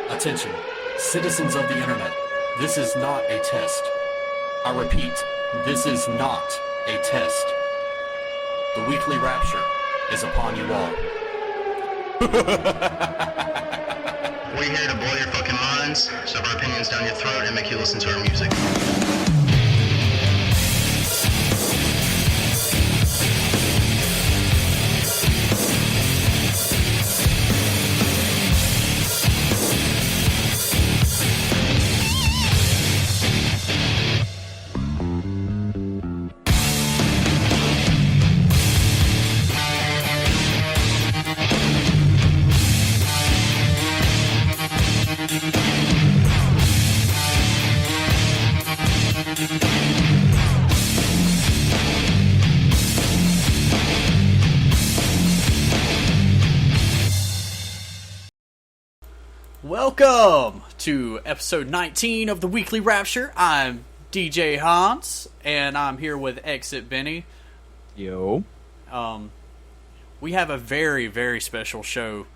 Attention, citizens of the internet, this is not a test. I repeat, this is not a test. The Weekly Rapture is upon you all. We're here to blow your fucking minds, shove our opinions down your throat, and make you listen to our music. Welcome to episode 19 of the Weekly Rapture. I'm DJ Hans, and I'm here with Exit Benny. Yo. We have a very, very special show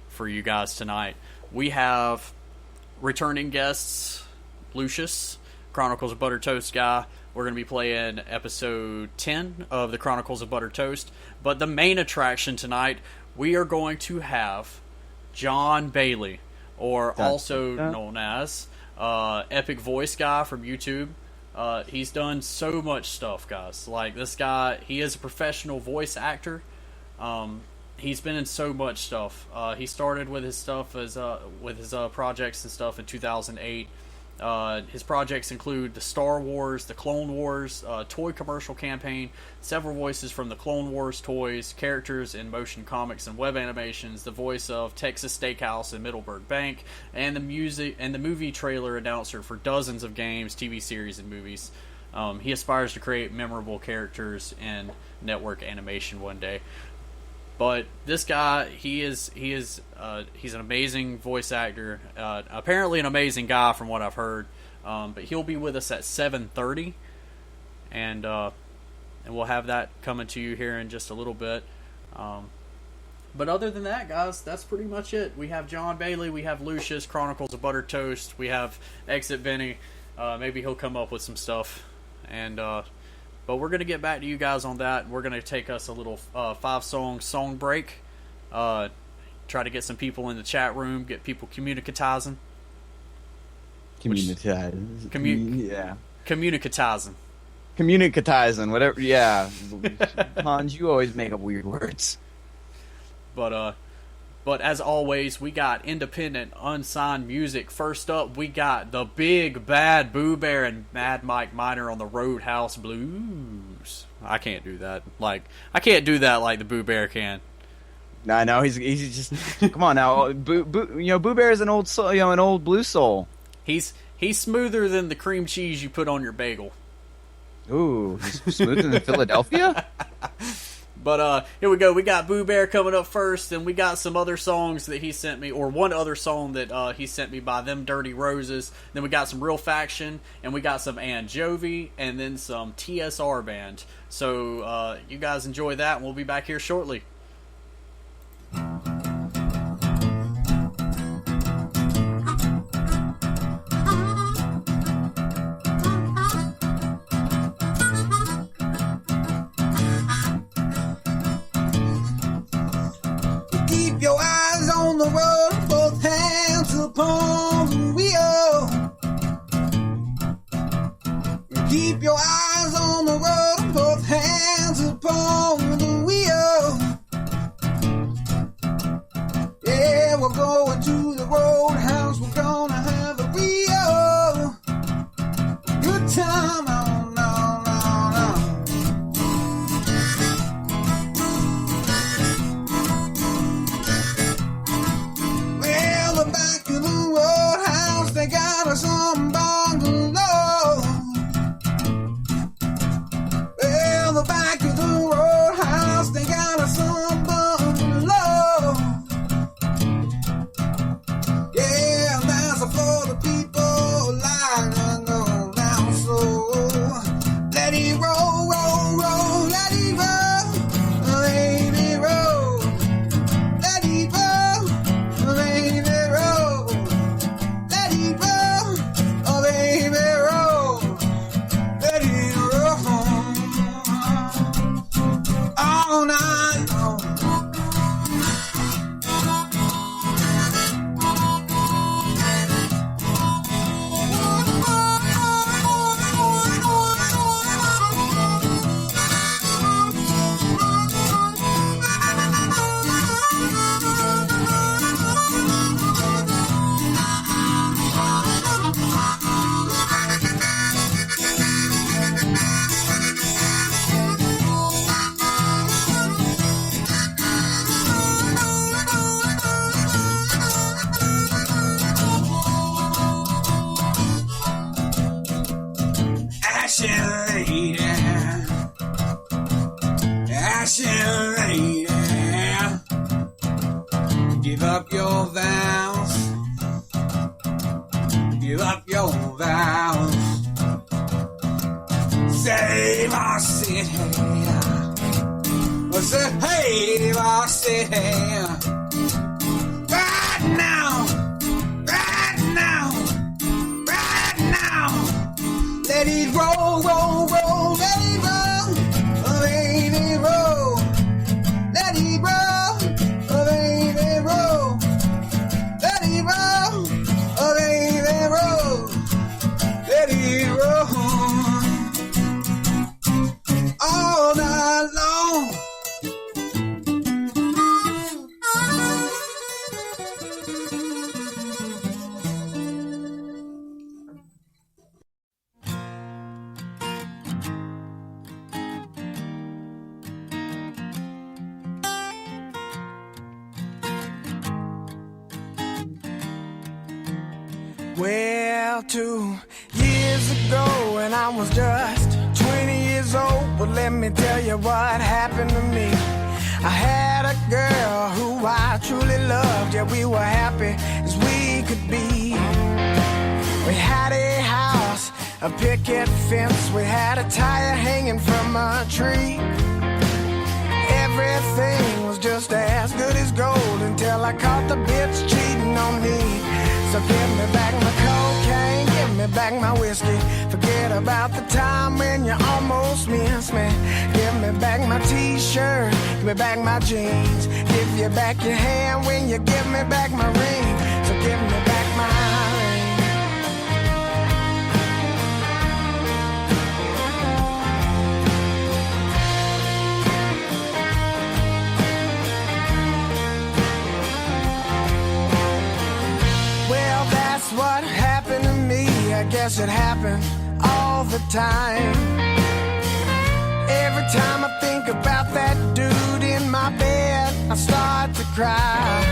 for you guys tonight. We have returning guests, Lucious, Chronicles of Buttered Toast guy. We're going to be playing episode 10 of the Chronicles of Buttered Toast. But the main attraction tonight, we are going to have Jon Bailey, or also known as EpicVoiceGuy from YouTube. He's done so much stuff, guys. Like, this guy, he is a professional voice actor. He's been in so much stuff. He started with his stuff as with his projects and stuff in 2008. His projects include the Star Wars, the Clone Wars, toy commercial campaign, several voices from the Clone Wars toys, characters in motion comics and web animations, the voice of Texas Steakhouse and Middleburg Bank, and the music and the movie trailer announcer for dozens of games, TV series, and movies. He aspires to create memorable characters in network animation one day. But this guy, he's an amazing voice actor. Apparently an amazing guy from what I've heard. But he'll be with us at 7:30, and we'll have that coming to you here in just a little bit. But other than that, guys, that's pretty much it. We have Jon Bailey, we have Lucious, Chronicles of Buttered Toast, we have Exit Benny. Maybe he'll come up with some stuff, and but we're going to get back to you guys on that. We're going to take us a little 5-song break. Try to get some people in the chat room, get people communicatizing. Communicatizing. Communicatizing, whatever, yeah. Hans, you always make up weird words. But as always, we got independent, unsigned music. First up, we got the Big Bad Boo Bear and Mad Mike Miner on the Roadhouse Blues. I can't do that. I can't do that like the Boo Bear can. I know he's just come on now. Boo Bear is an old soul, an old blues soul. He's smoother than the cream cheese you put on your bagel. Ooh, he's smoother than Philadelphia. But here we go. We got Boo Bear coming up first, and we got some other songs that he sent me, or one other song that he sent me by Them Dirty Roses. Then we got some Real Faction, and we got some Anjovi, and then some TSR Band. So you guys enjoy that, and we'll be back here shortly. Your eyes on the road, both hands upon the wheel. Keep your eyes on the road, both hands upon the wheel. Ashen lady, ashen lady, give up your vows, give up your vows, save our city, save our city, right now, right now, right now, let it roll, roll, roll, let it roll, let it roll, let it roll, let it roll, let it roll, let it roll, let it roll, all night long. Well, 2 years ago when I was just 20 years old, well, let me tell you what happened to me. I had a girl who I truly loved, yeah, we were happy as we could be. We had a house, a picket fence, we had a tire hanging from a tree. Everything was just as good as gold until I caught the bitch cheating on me. So give me back my cocaine, give me back my whiskey. Forget about the time when you almost missed me. Give me back my t-shirt, give me back my jeans. Give you back your hand when you give me back my ring. So give me back my ring. Well, that's what happened to me. I guess it happened all the time. Every time I think about that dude in my bed, I start to cry.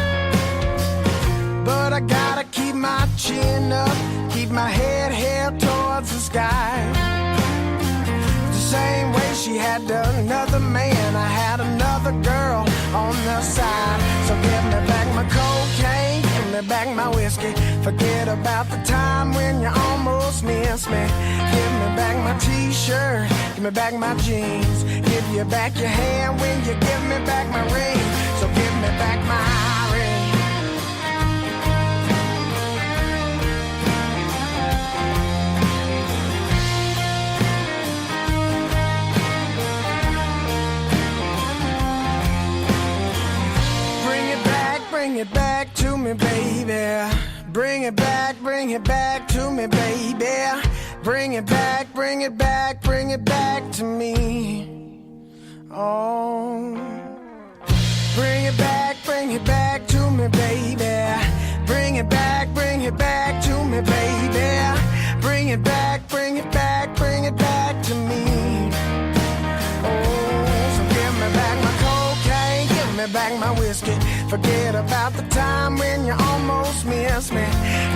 But I gotta keep my chin up, keep my head held towards the sky. The same way she had another man, I had another girl on the side. So give me back my cocaine, give me back my whiskey. Forget about the time when you almost missed me. Give me back my t-shirt, give me back my jeans. Give you back your hand when you give me back my ring. So give me back my ring. Bring it back to me, baby. Bring it back to me, baby. Bring it back, bring it back, bring it back to me. Oh. Bring it back to me, baby. Bring it back to me, baby. Bring it back to me. Oh, so give me back my cocaine, give me back my whiskey. Forget about the time when you almost missed me.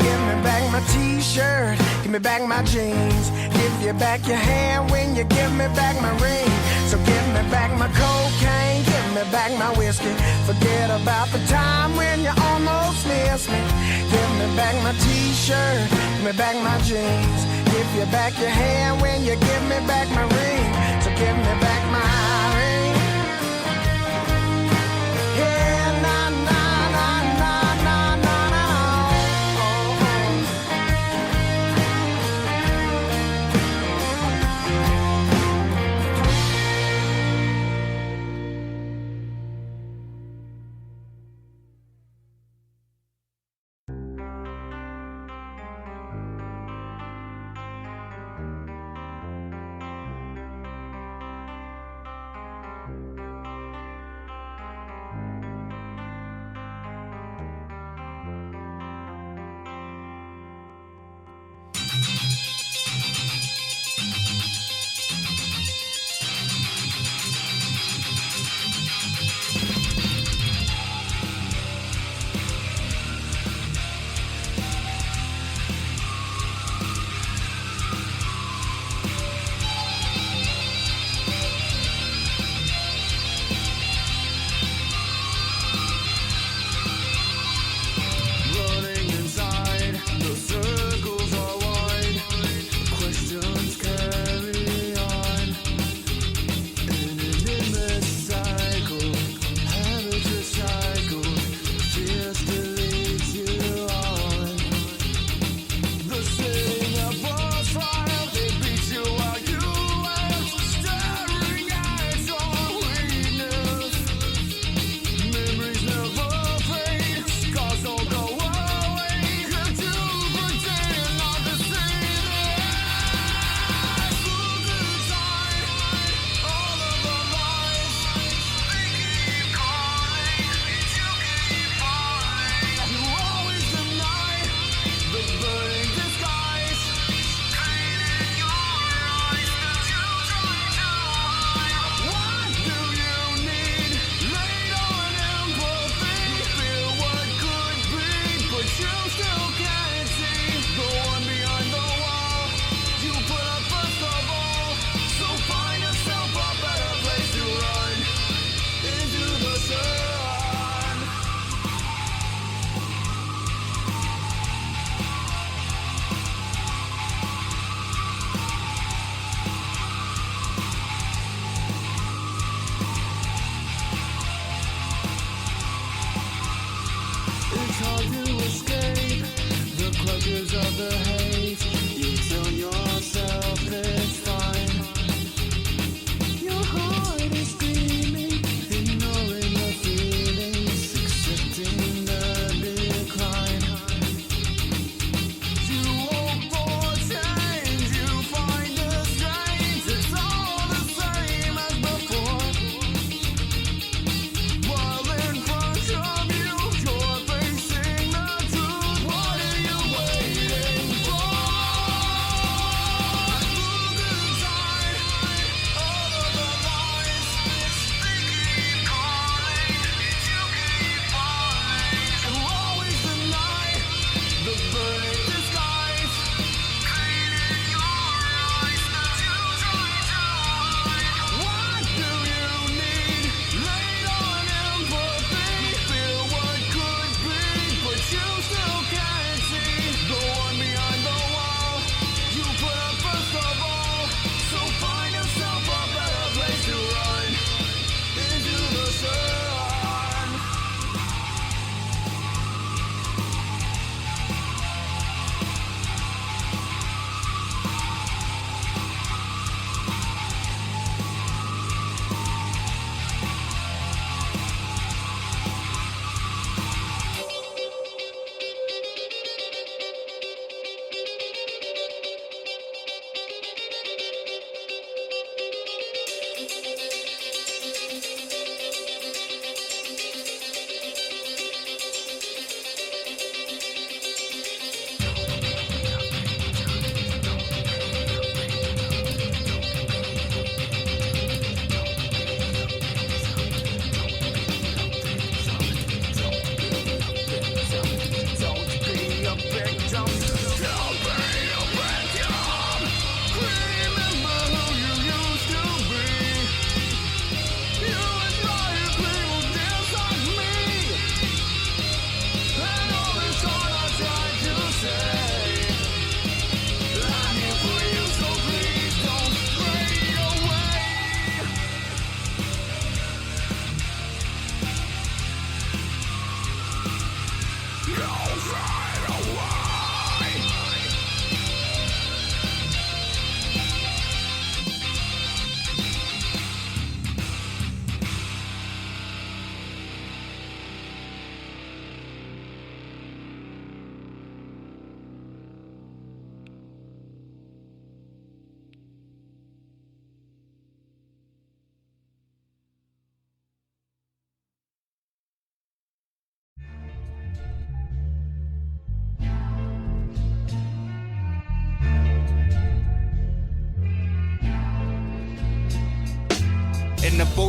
Give me back my t-shirt, give me back my jeans. Give you back your hand when you give me back my ring. So give me back my cocaine, give me back my whiskey. Forget about the time when you almost missed me. Give me back my t-shirt, give me back my jeans. Give you back your hand when you give me back my ring. So give me back my ring. Yeah, nah, nah, nah, nah, nah, nah, nah.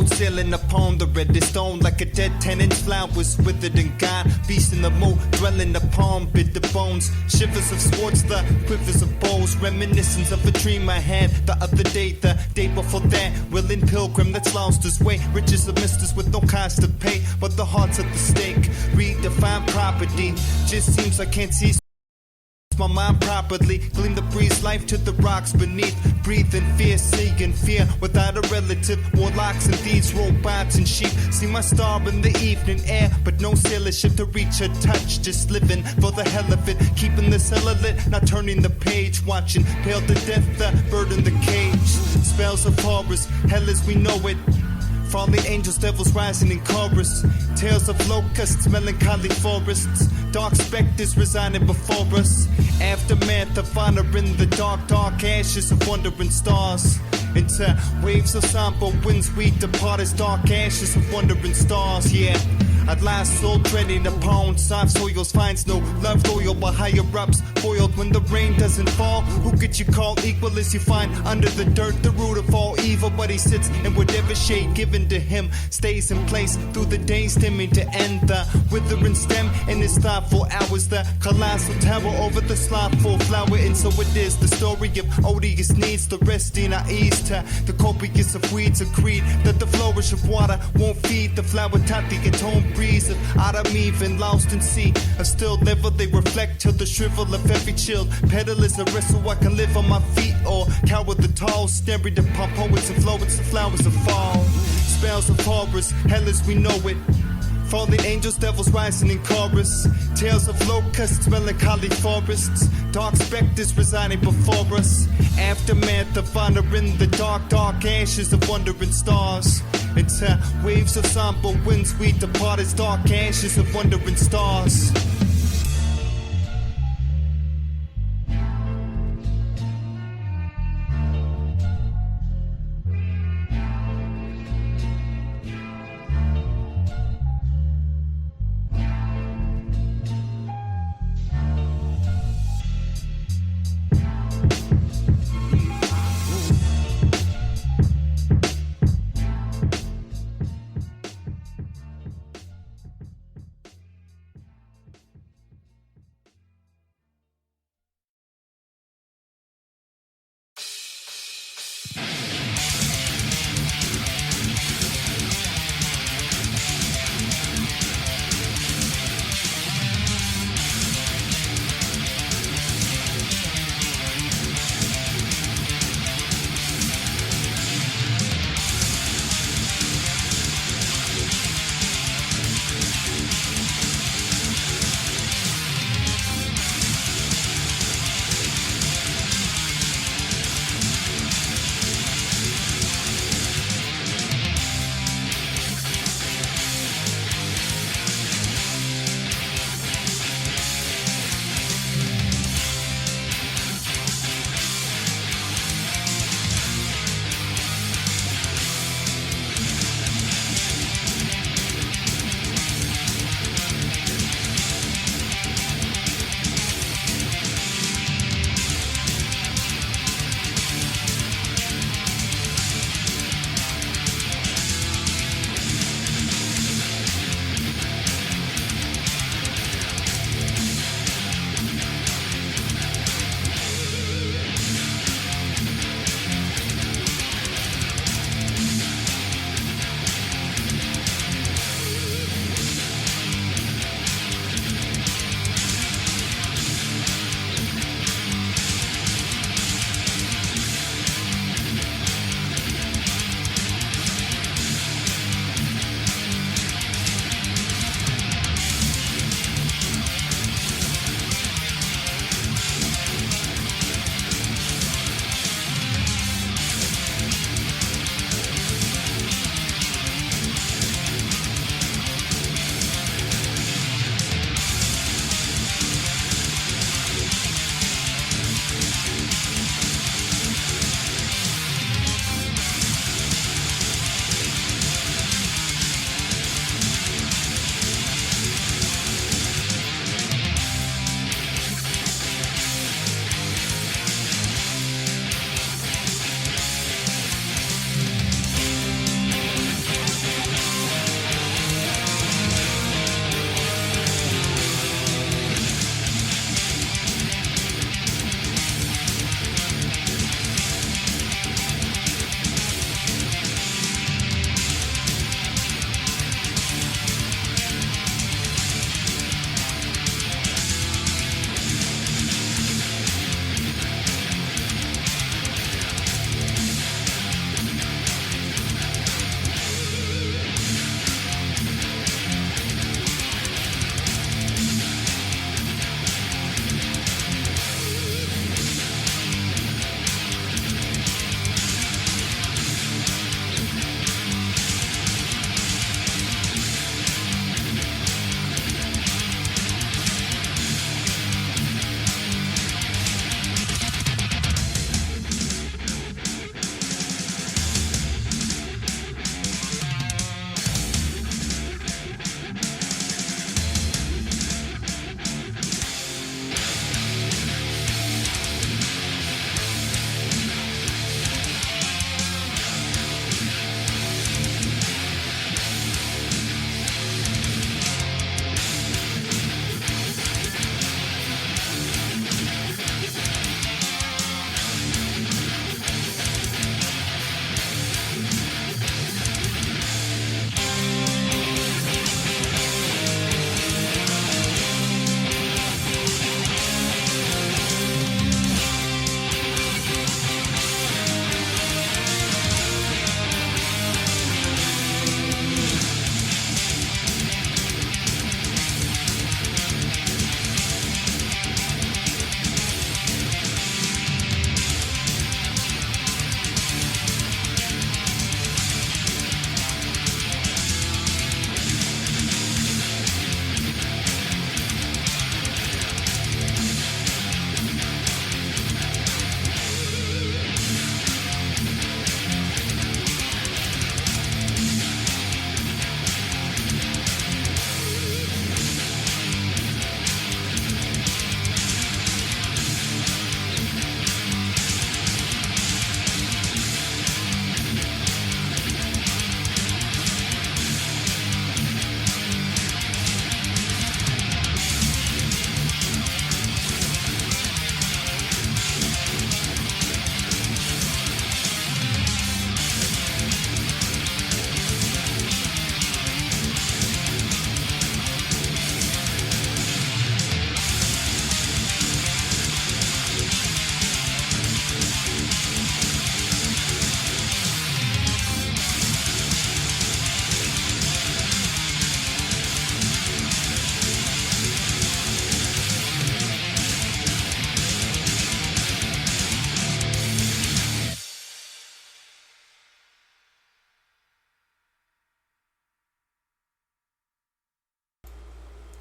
boat sailing upon the reddest stone like a dead tenant's flowers withered and gone. Beast in the moat, dwelling upon bitter bones. Shivers of swords, the quivers of bows. Reminiscence of a dream I had the other day, the day before that. Willing pilgrim that's lost his way. Riches of misters with no cost to pay, but the heart's at the stake. Redefine property, just seems I can't see my mind properly. Gleam the breeze, life to the rocks beneath. Breathe in fear, seeing fear without a relative. Warlocks and thieves, robots and sheep. See my star in the evening air, but no sailor ship to reach a touch. Just living for the hell of it, keeping the cellar lit, not turning the page. Watching pale to death, the bird in the cage. Spells of horrors, hell as we know it. Falling angels, devils rising in chorus. Tales of locusts, melancholy forests. Dark specters residing before us. Aftermath of honor in the dark, dark ashes of wandering stars. Into waves of somber winds we depart as dark ashes of wandering stars, yeah. At last, soul treading upon soft soils finds no love loyal but higher ups. Foiled when the rain doesn't fall. Who could you call equal as you find under the dirt, the root of all evil? But he sits in whatever shade given to him stays in place through the days, stemming to end the withering stem in his thoughtful hours. The colossal tower over the slothful flower, and so it is the story of odious needs. The resting our ease to the copious of weeds. Agreed that the flourish of water won't feed the flower taught the atone breeze of autumn even lost in sea. A still level they reflect till the shrivel of every chill. Pedal is a wrestle I can live on my feet or cower the tall. Staring upon poets and flowers and flowers of fall. Spells of horrors, hell as we know it. Falling angels, devils rising in chorus. Tales of locusts, melancholy forests. Dark specters residing before us. Aftermath of honor in the dark, dark ashes of wandering stars. Into waves of somber winds we depart as dark ashes of wandering stars.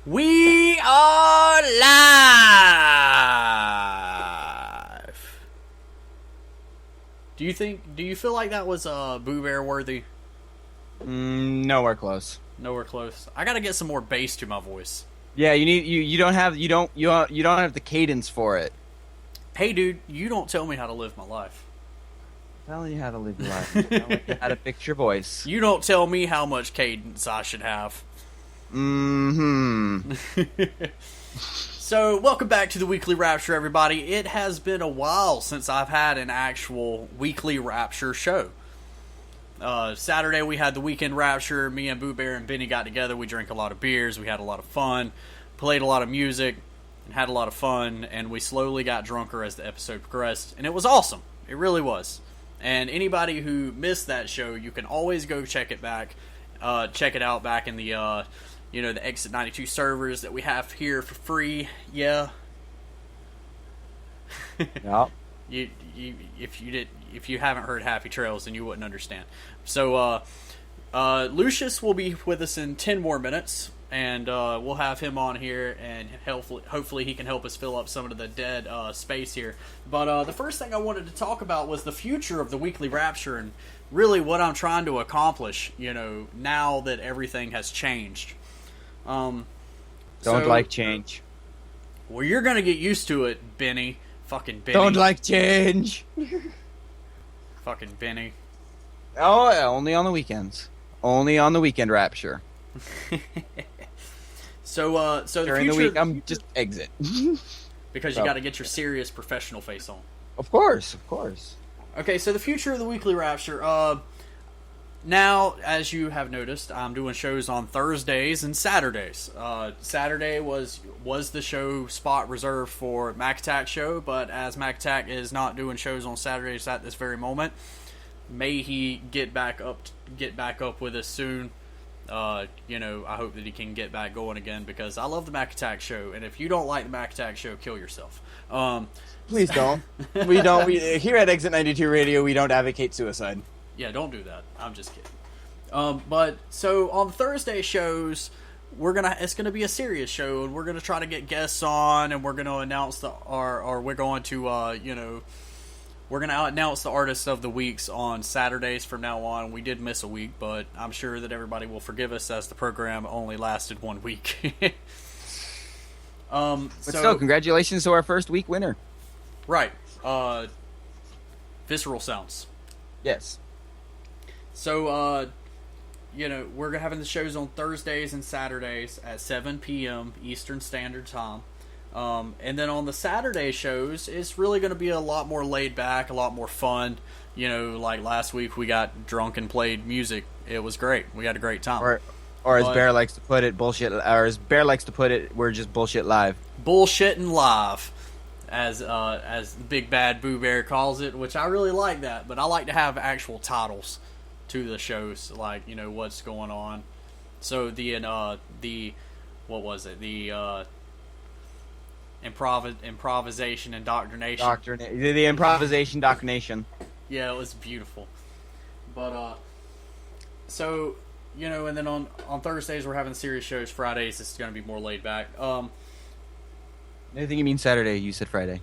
We are live. Do you feel like that was Boo Bear worthy? Nowhere close. Nowhere close. I gotta get some more bass to my voice. Yeah, you don't have the cadence for it. Hey, dude, you don't tell me how to live my life. I'm telling you how to live your life. I'm telling you how to fix your voice. You don't tell me how much cadence I should have. Mm-hmm. So, welcome back to the Weekly Rapture, everybody. It has been a while since I've had an actual Weekly Rapture show. Saturday we had the Weekend Rapture. Me and Boo Bear and Benny got together. We drank a lot of beers. We had a lot of fun. Played a lot of music. And had a lot of fun. And we slowly got drunker as the episode progressed. And it was awesome. It really was. And anybody who missed that show, you can always go check it back. Check it out back in the the Exit 92 servers that we have here for free. Yeah. Yep. If you haven't heard Happy Trails, then you wouldn't understand. So Lucious will be with us in 10 more minutes, and we'll have him on here, and hopefully he can help us fill up some of the dead space here. But the first thing I wanted to talk about was the future of the Weekly Rapture, and really what I'm trying to accomplish, now that everything has changed. Don't like change. Well, you're going to get used to it, Benny. Fucking Benny. Don't like change. Fucking Benny. Oh, yeah, only on the weekends. Only on the Weekend Rapture. So During the week, I'm just exit. Because you got to get your serious professional face on. Of course. Okay, so the future of the Weekly Rapture. Now, as you have noticed, I'm doing shows on Thursdays and Saturdays. Saturday was the show spot reserved for Mac Attack show, but as Mac Attack is not doing shows on Saturdays at this very moment, may he get back up with us soon. I hope that he can get back going again, because I love the Mac Attack show, and if you don't like the Mac Attack show, kill yourself. Please don't. We don't. Here at Exit 92 Radio, we don't advocate suicide. Yeah, don't do that. I'm just kidding. But so on Thursday shows, it's gonna be a serious show, and we're gonna try to get guests on, and we're gonna announce we're gonna announce the artists of the weeks on Saturdays from now on. We did miss a week, but I'm sure that everybody will forgive us, as the program only lasted 1 week. But still, congratulations to our first week winner. Right. Visceral Sounds. Yes. So, we're having the shows on Thursdays and Saturdays at 7 p.m. Eastern Standard Time. And then on the Saturday shows, it's really going to be a lot more laid back, a lot more fun. Like last week, we got drunk and played music. It was great. We had a great time. Or as Bear likes to put it, bullshit. Or as Bear likes to put it, we're just bullshit live. Bullshitting live, as Big Bad Boo Bear calls it, which I really like that. But I like to have actual titles to the shows, like what's going on. So the what was it? The improvisation indoctrination. The improvisation indoctrination. Yeah, it was beautiful. But so and then on Thursdays we're having serious shows. Fridays it's going to be more laid back. I think you mean Saturday. You said Friday.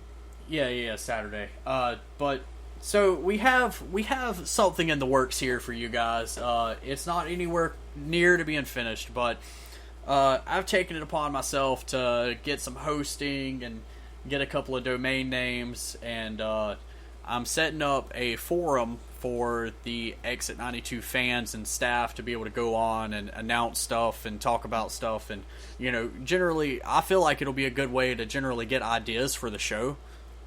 Yeah, Saturday. But so we have something in the works here for you guys. It's not anywhere near to being finished, but I've taken it upon myself to get some hosting and get a couple of domain names, and I'm setting up a forum for the Exit 92 fans and staff to be able to go on and announce stuff and talk about stuff, and generally I feel like it'll be a good way to generally get ideas for the show.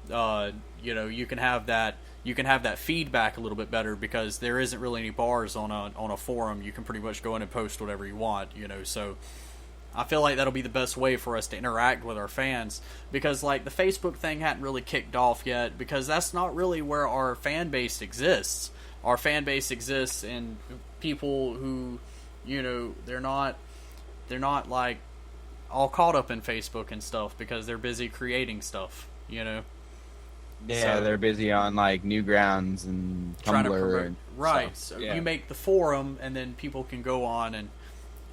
You can have that feedback a little bit better, because there isn't really any bars on a forum. You can pretty much go in and post whatever you want, so I feel like that'll be the best way for us to interact with our fans, because like the Facebook thing hadn't really kicked off yet, because that's not really where our fan base exists. Our fan base exists in people who, they're not like all caught up in Facebook and stuff, because they're busy creating stuff, Yeah, so, they're busy on like Newgrounds and Tumblr and right. stuff. So you make the forum, and then people can go on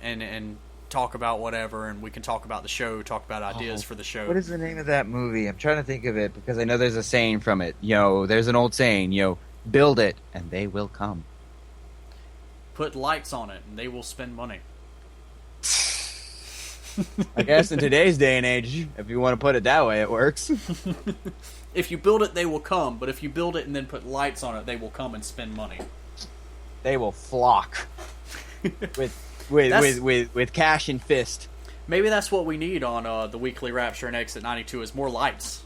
and talk about whatever, and we can talk about the show, talk about ideas for the show. What is the name of that movie? I'm trying to think of it because I know there's a saying from it. There's an old saying, build it and they will come. Put lights on it and they will spend money. I guess in today's day and age, if you want to put it that way, it works. If you build it, they will come. But if you build it and then put lights on it, they will come and spend money. They will flock with cash and fist. Maybe that's what we need on the Weekly Rapture and Exit 92 is more lights.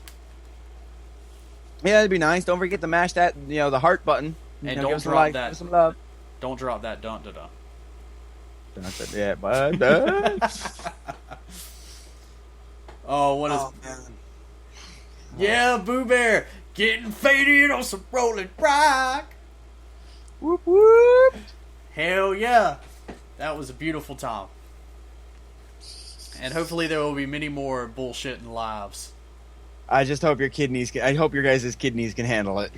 Yeah, that'd be nice. Don't forget to mash that, the heart button. And give don't us some drop like, that. give us some love. Don't drop that dun-da-da. Yeah, but Oh, what is... Oh, man. Yeah, Boo Bear! Getting faded on some rolling rock! Whoop, whoop. Hell yeah! That was a beautiful time. And hopefully there will be many more bullshitting lives. I just hope your kidneys I hope your guys' kidneys can handle it.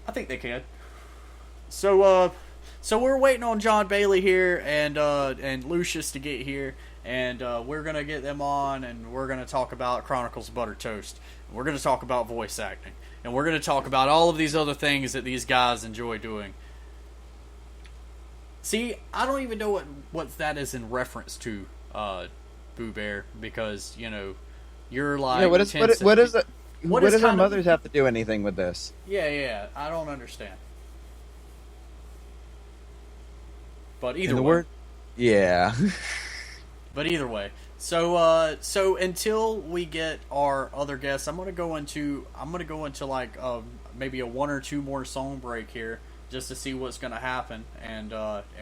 I think they can. So we're waiting on Jon Bailey here and Lucious to get here, and we're gonna get them on, and we're gonna talk about Chronicles of Buttered Toast. We're gonna talk about voice acting, and we're gonna talk about all of these other things that these guys enjoy doing. See, I don't even know what that is in reference to, Boo Bear, because you're like what does our mothers have to do anything with this? Yeah, I don't understand. But either way. Yeah. But either way. So until we get our other guests, I'm gonna go into like maybe a 1 or 2 more song break here, just to see what's gonna happen, and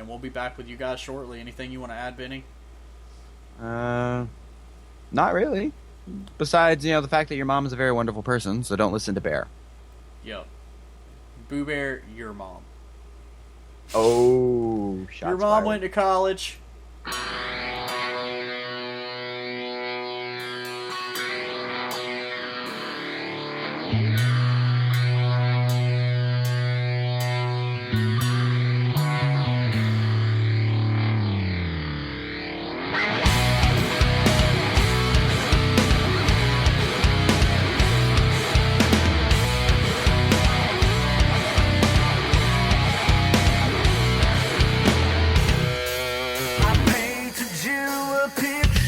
we'll be back with you guys shortly. Anything you want to add, Benny? Not really. Besides, the fact that your mom is a very wonderful person, so don't listen to Bear. Yep. Boo Bear, your mom. Oh, shots your mom fired. went to college.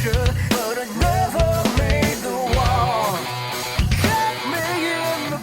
But I never made the wall. Kept me in the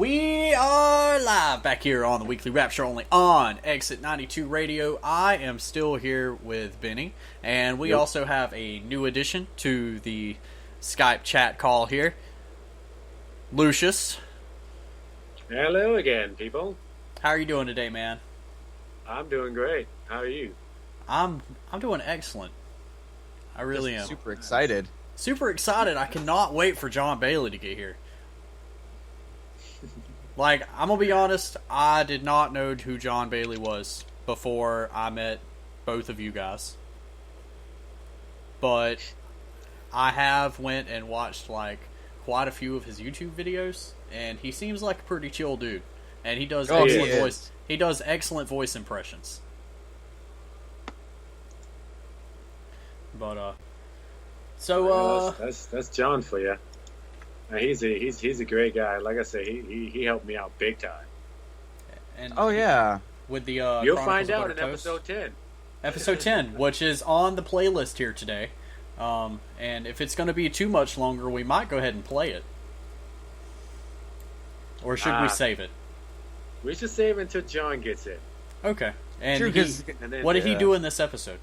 We are live back here on the Weekly Rapture, only on Exit 92 Radio. I am still here with Benny, and we also have a new addition to the Skype chat call here, Lucious. Hello again, people. How are you doing today, man? I'm doing great. How are you? I'm doing excellent. I really am. Super excited. Super excited. I cannot wait for Jon Bailey to get here. Like, I'm gonna be honest, I did not know who Jon Bailey was before I met both of you guys. But I have went and watched, like, quite a few of his YouTube videos, and he seems like a pretty chill dude. And he does excellent voice. He does excellent voice impressions. But that's John for you. He's a great guy. Like I say, he helped me out big time. And with the you'll Chronicles find of out Buttered in Toast. episode 10. Episode 10, which is on the playlist here today. And if it's going to be too much longer, we might go ahead and play it. Or should we save it? We should save it until John gets in. Okay. And True, what did he do in this episode?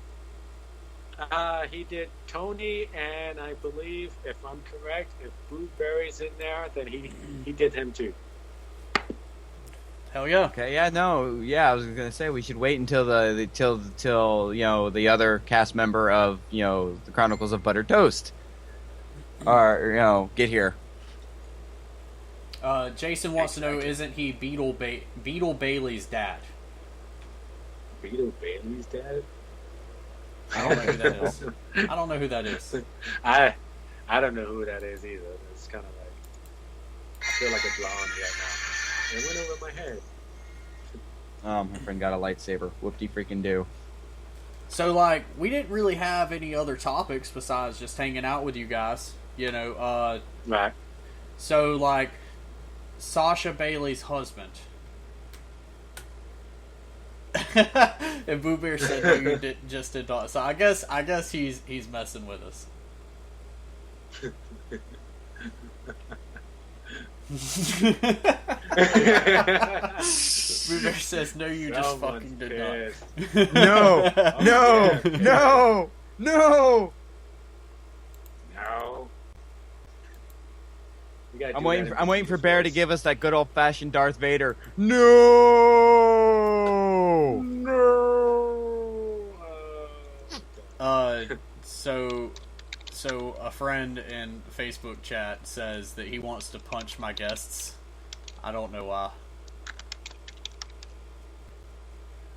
He did Tony, and I believe, if I'm correct, if Blueberry's in there, then he did him too. Hell yeah. Okay, I was gonna say we should wait until till the other cast member of the Chronicles of Buttered Toast get here. Jason wants to know, isn't he Beetle Bailey's dad? Beetle Bailey's dad? I don't know who that is. I don't know who that is. I don't know who that is either. It's kind of like, I feel like a blonde right now. It went over my head. Oh, my friend got a lightsaber. Whoop-de freaking do. So, like, we didn't really have any other topics besides just hanging out with you guys. Right. So, like, Sasha Bailey's husband. And Boo Bear said no, you just did not. So I guess he's messing with us. Boo Bear says no, you just fucking did not. No. No. I'm waiting for Bear to give us that good old fashioned Darth Vader. No. So a friend in Facebook chat says that he wants to punch my guests. I don't know why.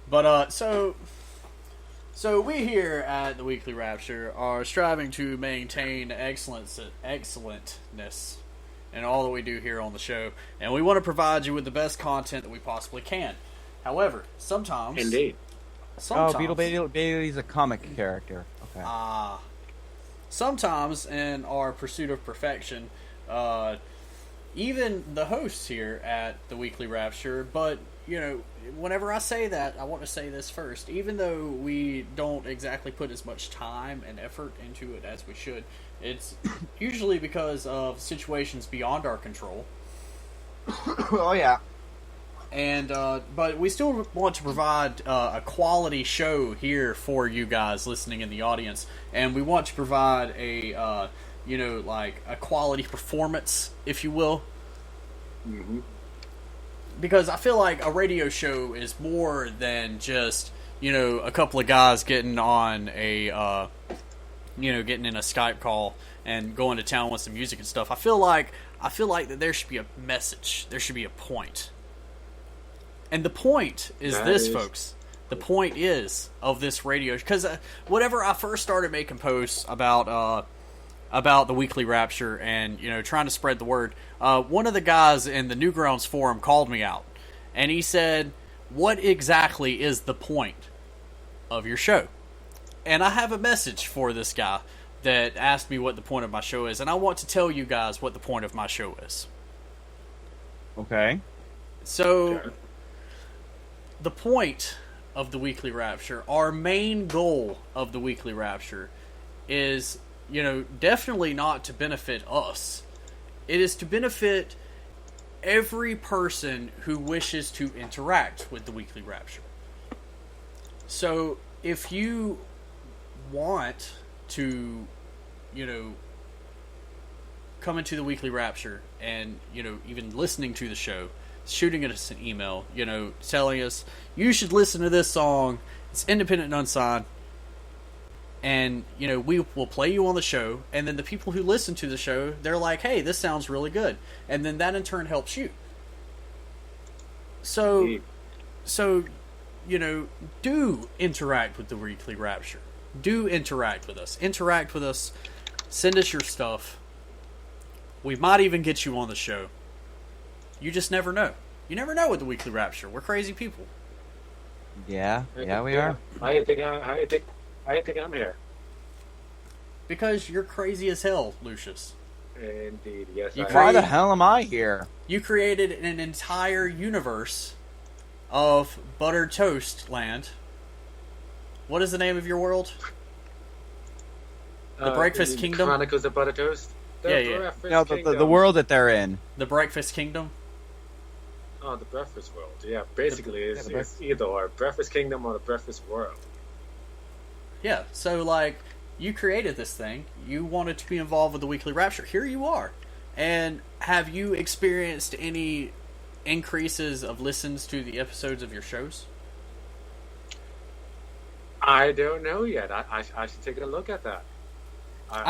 But so we here at the Weekly Rapture are striving to maintain excellentness in all that we do here on the show, and we want to provide you with the best content that we possibly can. However, sometimes... Indeed. Beetle Bailey's a comic character. Okay. Sometimes in our pursuit of perfection, even the hosts here at the Weekly Rapture, but, whenever I say that, I want to say this first. Even though we don't exactly put as much time and effort into it as we should, it's usually because of situations beyond our control. Oh, yeah. And but we still want to provide a quality show here for you guys listening in the audience, and we want to provide a like a quality performance, if you will. Mm-hmm. Because I feel like a radio show is more than just a couple of guys getting on a getting in a Skype call and going to town with some music and stuff. I feel like that there should be a message. There should be a point. And the point is folks. The point is of this radio, because whenever I first started making posts about the Weekly Rapture and trying to spread the word, one of the guys in the Newgrounds forum called me out, and he said, "What exactly is the point of your show?" And I have a message for this guy that asked me what the point of my show is, and I want to tell you guys what the point of my show is. Okay. So. The point of the Weekly Rapture, our main goal of the Weekly Rapture, is, definitely not to benefit us. It is to benefit every person who wishes to interact with the Weekly Rapture. So if you want to, come into the Weekly Rapture and, even listening to the show, shooting us an email, telling us, you should listen to this song, it's independent and unsigned, and, we will play you on the show, and then the people who listen to the show, they're like, hey, this sounds really good, and then that in turn helps you. So, do interact with the Weekly Rapture. Do interact with us. Interact with us. Send us your stuff. We might even get you on the show. You just never know. You never know with the Weekly Rapture. We're crazy people. Yeah, we are. How you think I'm here? Because you're crazy as hell, Lucious. Indeed, yes. Why the hell am I here? You created an entire universe of Buttered Toast Land. What is the name of your world? The Breakfast Kingdom? Chronicles of Buttered Toast? Yeah. No, the world that they're in. The Breakfast Kingdom? Oh, the Breakfast World. Yeah, basically it's either or Breakfast Kingdom or the Breakfast World. Yeah, so you created this thing. You wanted to be involved with the Weekly Rapture. Here you are. And have you experienced any increases of listens to the episodes of your shows? I don't know yet. I should take a look at that.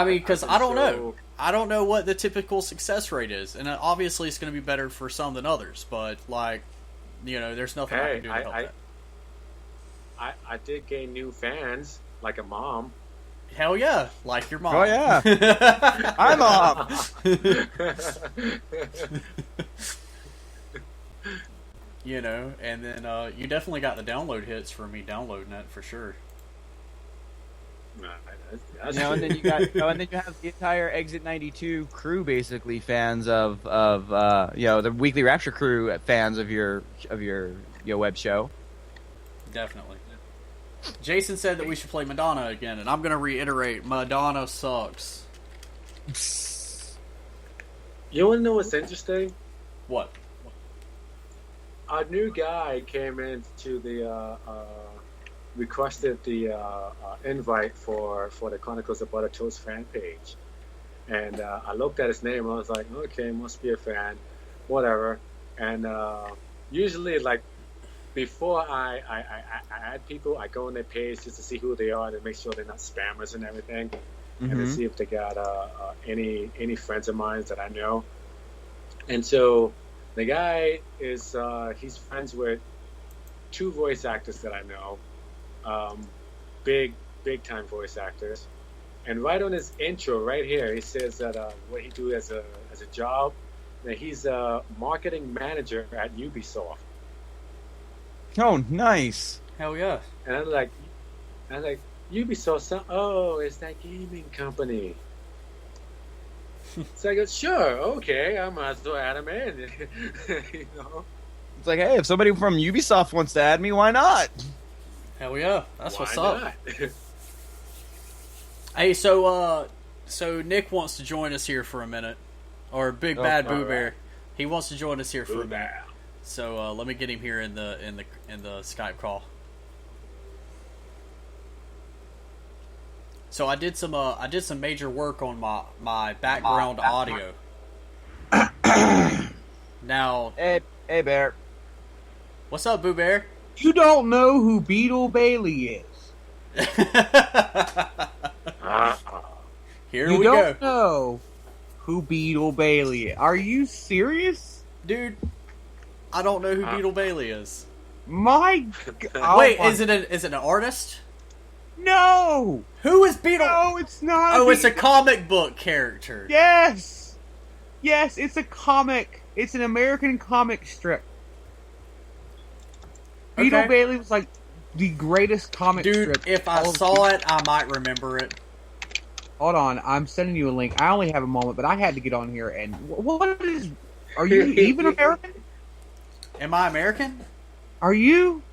Because I don't know. I don't know what the typical success rate is. And obviously it's going to be better for some than others. But, there's nothing I can do to help that. I did gain new fans, like a mom. Hell yeah, like your mom. Oh yeah, hi mom. And then you definitely got the download hits for me downloading it for sure. And then you have the entire Exit 92 crew, basically fans of the Weekly Rapture crew, fans of your web show. Definitely. Jason said that we should play Madonna again, and I'm going to reiterate, Madonna sucks. You want to know what's interesting? What? A new guy came into the requested the invite for the Chronicles of Buttered Toast fan page, and I looked at his name and I was like, okay, must be a fan, whatever. And usually, before I add people, I go on their page just to see who they are, to make sure they're not spammers and everything, and to see if they got any friends of mine that I know. And so the guy is he's friends with 2 voice actors that I know, big time voice actors. And right on his intro, right here, he says that what he do as a job, that he's a marketing manager at Ubisoft. Oh, nice. Hell yeah. And I'm like, Ubisoft, it's that gaming company. So I go, sure, okay, I might as well add him in. It's like, hey, if somebody from Ubisoft wants to add me, why not? Hell yeah, that's what's not? up. Hey, so Nick wants to join us here for a minute, or Big Bad Boo Bear. Right. He wants to join us here for a minute. So let me get him here in the Skype call. So I did some major work on my background audio. Now, hey Bear, what's up, Boo Bear? You don't know who Beetle Bailey is. Here you we go. You don't know who Beetle Bailey is. Are you serious? Dude, I don't know who Beetle Bailey is. My God. Wait, is it an artist? No! Who is Beetle? No, it's not. Oh, it's a comic book character. Yes! Yes, it's a comic. It's an American comic strip. Beetle Bailey was like the greatest comic strip. Dude, if I saw it, I might remember it. Hold on, I'm sending you a link. I only have a moment, but I had to get on here and... What is... Are you even American? Am I American? Are you?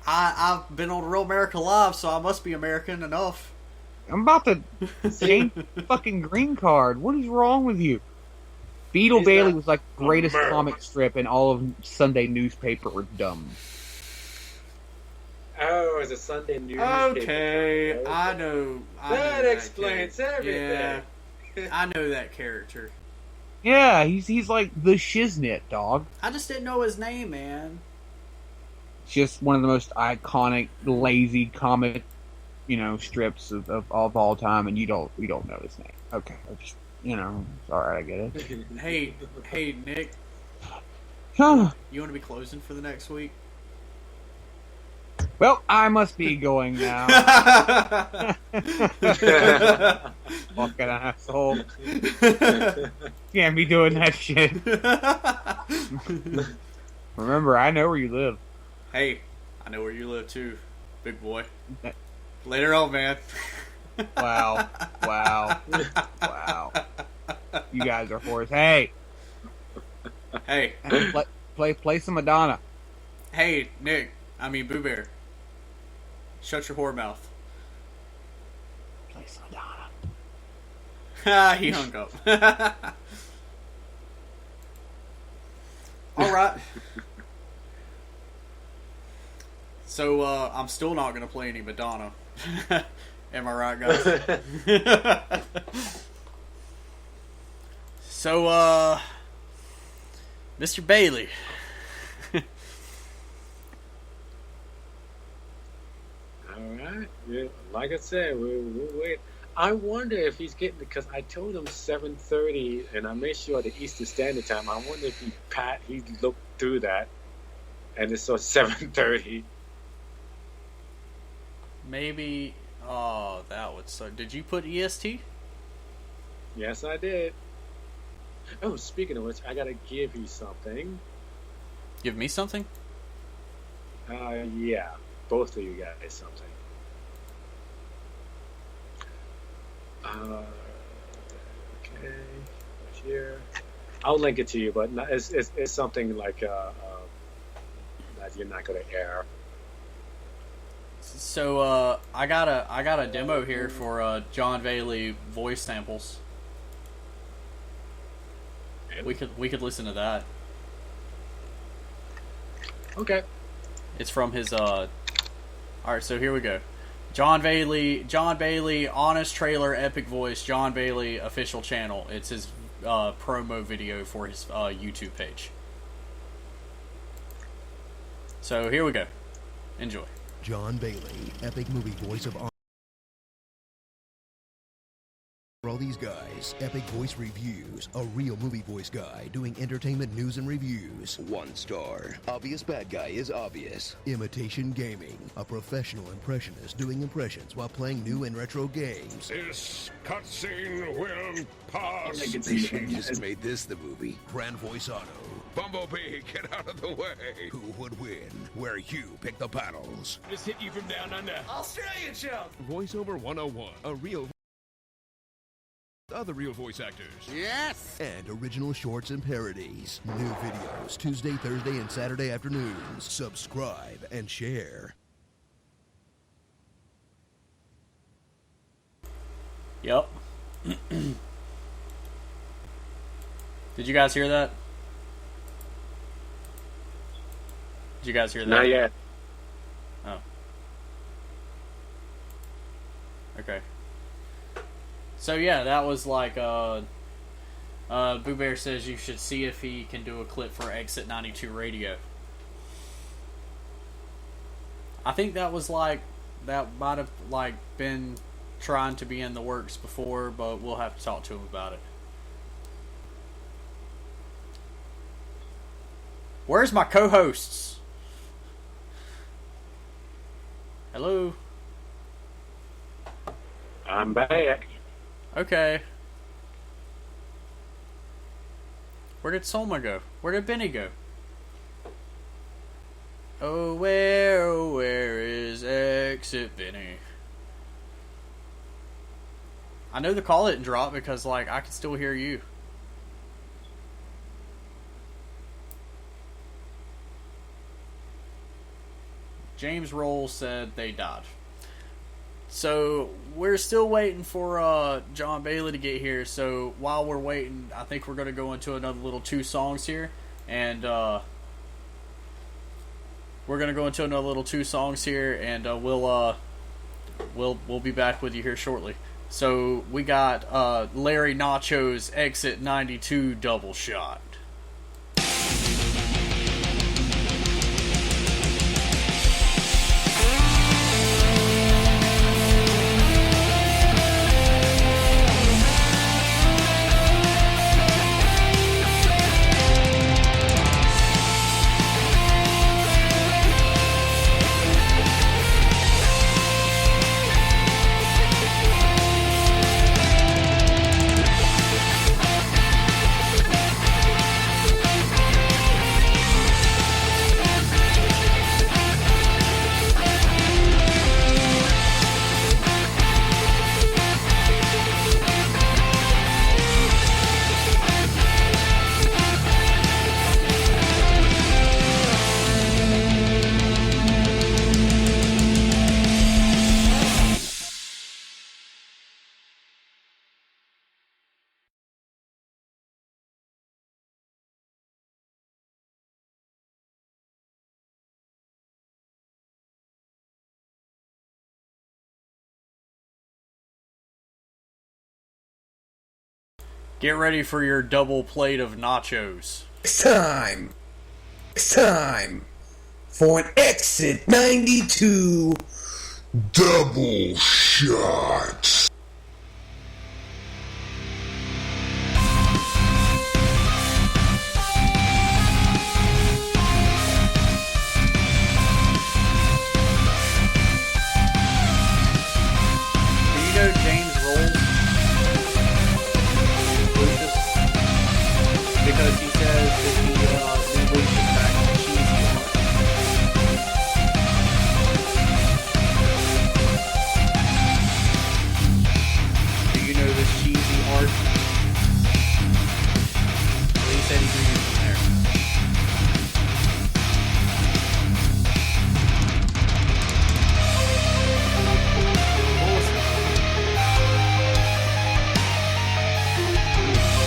I've been on Real America Live, so I must be American enough. I'm about to change fucking green card. What is wrong with you? Beetle He's Bailey not was like the greatest American. comic strip in all of Sunday newspaperdom. Oh, it's a Sunday news. Okay, I know. That explains everything. Yeah, I know that character. Yeah, he's like the shiznit dog. I just didn't know his name, man. Just one of the most iconic, lazy comic, strips of all time, and you don't know his name. Okay, I just, it's all right, I get it. Hey, Nick, Huh. you want to be closing for the next week? Well, I must be going now. Fucking asshole. Can't be doing that shit. Remember, I know where you live. Hey, I know where you live too, big boy. Later on, man. Wow. You guys are horse. Hey, play some Madonna. Hey, Nick. I mean, Boo Bear. Shut your whore mouth. Play some Madonna. Ah, he hung up. All right. So, I'm still not going to play any Madonna. Am I right, guys? So, Mr. Bailey. Alright. Yeah, like I said, we'll wait. I wonder if he's getting, because I told him 7:30 and I made sure the Eastern Standard Time. I wonder if he looked through that and it saw 7:30. Maybe. Oh, that would suck. Did you put EST? Yes, I did. Oh, speaking of which, I gotta give you something. Give me something? Yeah. Both of you guys something. Okay. Here. I'll link it to you, but it's something like that you're not gonna air. So I got a demo here for Jon Bailey voice samples. We could listen to that. Okay. It's from his Alright, so here we go. Jon Bailey, Honest Trailer, Epic Voice, Jon Bailey official channel. It's his promo video for his YouTube page. So here we go. Enjoy. Jon Bailey, epic movie voice of for all these guys, Epic Voice Reviews, a real movie voice guy doing entertainment news and reviews. 1 star. Obvious bad guy is obvious. Imitation Gaming, a professional impressionist doing impressions while playing new and retro games. This cutscene will pass. They should just made this the movie. Grand Voice Auto. Bumblebee, get out of the way. Who would win? Where you pick the battles. Just hit you from down under. Australian chump. Voiceover 101, a real other real voice actors. Yes. And original shorts and parodies. New videos Tuesday, Thursday, and Saturday afternoons. Subscribe and share. Yep. Did you guys hear that? Did you guys hear that? Not yet. Oh. Okay. So yeah, that was like Boo Bear says you should see if he can do a clip for Exit 92 Radio. I think that was like, that might have like been trying to be in the works before, but we'll have to talk to him about it. Where's my co-hosts? Hello? I'm back. Okay. Where did Soma go? Where did Benny go? Oh, where is Exit Benny? I know the call didn't drop because, like, I can still hear you. James Roll said they died. So we're still waiting for Jon Bailey to get here. So while we're waiting, I think we're going to go into another little 2 songs here, and we're going to go into another little 2 songs here, and we'll be back with you here shortly. So we got Larry Nacho's Exit 92 Double Shot. Get ready for your double plate of nachos. It's time. It's time for an Exit 92 Double Shot. Do you know James Rolls? Lucious? Because he says that he Lucious back to cheesy art. Do you know this cheesy art? He said he grew from there.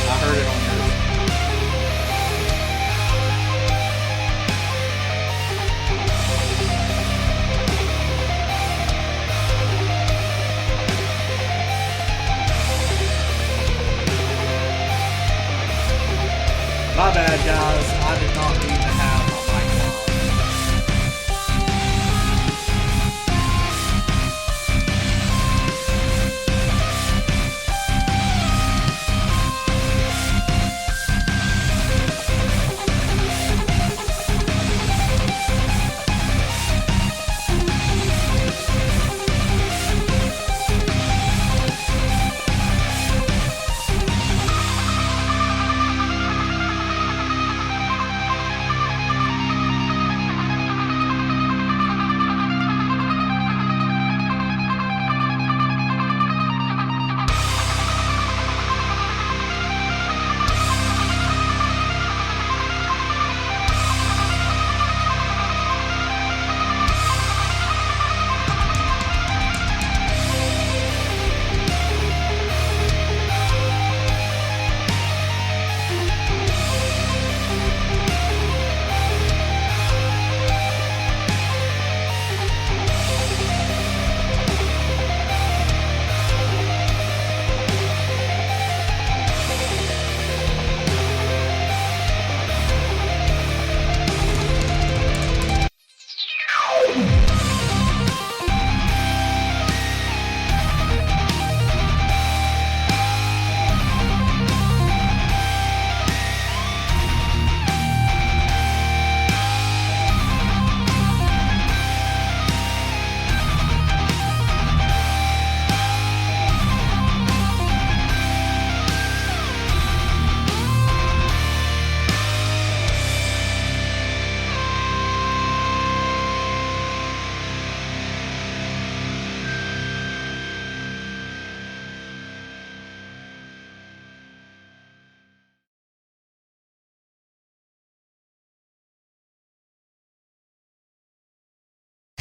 I heard it on yours. My bad, guys. I did not mean to have my mic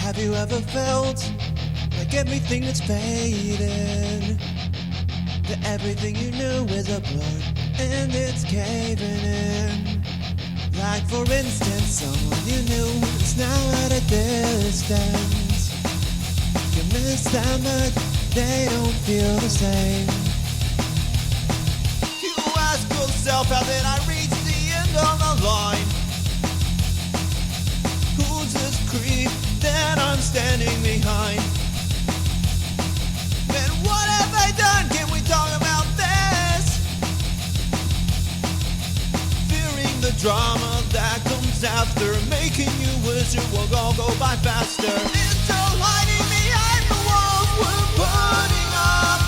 Have you ever felt like everything that's faded. That everything you knew is a blur, and it's caving in. Like for instance, someone you knew is now at a distance. You miss them, but they don't feel the same. You ask yourself, how did I reach the end of the line? Who's this creep that I'm standing behind? And what have I done? Can we talk about this? Fearing the drama that comes after, making you wish it will all go by faster. It's all hiding behind the walls we're putting up.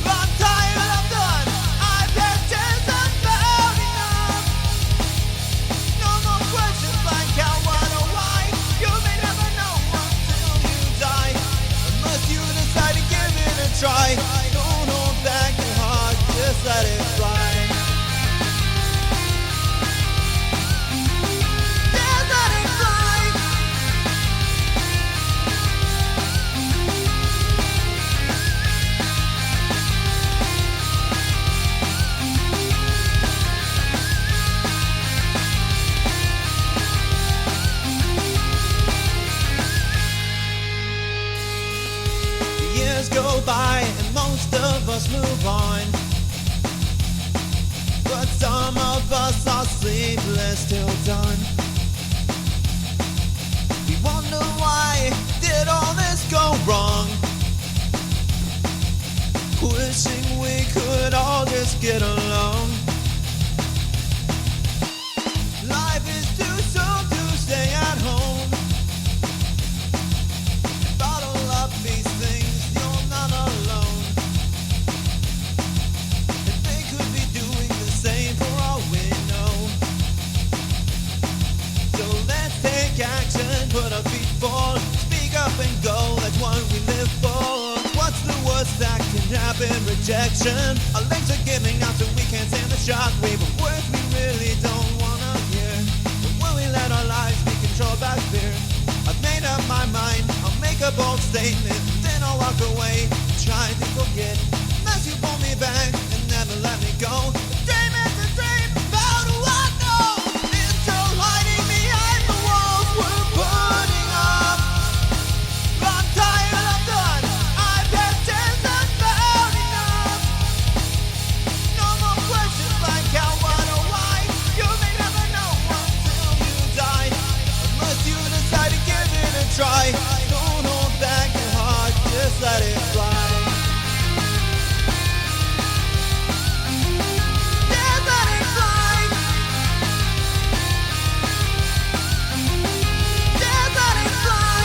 I'm tired, I'm done. I've had tears about enough. No more questions like how, what, or why. You may never know until you die, unless you decide to give it a try. Don't hold back your heart, just let it fly. Just let it fly. Years go by and most of us move on, but some of us are sleepless till dawn. We wonder why did all this go wrong, wishing we could all just get along. Life is too soon to stay at home. Bottle up these things, you're not alone. And they could be doing the same for all we know. So let's take action, put our feet forward, speak up and go, that's what we live for. What's the worst that can happen? Rejection. Our legs are giving out so we can't stand the shockwave of words we really don't wanna hear. But will we let our lives be controlled by fear? I've made up my mind, I'll make a bold statement, then I'll walk away, try to forget. Unless you pull me back and never let me go. A dream is a dream, how do I know? It's all hiding behind the walls we're putting up. I'm tired, I'm done. I've had tears about enough. No more questions like how, what, or why. You may never know until you die, unless you decide to give it a try. Don't hold back your heart, just let it fly. Just let it fly. Just let it fly.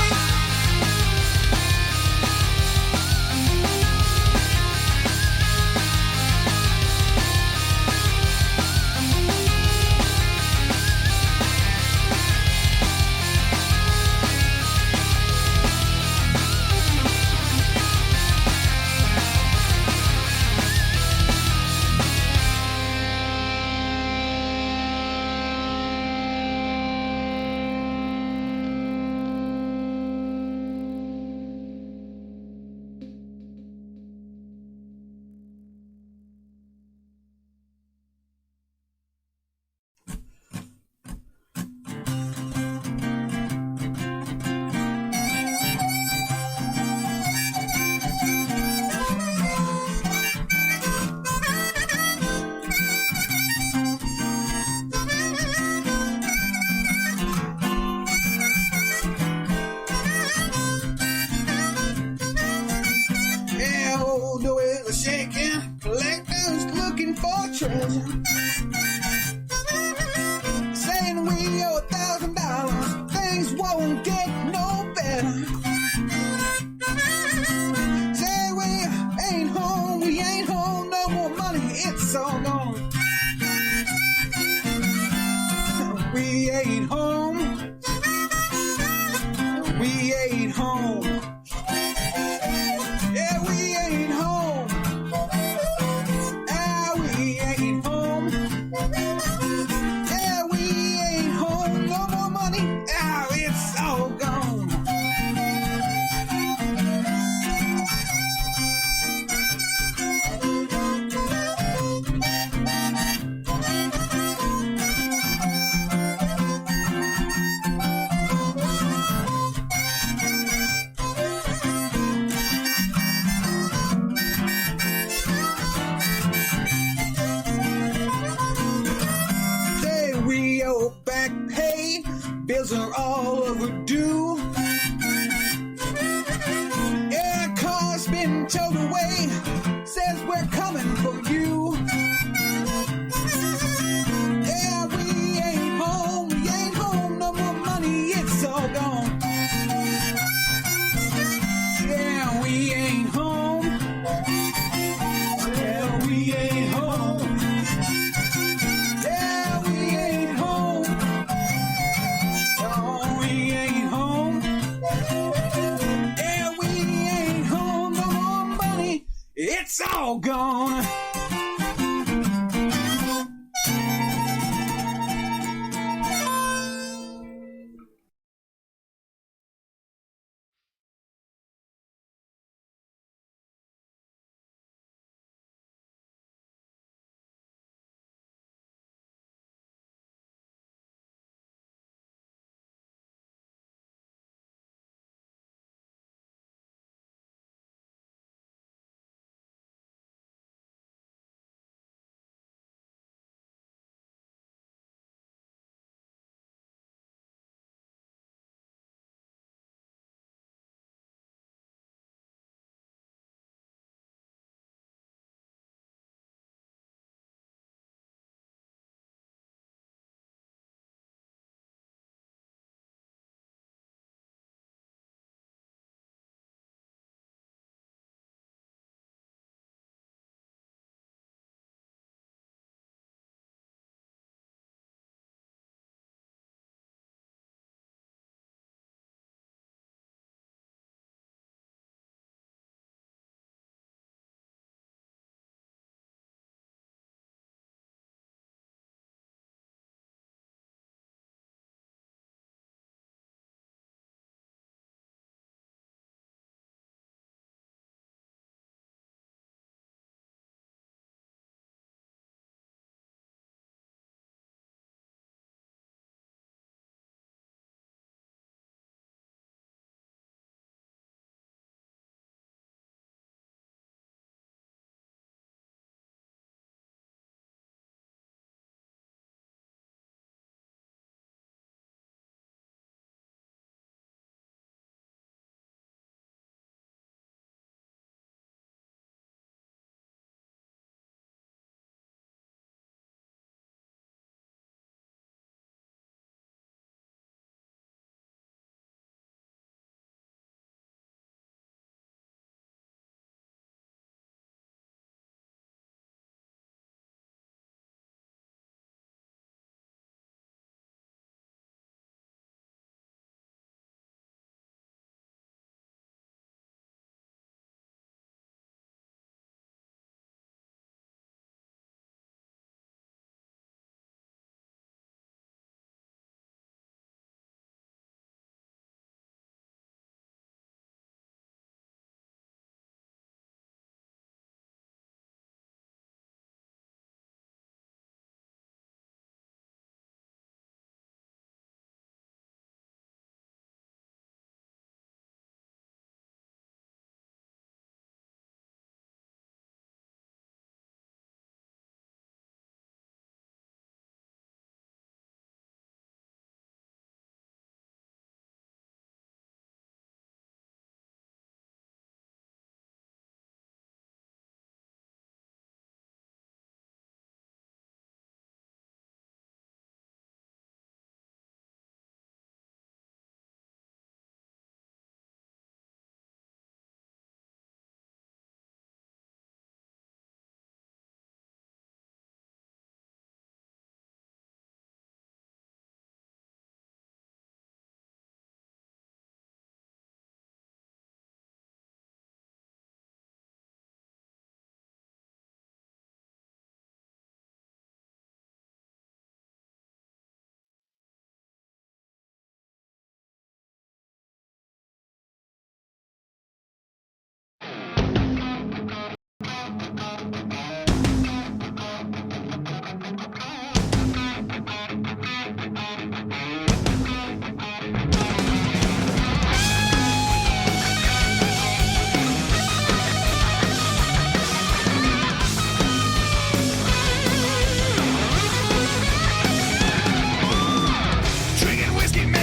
Yeah, old the wheel is shaking, collectors looking for treasure. Saying we owe $1,000, things won't get no better. Say we ain't home, no more money, it's all gone. We ain't home, we ain't home. Yeah, we ain't home. Ah, we ain't home. Yeah, we ain't home. No more money. Ah, it's all gone. bills are all overdue. Yeah, car's been towed away. Says we're coming for you. Yeah, we ain't home. We ain't home. No more money. It's all gone. Yeah, we ain't home. Yeah, we ain't home. Yeah, we ain't home. No, we ain't home. Yeah, we ain't home. No more money. It's all gone.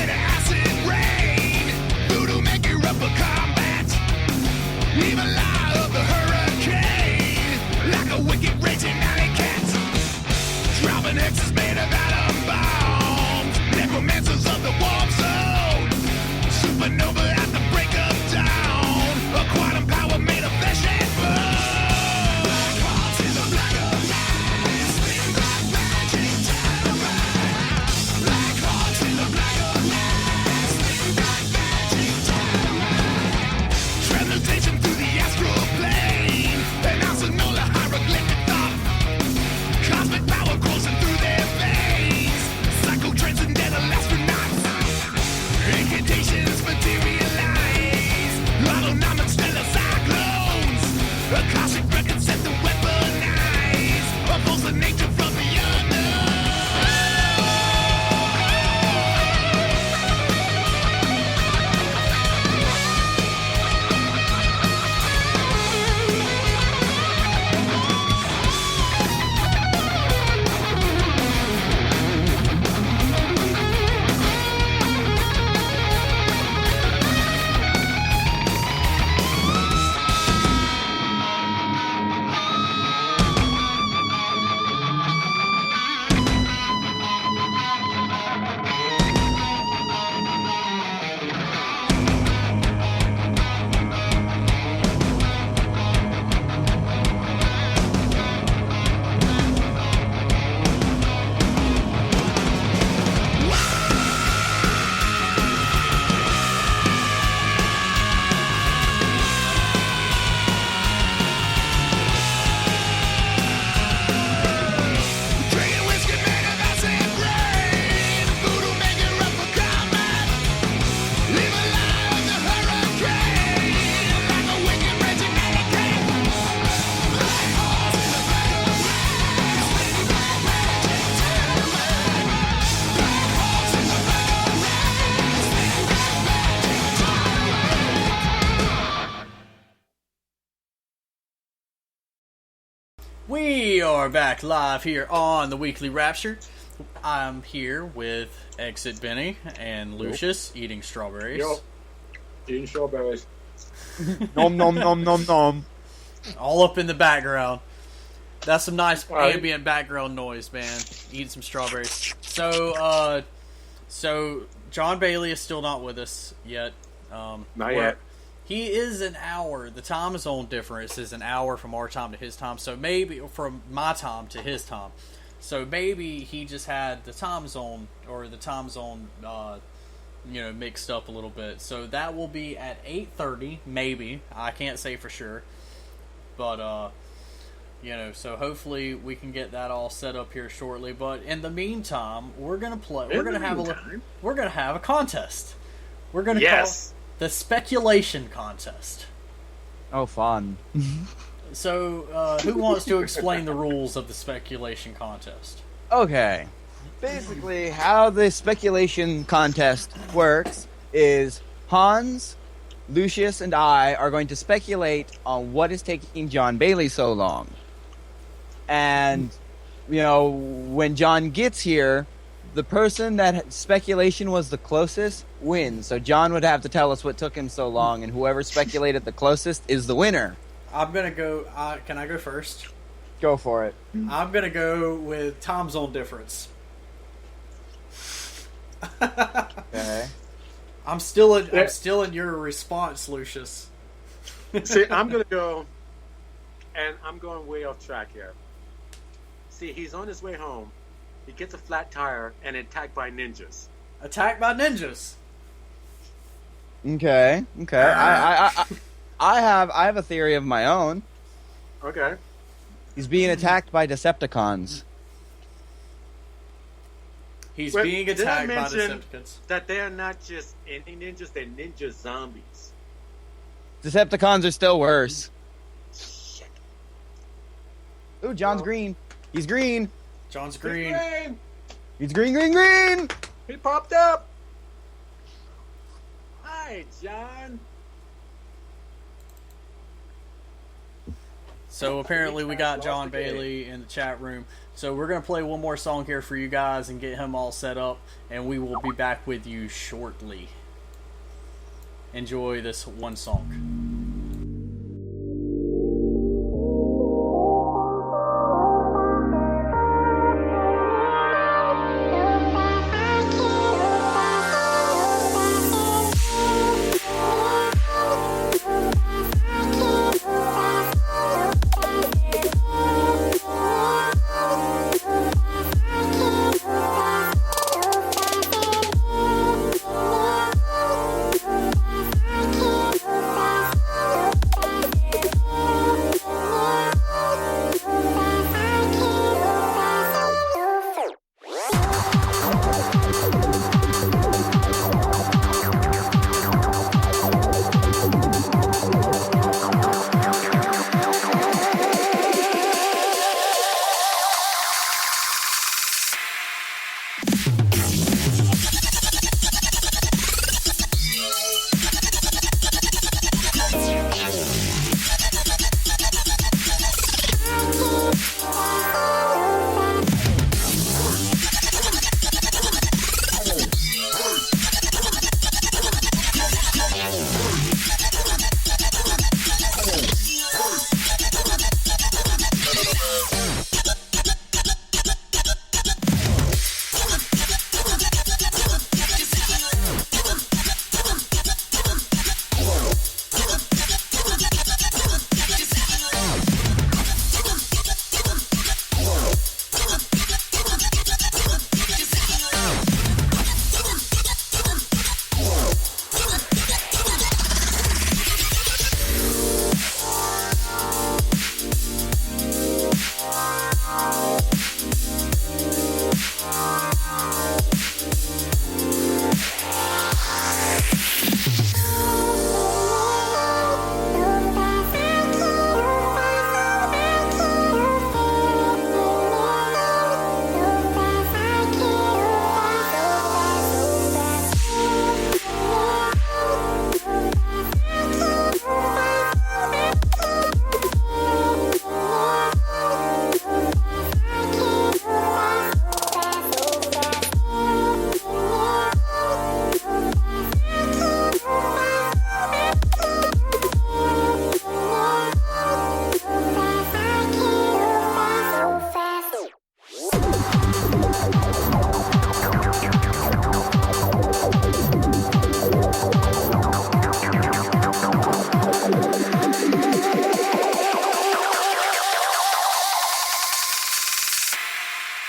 made of acid rain. Voodoo make you up for combat. Leave a lie of the hurricane. Like a wicked raging alley cat. Dropping X's made of atom bombs. Necromancers of the warp zone. Supernova at the break of dawn. A quantum power made of flesh and bone. Black hearts in the black of night. Spin black magic dynamite. Black hearts in the black of night. Spin black magic dynamite. Transmutation through the astral plane. An Asanola hieroglyphic thought. Cosmic power coursing through their veins. Psycho-transcendental astronauts. Incantations materialize. Autonomic stellar cyclones. Akashic records set to weaponize. A force of nature from the unknown. Drinking whiskey made of acid rain. Voodoo make you up for combat. Leave a lie of the hurricane. Like a wicked raging alley cat. Black hearts in the black of night. Spin black magic dynamite. Black hearts in the black of night. Spin black magic dynamite. We are back live here on the Weekly Rapture. I'm here with Exit Benny and Lucious eating strawberries. Yo, eating strawberries. Nom nom nom nom nom. All up in the background. That's some nice Right. ambient background noise, man. Eating some strawberries. So Jon Bailey is still not with us yet. Not we're- yet. He is an hour. The time zone difference is an hour from our time to his time. So maybe from my time to his time. So maybe he just had the time zone mixed up a little bit. So that will be at 8:30, maybe. I can't say for sure. But so hopefully we can get that all set up here shortly. But in the meantime, we're gonna play. We're gonna have a contest. We're gonna call the speculation contest. Oh, fun. So, who wants to explain the rules of the speculation contest? Okay. Basically, how the speculation contest works is Hans, Lucius, and I are going to speculate on what is taking Jon Bailey so long. And, when Jon gets here, the person that speculation was the closest wins. So Jon would have to tell us what took him so long, and whoever speculated the closest is the winner. I'm gonna go. Can I go first? Go for it. I'm gonna go with time zone difference. Okay. I'm still in your response, Lucius. See, I'm gonna go, and I'm going way off track here. See, he's on his way home. He gets a flat tire and attacked by ninjas. Attacked by ninjas. Okay. I have a theory of my own. Okay. He's being attacked by Decepticons. He's Well, being did I attacked by mention Decepticons. that they are not just any ninjas; they're ninja zombies. Decepticons are still worse. Ooh, John's green. He's green. John's green. He's green. He popped up. Hi, John. So apparently we got Jon Bailey in the chat room. So we're going to play one more song here for you guys and get him all set up. And we will be back with you shortly. Enjoy this one song.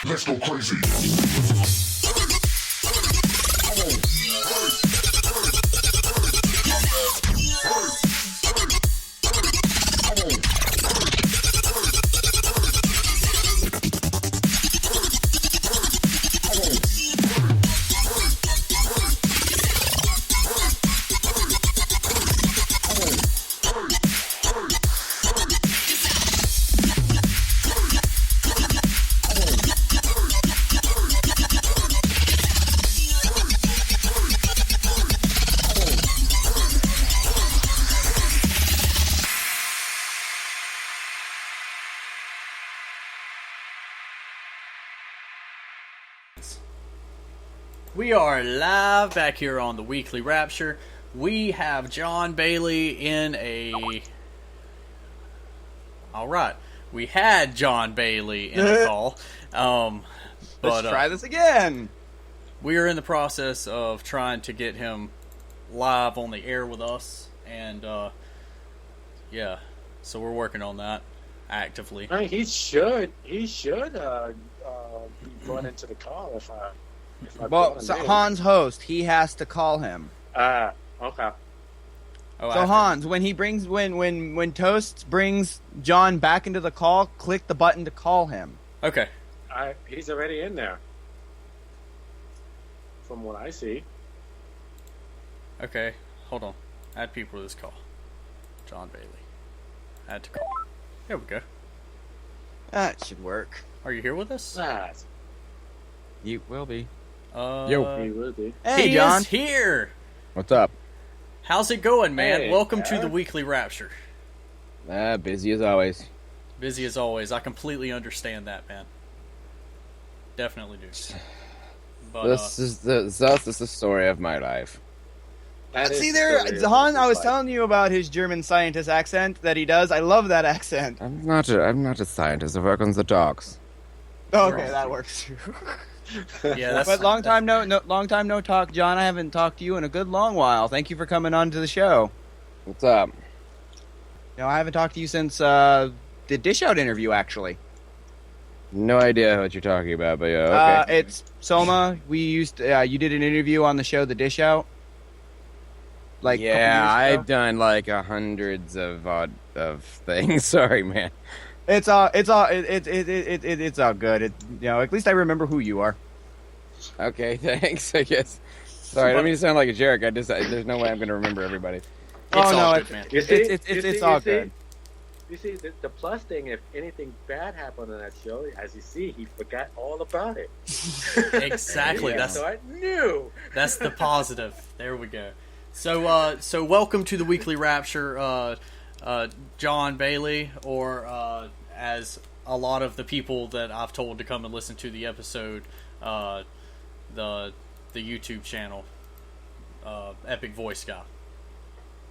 Let's go crazy. We are live back here on the Weekly Rapture. We have Jon Bailey in a... Alright. We had Jon Bailey in a call. Let's try this again. We are in the process of trying to get him live on the air with us. And, yeah. So we're working on that actively. I mean, he should be brought into the call if I Well, so Hans host, he has to call him. Okay. So Hans, when Toast brings Jon back into the call, click the button to call him. Okay. He's already in there. From what I see. Okay, hold on. Add people to this call. Jon Bailey. Add to call. There we go. That should work. Are you here with us? You will be. Yo. He will be. Hey, he Jon. is here. What's up? How's it going, man? Hey, Welcome to the Weekly Rapture. Busy as always. Busy as always. I completely understand that, man. Definitely do. But, this is the story of my life. See there, Han, I was telling you about his German scientist accent that he does. I love that accent. I'm not a scientist. I work on the dogs. Oh, okay, that works too. Yeah, but long time no talk, John. I haven't talked to you in a good long while. Thank you for coming on to the show. What's up? No, I haven't talked to you since the Dish Out interview, actually. No idea what you're talking about, but yeah, okay. It's Soma. We used you did an interview on the show The Dish Out. Like I've done like hundreds of things. Sorry, man. It's all good. At least I remember who you are. Okay, thanks. I guess. Sorry, I don't mean to sound like a jerk. There's no way I'm going to remember everybody. It's all good. You see, the plus thing, if anything bad happened on that show, as you see, he forgot all about it. Exactly. So I knew. That's the positive. There we go. So welcome to the Weekly Rapture, Jon Bailey, or as a lot of the people that I've told to come and listen to the episode, the YouTube channel, EpicVoiceGuy.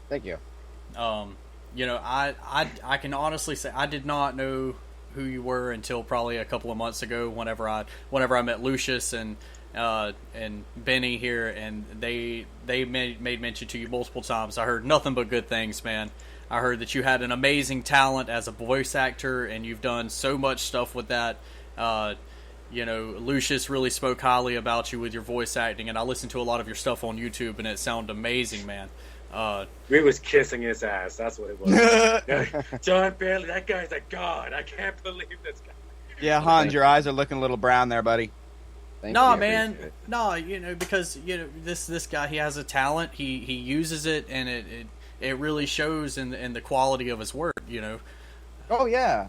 Thank you. I can honestly say I did not know who you were until probably a couple of months ago. Whenever I met Lucious and Benny here, and they made mention to you multiple times. I heard nothing but good things, man. I heard that you had an amazing talent as a voice actor, and you've done so much stuff with that. Lucious really spoke highly about you with your voice acting, and I listened to a lot of your stuff on YouTube, and it sounded amazing, man. We was kissing his ass. That's what it was. Jon Bailey, that guy's a god. I can't believe this guy. Yeah, Hans, your eyes are looking a little brown there, buddy. No, man. No, because this guy, he has a talent. He uses it, and it really shows in the quality of his work. Oh yeah.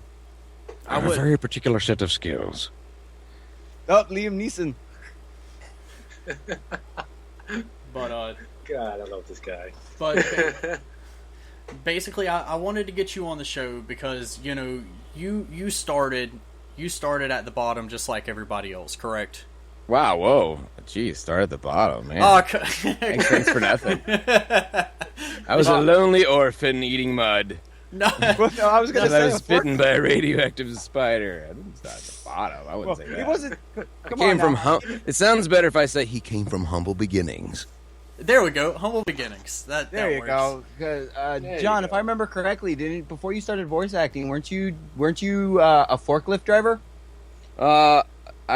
I have a very particular set of skills. Oh, Liam Neeson. But God, I love this guy. But basically, I wanted to get you on the show because you started at the bottom just like everybody else, correct? Wow, whoa. Jeez, start at the bottom, man. Oh, thanks for nothing. I was a lonely orphan eating mud. No, I was going to say I was bitten by a radioactive spider. I didn't start at the bottom. I wouldn't say that. He wasn't. It sounds better if I say he came from humble beginnings. There we go, humble beginnings. There you go. John, if I remember correctly, before you started voice acting, weren't you a forklift driver? I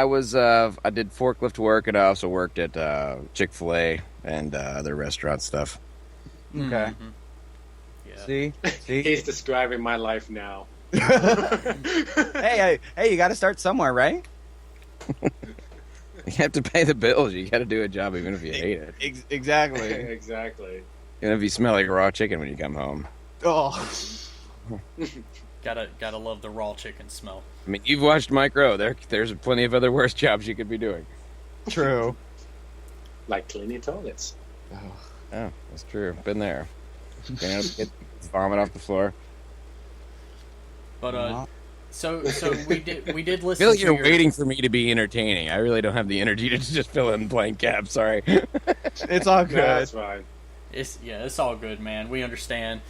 was. I did forklift work, and I also worked at Chick-fil-A and other restaurant stuff. Okay. Mm-hmm. Yeah. See, he's describing my life now. Hey, you got to start somewhere, right? You have to pay the bills. You got to do a job, even if you hate it. Exactly. Exactly. Even if you smell like raw chicken when you come home. Oh. Gotta love the raw chicken smell. I mean, you've watched Micro. There's plenty of other worse jobs you could be doing. True. Like cleaning toilets. Oh, that's true. Been there. Get vomit off the floor. But so we did listen. I feel like you're waiting for me to be entertaining. I really don't have the energy to just fill in blank gaps. Sorry. It's all good. No, that's fine. It's all good, man. We understand.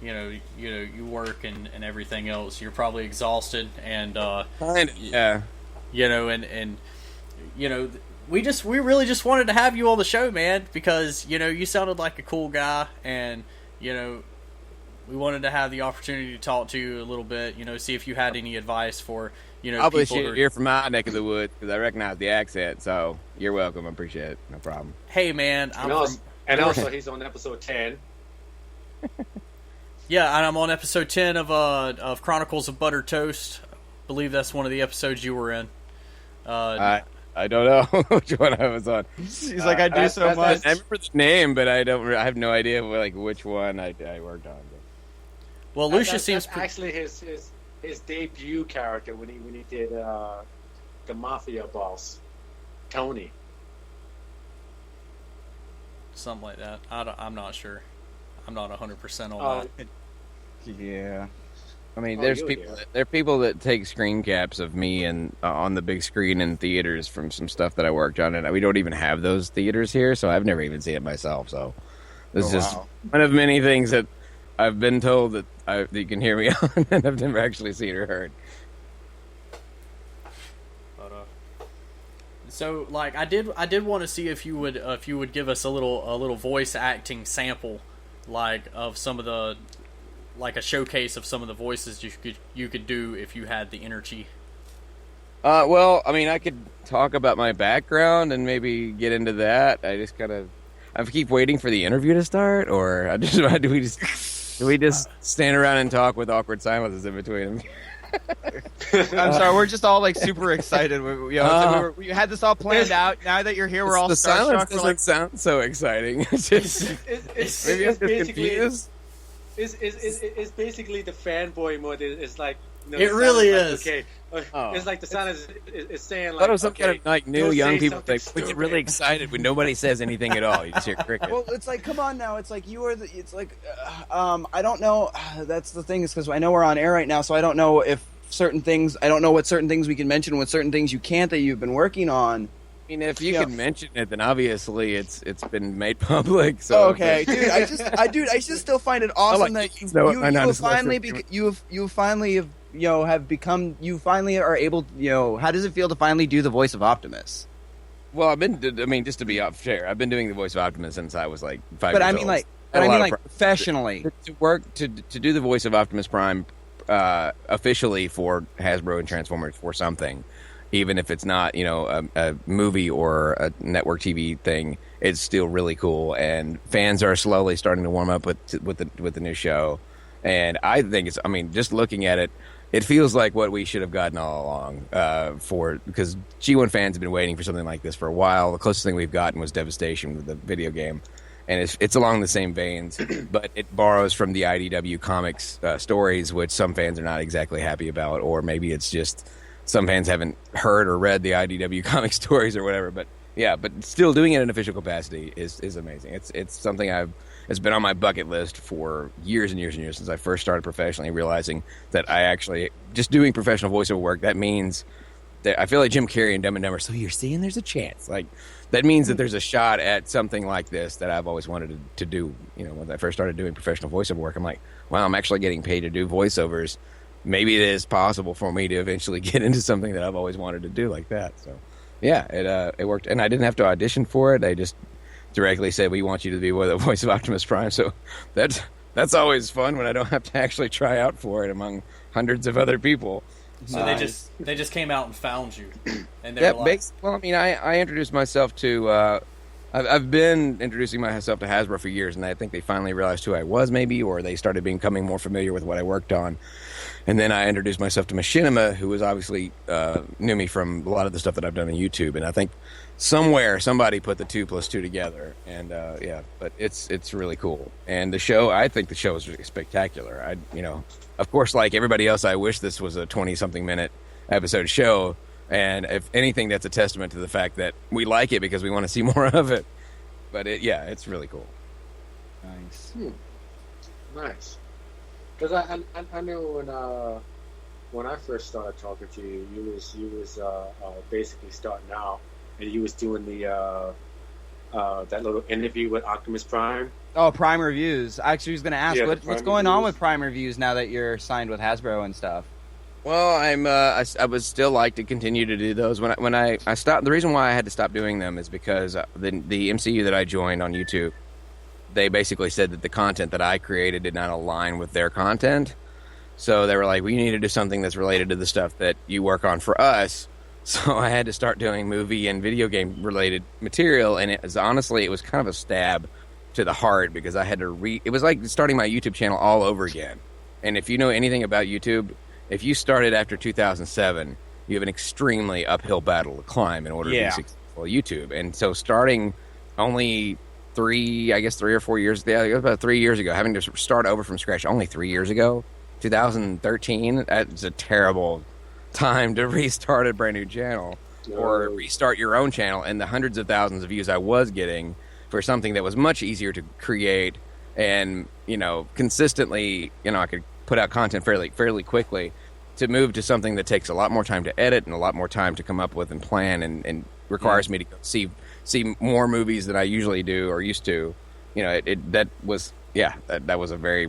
You work and everything else. You're probably exhausted, and yeah. We really just wanted to have you on the show, man, because you sounded like a cool guy, and we wanted to have the opportunity to talk to you a little bit. See if you had any advice for Obviously, you're from my neck of the woods because I recognize the accent. So you're welcome. I appreciate it. No problem. Hey, man, also he's on episode 10. Yeah, and I'm on episode 10 of Chronicles of Buttered Toast. I believe that's one of the episodes you were in. I don't know which one I was on. He's like, I do so much. I remember the name, but I have no idea which one I worked on. Well, Lucious seems actually his debut character when he did the mafia boss, Tony. Something like that. I'm not sure. I'm not 100% on that. Yeah. I mean, Oh, there are people that take screen caps of me and on the big screen in theaters from some stuff that I worked on, and we don't even have those theaters here, so I've never even seen it myself. So this is just one of many things that I've been told that you can hear me on, and I've never actually seen or heard. So, like, I did want to see if you would give us a little voice acting sample, like of some of the, like a showcase of some of the voices you could do if you had the energy. Well, I mean, I could talk about my background and maybe get into that. I keep waiting for the interview to start, or do we just stand around and talk with awkward silences in between them? I'm sorry, we're just all like super excited. We had this all planned out. Now that you're here, we're all the silence starstruck. doesn't sound so exciting. It's just, maybe I'm just confused. It's basically the fanboy mode. It's like it really is. Okay, it's like the silence is saying like I thought it was some kind of like new young people thing. We get really excited when nobody says anything at all. You just hear cricket. Well, it's like, come on now. It's like you are the. It's like, I don't know. That's the thing is because I know we're on air right now, so I don't know if certain things. I don't know what certain things we can mention, what certain things you can't that you've been working on. I mean, if you can mention it, then obviously it's been made public. So okay, dude, I just still find it awesome that you finally have become. You finally are able. How does it feel to finally do the voice of Optimus? Well, just to be fair, I've been doing the voice of Optimus since I was like 5 but years I mean, old. Like professionally to work to do the voice of Optimus Prime officially for Hasbro and Transformers for something. Even if it's not, a movie or a network TV thing, it's still really cool. And fans are slowly starting to warm up with the new show. And I think just looking at it, it feels like what we should have gotten all along. Because G1 fans have been waiting for something like this for a while. The closest thing we've gotten was Devastation with the video game, and it's along the same veins, but it borrows from the IDW comics stories, which some fans are not exactly happy about, or maybe it's just. Some fans haven't heard or read the IDW comic stories or whatever, but still doing it in an official capacity is amazing. It's something it's been on my bucket list for years and years and years since I first started professionally, realizing that I actually just doing professional voiceover work. That means that I feel like Jim Carrey and Dumb and Dumber. So you're saying there's a chance, like that means that there's a shot at something like this that I've always wanted to do. When I first started doing professional voiceover work, I'm like, wow, I'm actually getting paid to do voiceovers. Maybe it is possible for me to eventually get into something that I've always wanted to do like that. So, yeah, it worked, and I didn't have to audition for it. They just directly said, "We want you to be the voice of Optimus Prime." So that's always fun when I don't have to actually try out for it among hundreds of other people. So they just came out and found you, and they were like, well, I mean, I introduced myself to. I've been introducing myself to Hasbro for years, and I think they finally realized who I was, maybe, or they started becoming more familiar with what I worked on. And then I introduced myself to Machinima, who was obviously knew me from a lot of the stuff that I've done on YouTube. And I think somebody put the 2 plus 2 together, and but it's really cool. And I think the show is really spectacular. Of course, like everybody else, I wish this was a 20-something minute episode show. And if anything, that's a testament to the fact that we like it because we want to see more of it. But it's really cool. Nice. Nice. Because I know when I first started talking to you, you was basically starting out, and you was doing the that little interview with Optimus Prime. Oh, Prime Reviews. I actually was going to ask, what's going on with Prime Reviews now that you're signed with Hasbro and stuff? Well, I would still like to continue to do those. When I stopped, the reason why I had to stop doing them is because the MCU that I joined on YouTube, they basically said that the content that I created did not align with their content. So they were like, we need to do something that's related to the stuff that you work on for us. So I had to start doing movie and video game related material, and it was kind of a stab to the heart because I had to it was like starting my YouTube channel all over again. And if you know anything about YouTube, if you started after 2007, you have an extremely uphill battle to climb in order to be successful at YouTube. And so starting only 3 or 4 years, about 3 years ago, having to start over from scratch only 3 years ago, 2013, that's a terrible time to restart a brand new channel or restart your own channel. And the hundreds of thousands of views I was getting for something that was much easier to create and, consistently, I could put out content fairly quickly, to move to something that takes a lot more time to edit and a lot more time to come up with and plan, and requires me to go see more movies than I usually do or used to. You know, that was a very,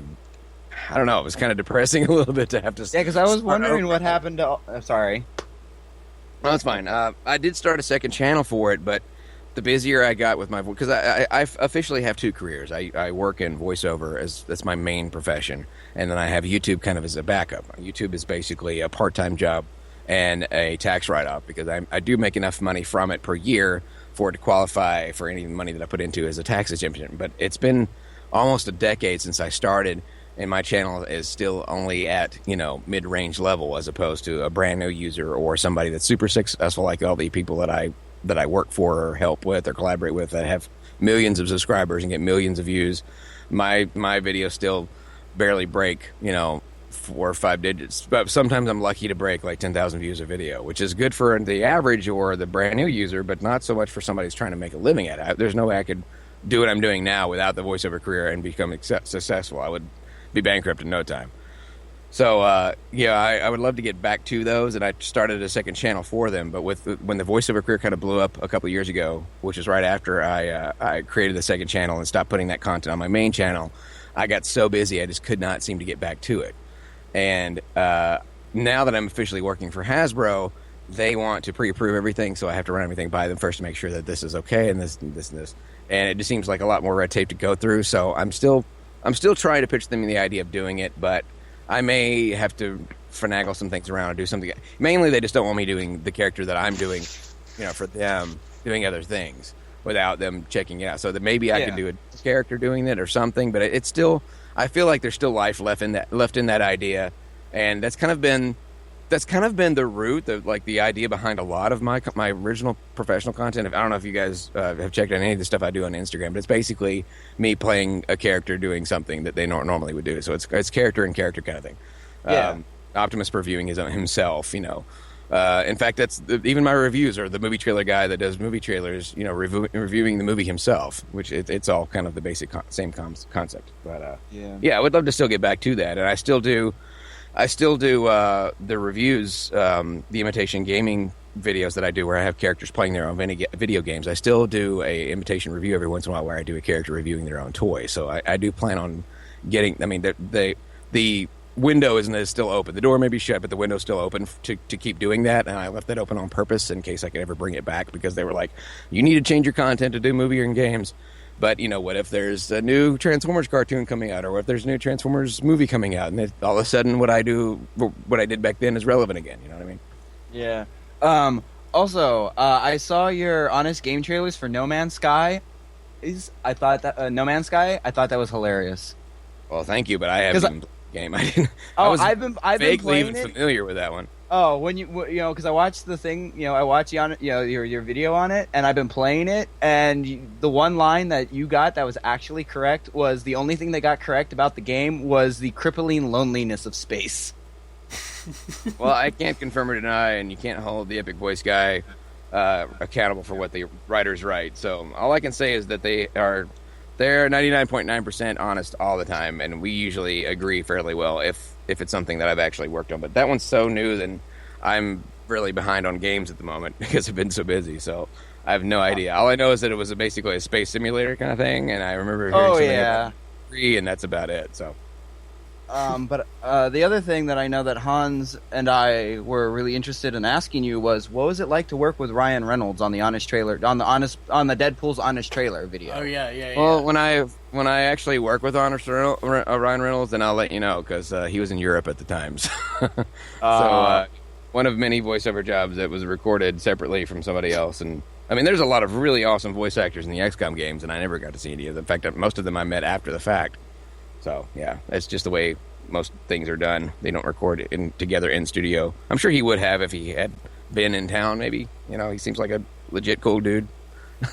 I don't know, it was kind of depressing a little bit to have to. Yeah, because I was wondering what happened to. Sorry. No, it's fine. I did start a second channel for it, but the busier I got with my voice, because I officially have two careers. I work in voiceover, that's my main profession, and then I have YouTube kind of as a backup. YouTube is basically a part-time job and a tax write-off, because I do make enough money from it per year for it to qualify for any money that I put into as a tax exemption. But it's been almost a decade since I started, and my channel is still only at, mid-range level, as opposed to a brand new user or somebody that's super successful like all the people that I work for or help with or collaborate with that have millions of subscribers and get millions of views. My videos still barely break, 4 or 5 digits. But sometimes I'm lucky to break like 10,000 views a video, which is good for the average or the brand new user, but not so much for somebody who's trying to make a living at it. There's no way I could do what I'm doing now without the voiceover career and become successful. I would be bankrupt in no time. So, I would love to get back to those, and I started a second channel for them. But when the voiceover career kind of blew up a couple of years ago, which is right after I created the second channel and stopped putting that content on my main channel, I got so busy I just could not seem to get back to it. And now that I'm officially working for Hasbro, they want to pre-approve everything, so I have to run everything by them first to make sure that this is okay and this and this and this. And it just seems like a lot more red tape to go through. So I'm still trying to pitch them the idea of doing it, but I may have to finagle some things around and do something. Mainly, they just don't want me doing the character that I'm doing, for them, doing other things without them checking it out. So that maybe I could do a character doing it or something, but it's still, I feel like there's still life left in that idea, and that's kind of been the root, the idea behind a lot of my original professional content. I don't know if you guys have checked out any of the stuff I do on Instagram, but it's basically me playing a character doing something that they normally would do. So it's character and character kind of thing. Yeah. Optimus reviewing himself, In fact, that's even my reviews are the movie trailer guy that does movie trailers, reviewing the movie himself, which it's all kind of the basic same concept. But I would love to still get back to that, and I still do the reviews, the imitation gaming videos that I do where I have characters playing their own video games. I still do a imitation review every once in a while where I do a character reviewing their own toy. So I do plan on getting, the window is still open. The door may be shut, but the window's still open to keep doing that. And I left that open on purpose in case I could ever bring it back, because they were like, you need to change your content to do movie and games. But, what if there's a new Transformers cartoon coming out, or what if there's a new Transformers movie coming out, and all of a sudden what I did back then is relevant again, you know what I mean? Yeah. Also, I saw your Honest Game trailers for No Man's Sky. I thought that was hilarious. Well, thank you, but I haven't even played the game. I've been vaguely playing even familiar with that one. Oh, when because I watched the thing, I watched your video on it, and I've been playing it, and the one line that you got that was actually correct was the only thing that got correct about the game was the crippling loneliness of space. Well, I can't confirm or deny, and you can't hold the EpicVoiceGuy accountable for what the writers write. So all I can say is that they're 99.9% honest all the time, and we usually agree fairly well if it's something that I've actually worked on. But that one's so new, then I'm really behind on games at the moment because I've been so busy. So I have no idea. All I know is that it was basically a space simulator kind of thing, and I remember hearing about free, and that's about it. So. But the other thing that I know that Hans and I were really interested in asking you was, what was it like to work with Ryan Reynolds on the Deadpool's Honest Trailer video? Oh yeah. Well, when I actually work with Ryan Reynolds, then I'll let you know, because he was in Europe at the time. So one of many voiceover jobs that was recorded separately from somebody else, and I mean, there's a lot of really awesome voice actors in the XCOM games, and I never got to see any of them. In fact, most of them I met after the fact. So, yeah, that's just the way most things are done. They don't record it together in studio. I'm sure he would have if he had been in town, maybe. He seems like a legit cool dude.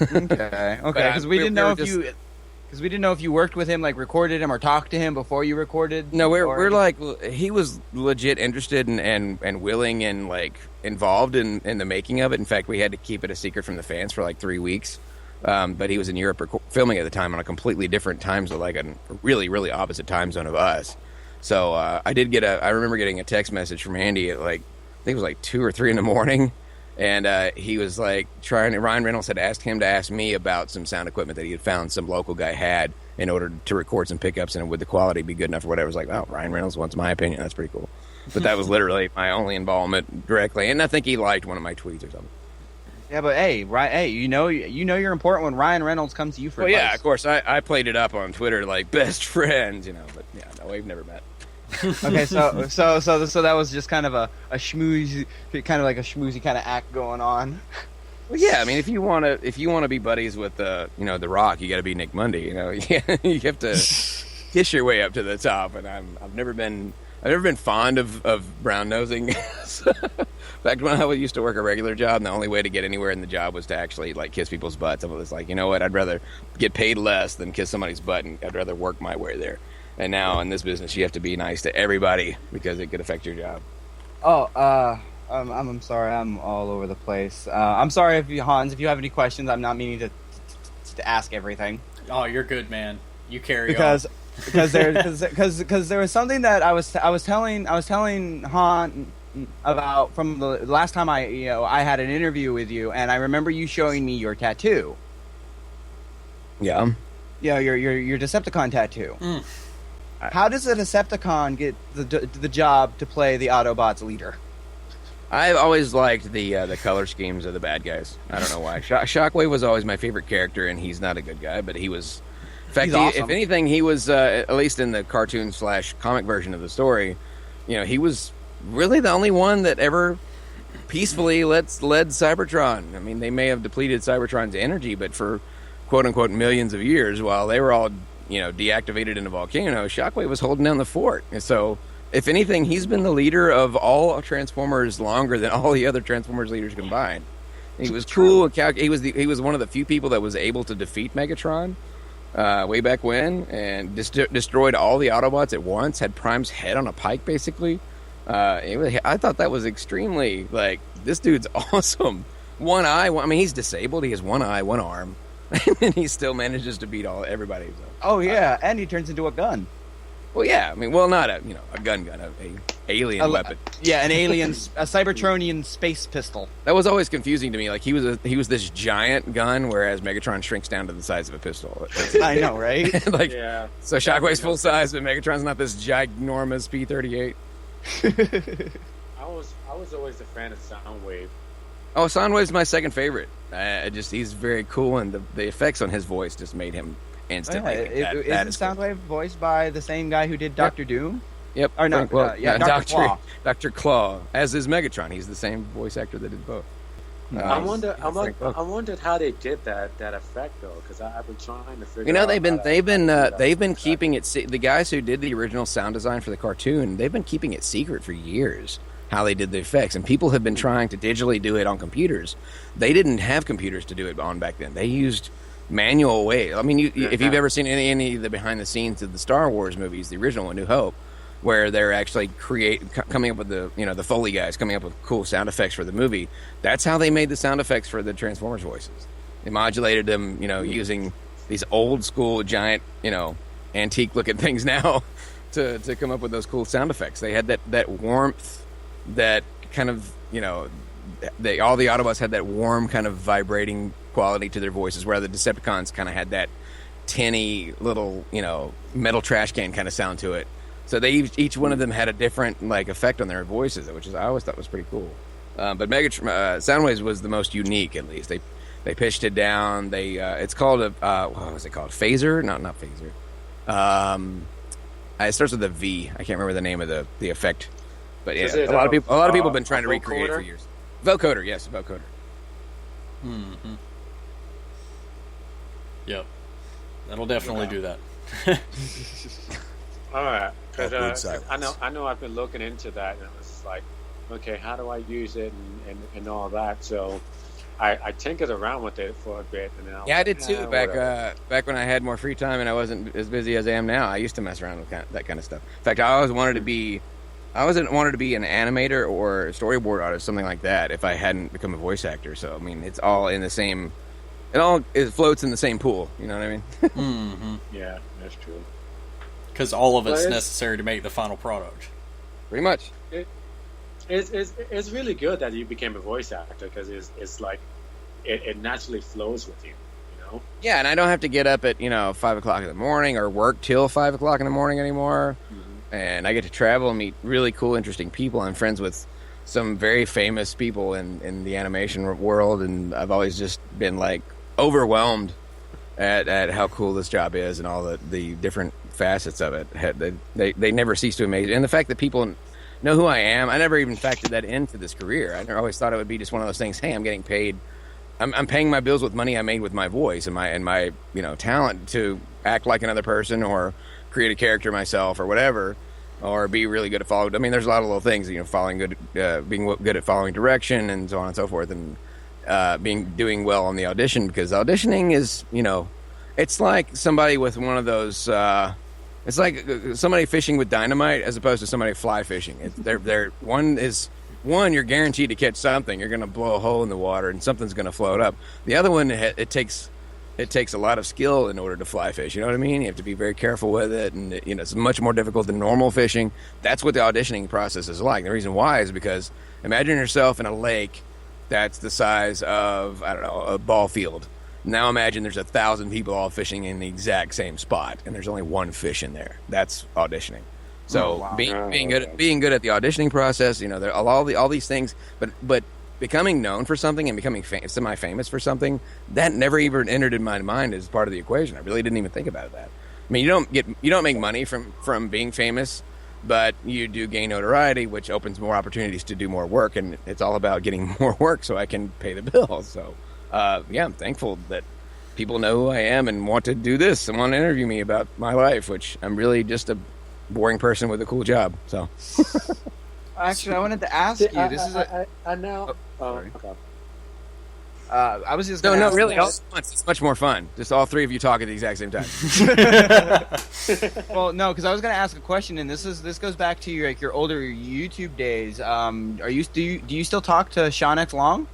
Okay, because we didn't know if you worked with him, like recorded him or talked to him before you recorded. No, we're like, he was legit interested and willing and like involved in the making of it. In fact, we had to keep it a secret from the fans for like 3 weeks. But he was in Europe filming at the time on a completely different time zone, like a really, really opposite time zone of us. So I remember getting a text message from Andy at like, I think it was like 2 or 3 in the morning. And he was like Ryan Reynolds had asked him to ask me about some sound equipment that he had found some local guy had in order to record some pickups, and would the quality be good enough or whatever. I was like, oh, Ryan Reynolds wants my opinion. That's pretty cool. But that was literally my only involvement directly. And I think he liked one of my tweets or something. Yeah, but hey, you know you're important when Ryan Reynolds comes to you for advice. Yeah, of course. I played it up on Twitter like best friends, but yeah, no, we've never met. Okay, so that was just kind of a schmoozy, kind of like a schmoozy kind of act going on. Well, yeah, I mean, if you want to be buddies with The Rock, you got to be Nick Mundy. You have to kiss your way up to the top. And I've never been fond of brown nosing. In fact, when I used to work a regular job, and the only way to get anywhere in the job was to actually like kiss people's butts. I was like, you know what? I'd rather get paid less than kiss somebody's butt, and I'd rather work my way there. And now in this business, you have to be nice to everybody because it could affect your job. I'm sorry, I'm all over the place. I'm sorry Hans, if you have any questions. I'm not meaning to ask everything. Oh, you're good, man. You carry because on. because there was something that I was telling Han about from the last time I had an interview with you, and I remember you showing me your tattoo. Yeah. Yeah, your Decepticon tattoo. Mm. How does a Decepticon get the job to play the Autobots leader? I've always liked the color schemes of the bad guys. I don't know why. Shockwave was always my favorite character, and he's not a good guy, but he was. In fact, awesome. If anything, he was at least in the cartoon / comic version of the story. He was really the only one that ever peacefully led Cybertron. I mean, they may have depleted Cybertron's energy, but for quote unquote millions of years, while they were all deactivated in a volcano, Shockwave was holding down the fort. And so, if anything, he's been the leader of all Transformers longer than all the other Transformers leaders combined. He was cool. He was one of the few people that was able to defeat Megatron way back when, and destroyed all the Autobots at once. Had Prime's head on a pike, basically. I thought that was extremely this dude's awesome. One eye. I mean, he's disabled. He has one eye, one arm, and he still manages to beat everybody. So. Oh yeah, and he turns into a gun. Well, yeah. I mean, not a gun, a alien weapon. Yeah, an alien, a Cybertronian space pistol. That was always confusing to me. Like he was this giant gun, whereas Megatron shrinks down to the size of a pistol. I know, right? Yeah. So Shockwave's full size, but Megatron's not this ginormous P-38. I was always a fan of Soundwave. Oh, Soundwave's my second favorite. He's very cool, and the effects on his voice just made him instantly. Isn't Soundwave voiced by the same guy who did Doctor Doom? Yep. Or no, Dr. Claw. Dr. Claw, as is Megatron. He's the same voice actor that did both. I wondered how they did that effect though, because I've been trying to figure. They've been keeping it. The guys who did the original sound design for the cartoon, they've been keeping it secret for years how they did the effects, and people have been trying to digitally do it on computers. They didn't have computers to do it on back then. They used manual ways. I mean, if you've ever seen any of the behind the scenes of the Star Wars movies, the original one, New Hope, where they're actually coming up with the Foley guys coming up with cool sound effects for the movie. That's how they made the sound effects for the Transformers voices. They modulated them, using these old school giant, antique looking things now to come up with those cool sound effects. They had that warmth, that kind of, all the Autobots had that warm kind of vibrating quality to their voices, where the Decepticons kind of had that tinny little, metal trash can kind of sound to it. So each one of them had a different effect on their voices, which I always thought was pretty cool. But Soundwaves was the most unique, at least. They pitched it down. It's called what was it called? Phaser? No, not Phaser. It starts with a V. I can't remember the name of the effect. But yeah, a lot of people have been trying to recreate it for years. Vocoder, yes, vocoder. Mm-hmm. Yep, that'll definitely do that. All right, because I know I've been looking into that, and it was like, okay, how do I use it and all that? So I tinkered around with it for a bit, and then I did too. Back when I had more free time and I wasn't as busy as I am now, I used to mess around with that kind of stuff. In fact, I always wanted to be an animator or a storyboard artist, something like that, if I hadn't become a voice actor. So I mean, it's all in the same. It floats in the same pool. You know what I mean? Mm-hmm. Yeah, that's true. because all of it's But necessary to make the final product. Pretty much. It's really good that you became a voice actor because it's like it naturally flows with you, you know. Yeah, and I don't have to get up at 5 o'clock in the morning or work till 5 o'clock in the morning anymore. And I get to travel and meet really cool, interesting people. I'm friends with some very famous people in the animation world, and I've always just been like overwhelmed at how cool this job is and all the different facets of it. They never cease to amaze me. And the fact that people know who I am, I never even factored that into this career. I always thought it would be just one of those things. Hey, I'm getting paid. I'm paying my bills with money I made with my voice and my talent to act like another person or create a character myself or whatever, or be really good at following. I mean, there's a lot of little things, being good at following direction and so on and so forth, and doing well on the audition, because auditioning is, it's like somebody with one of those. It's like somebody fishing with dynamite as opposed to somebody fly fishing. One, you're guaranteed to catch something. You're going to blow a hole in the water and something's going to float up. The other one, it takes a lot of skill in order to fly fish. You know what I mean? You have to be very careful with it, and it's much more difficult than normal fishing. That's what the auditioning process is like. The reason why is because imagine yourself in a lake that's the size of, I don't know, a ball field. Now imagine there's 1,000 people all fishing in the exact same spot, and there's only one fish in there. That's auditioning. So being good at the auditioning process, there are all these things, but becoming known for something and becoming semi-famous for something, that never even entered in my mind as part of the equation. I really didn't even think about that. I mean, you don't make money from being famous, but you do gain notoriety, which opens more opportunities to do more work, and it's all about getting more work so I can pay the bills. So, I'm thankful that people know who I am and want to do this and want to interview me about my life, which I'm really just a boring person with a cool job. So, actually, I wanted to ask you. This is I know. Sorry. Okay. I was just gonna ask really. It's much more fun. Just all three of you talk at the exact same time. Well, no, because I was going to ask a question, and this goes back to your older YouTube days. Do you still talk to Sean X Long?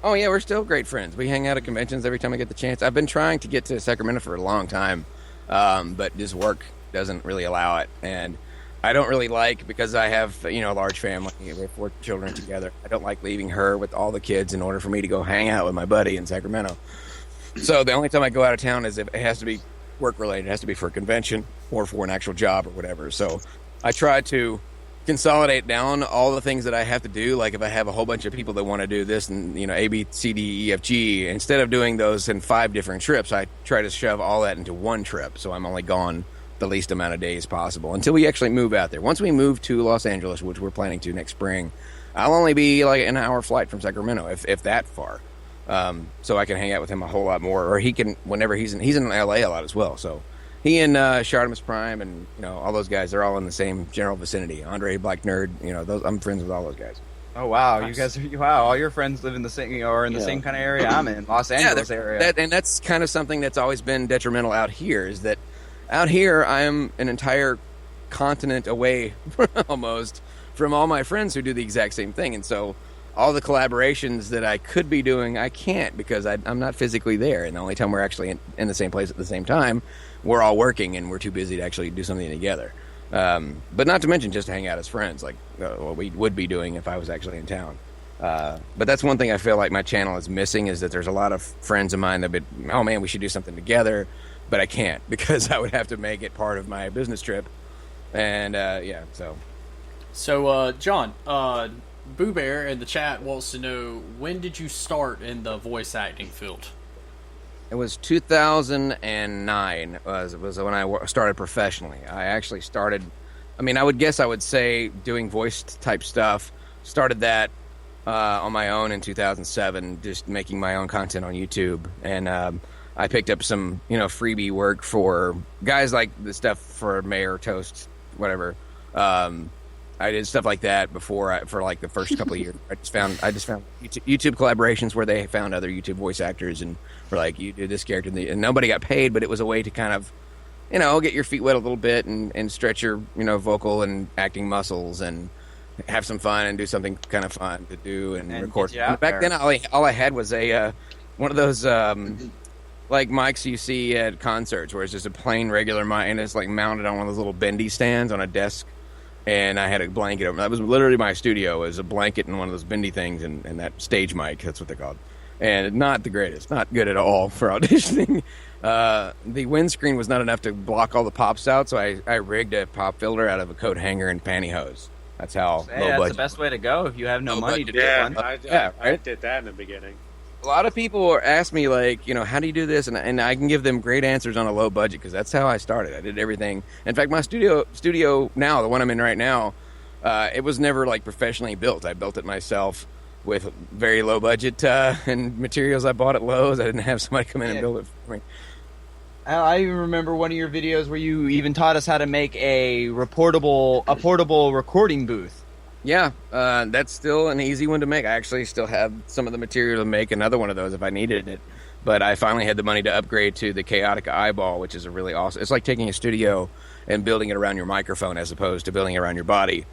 Oh yeah, we're still great friends. We hang out at conventions every time I get the chance. I've been trying to get to Sacramento for a long time, but just work doesn't really allow it, and I don't really like, because I have a large family. We have 4 children together. I don't like leaving her with all the kids in order for me to go hang out with my buddy in Sacramento. So the only time I go out of town is if it has to be work related. It has to be for a convention or for an actual job or whatever. So I try to consolidate down all the things that I have to do. Like if I have a whole bunch of people that want to do this and A, B, C, D, E, F, G, instead of doing those in 5 different trips, I try to shove all that into one trip. So I'm only gone the least amount of days possible until we actually move out there. Once we move to Los Angeles, which we're planning to next spring, I'll only be like an hour flight from Sacramento, if that far. So I can hang out with him a whole lot more, or he can whenever he's in LA a lot as well. So he and Shartimus Prime and all those guys, they're all in the same general vicinity. Andre Black Nerd, I'm friends with all those guys. Oh wow, nice. You guys are all your friends live in the same or in the same kind of area I'm in, Los Angeles area. And that's kind of something that's always been detrimental out here, is that out here, I am an entire continent away, almost, from all my friends who do the exact same thing. And so all the collaborations that I could be doing, I can't, because I'm not physically there. And the only time we're actually in the same place at the same time, we're all working and we're too busy to actually do something together. But not to mention just to hang out as friends, like what we would be doing if I was actually in town. But that's one thing I feel like my channel is missing, is that there's a lot of friends of mine that would, oh man, we should do something together. But I can't, because I would have to make it part of my business trip. And, So, John, Boo Bear in the chat wants to know, when did you start in the voice acting field? It was 2009 was when I started professionally. I actually started, I would say doing voice type stuff. Started that on my own in 2007, just making my own content on YouTube. And I picked up some, freebie work for guys like the stuff for Mayor Toast, whatever. I did stuff like that before for like the first couple of years. I just found YouTube collaborations where they found other YouTube voice actors and were like, you do this character, and nobody got paid, but it was a way to kind of, get your feet wet a little bit and stretch your, vocal and acting muscles and have some fun and do something kind of fun to do and record. Back then, all I had was one of those. like mics you see at concerts, where it's just a plain regular mic, and it's like mounted on one of those little bendy stands on a desk. And I had a blanket over. That was literally my studio. It was a blanket and one of those bendy things, and that stage mic. That's what they're called. And not the greatest. Not good at all for auditioning. The windscreen was not enough to block all the pops out, so I rigged a pop filter out of a coat hanger and pantyhose. That's how low budget. That's the best way to go if you have no money to do one. I did that in the beginning. A lot of people ask me, like, how do you do this? And I can give them great answers on a low budget, because that's how I started. I did everything. In fact, my studio now, the one I'm in right now, it was never, like, professionally built. I built it myself with very low budget and materials I bought at Lowe's. I didn't have somebody come in and build it for me. I even remember one of your videos where you even taught us how to make a portable recording booth. Yeah, that's still an easy one to make. I actually still have some of the material to make another one of those if I needed it. But I finally had the money to upgrade to the Chaotica Eyeball, which is a really awesome... It's like taking a studio and building it around your microphone as opposed to building it around your body.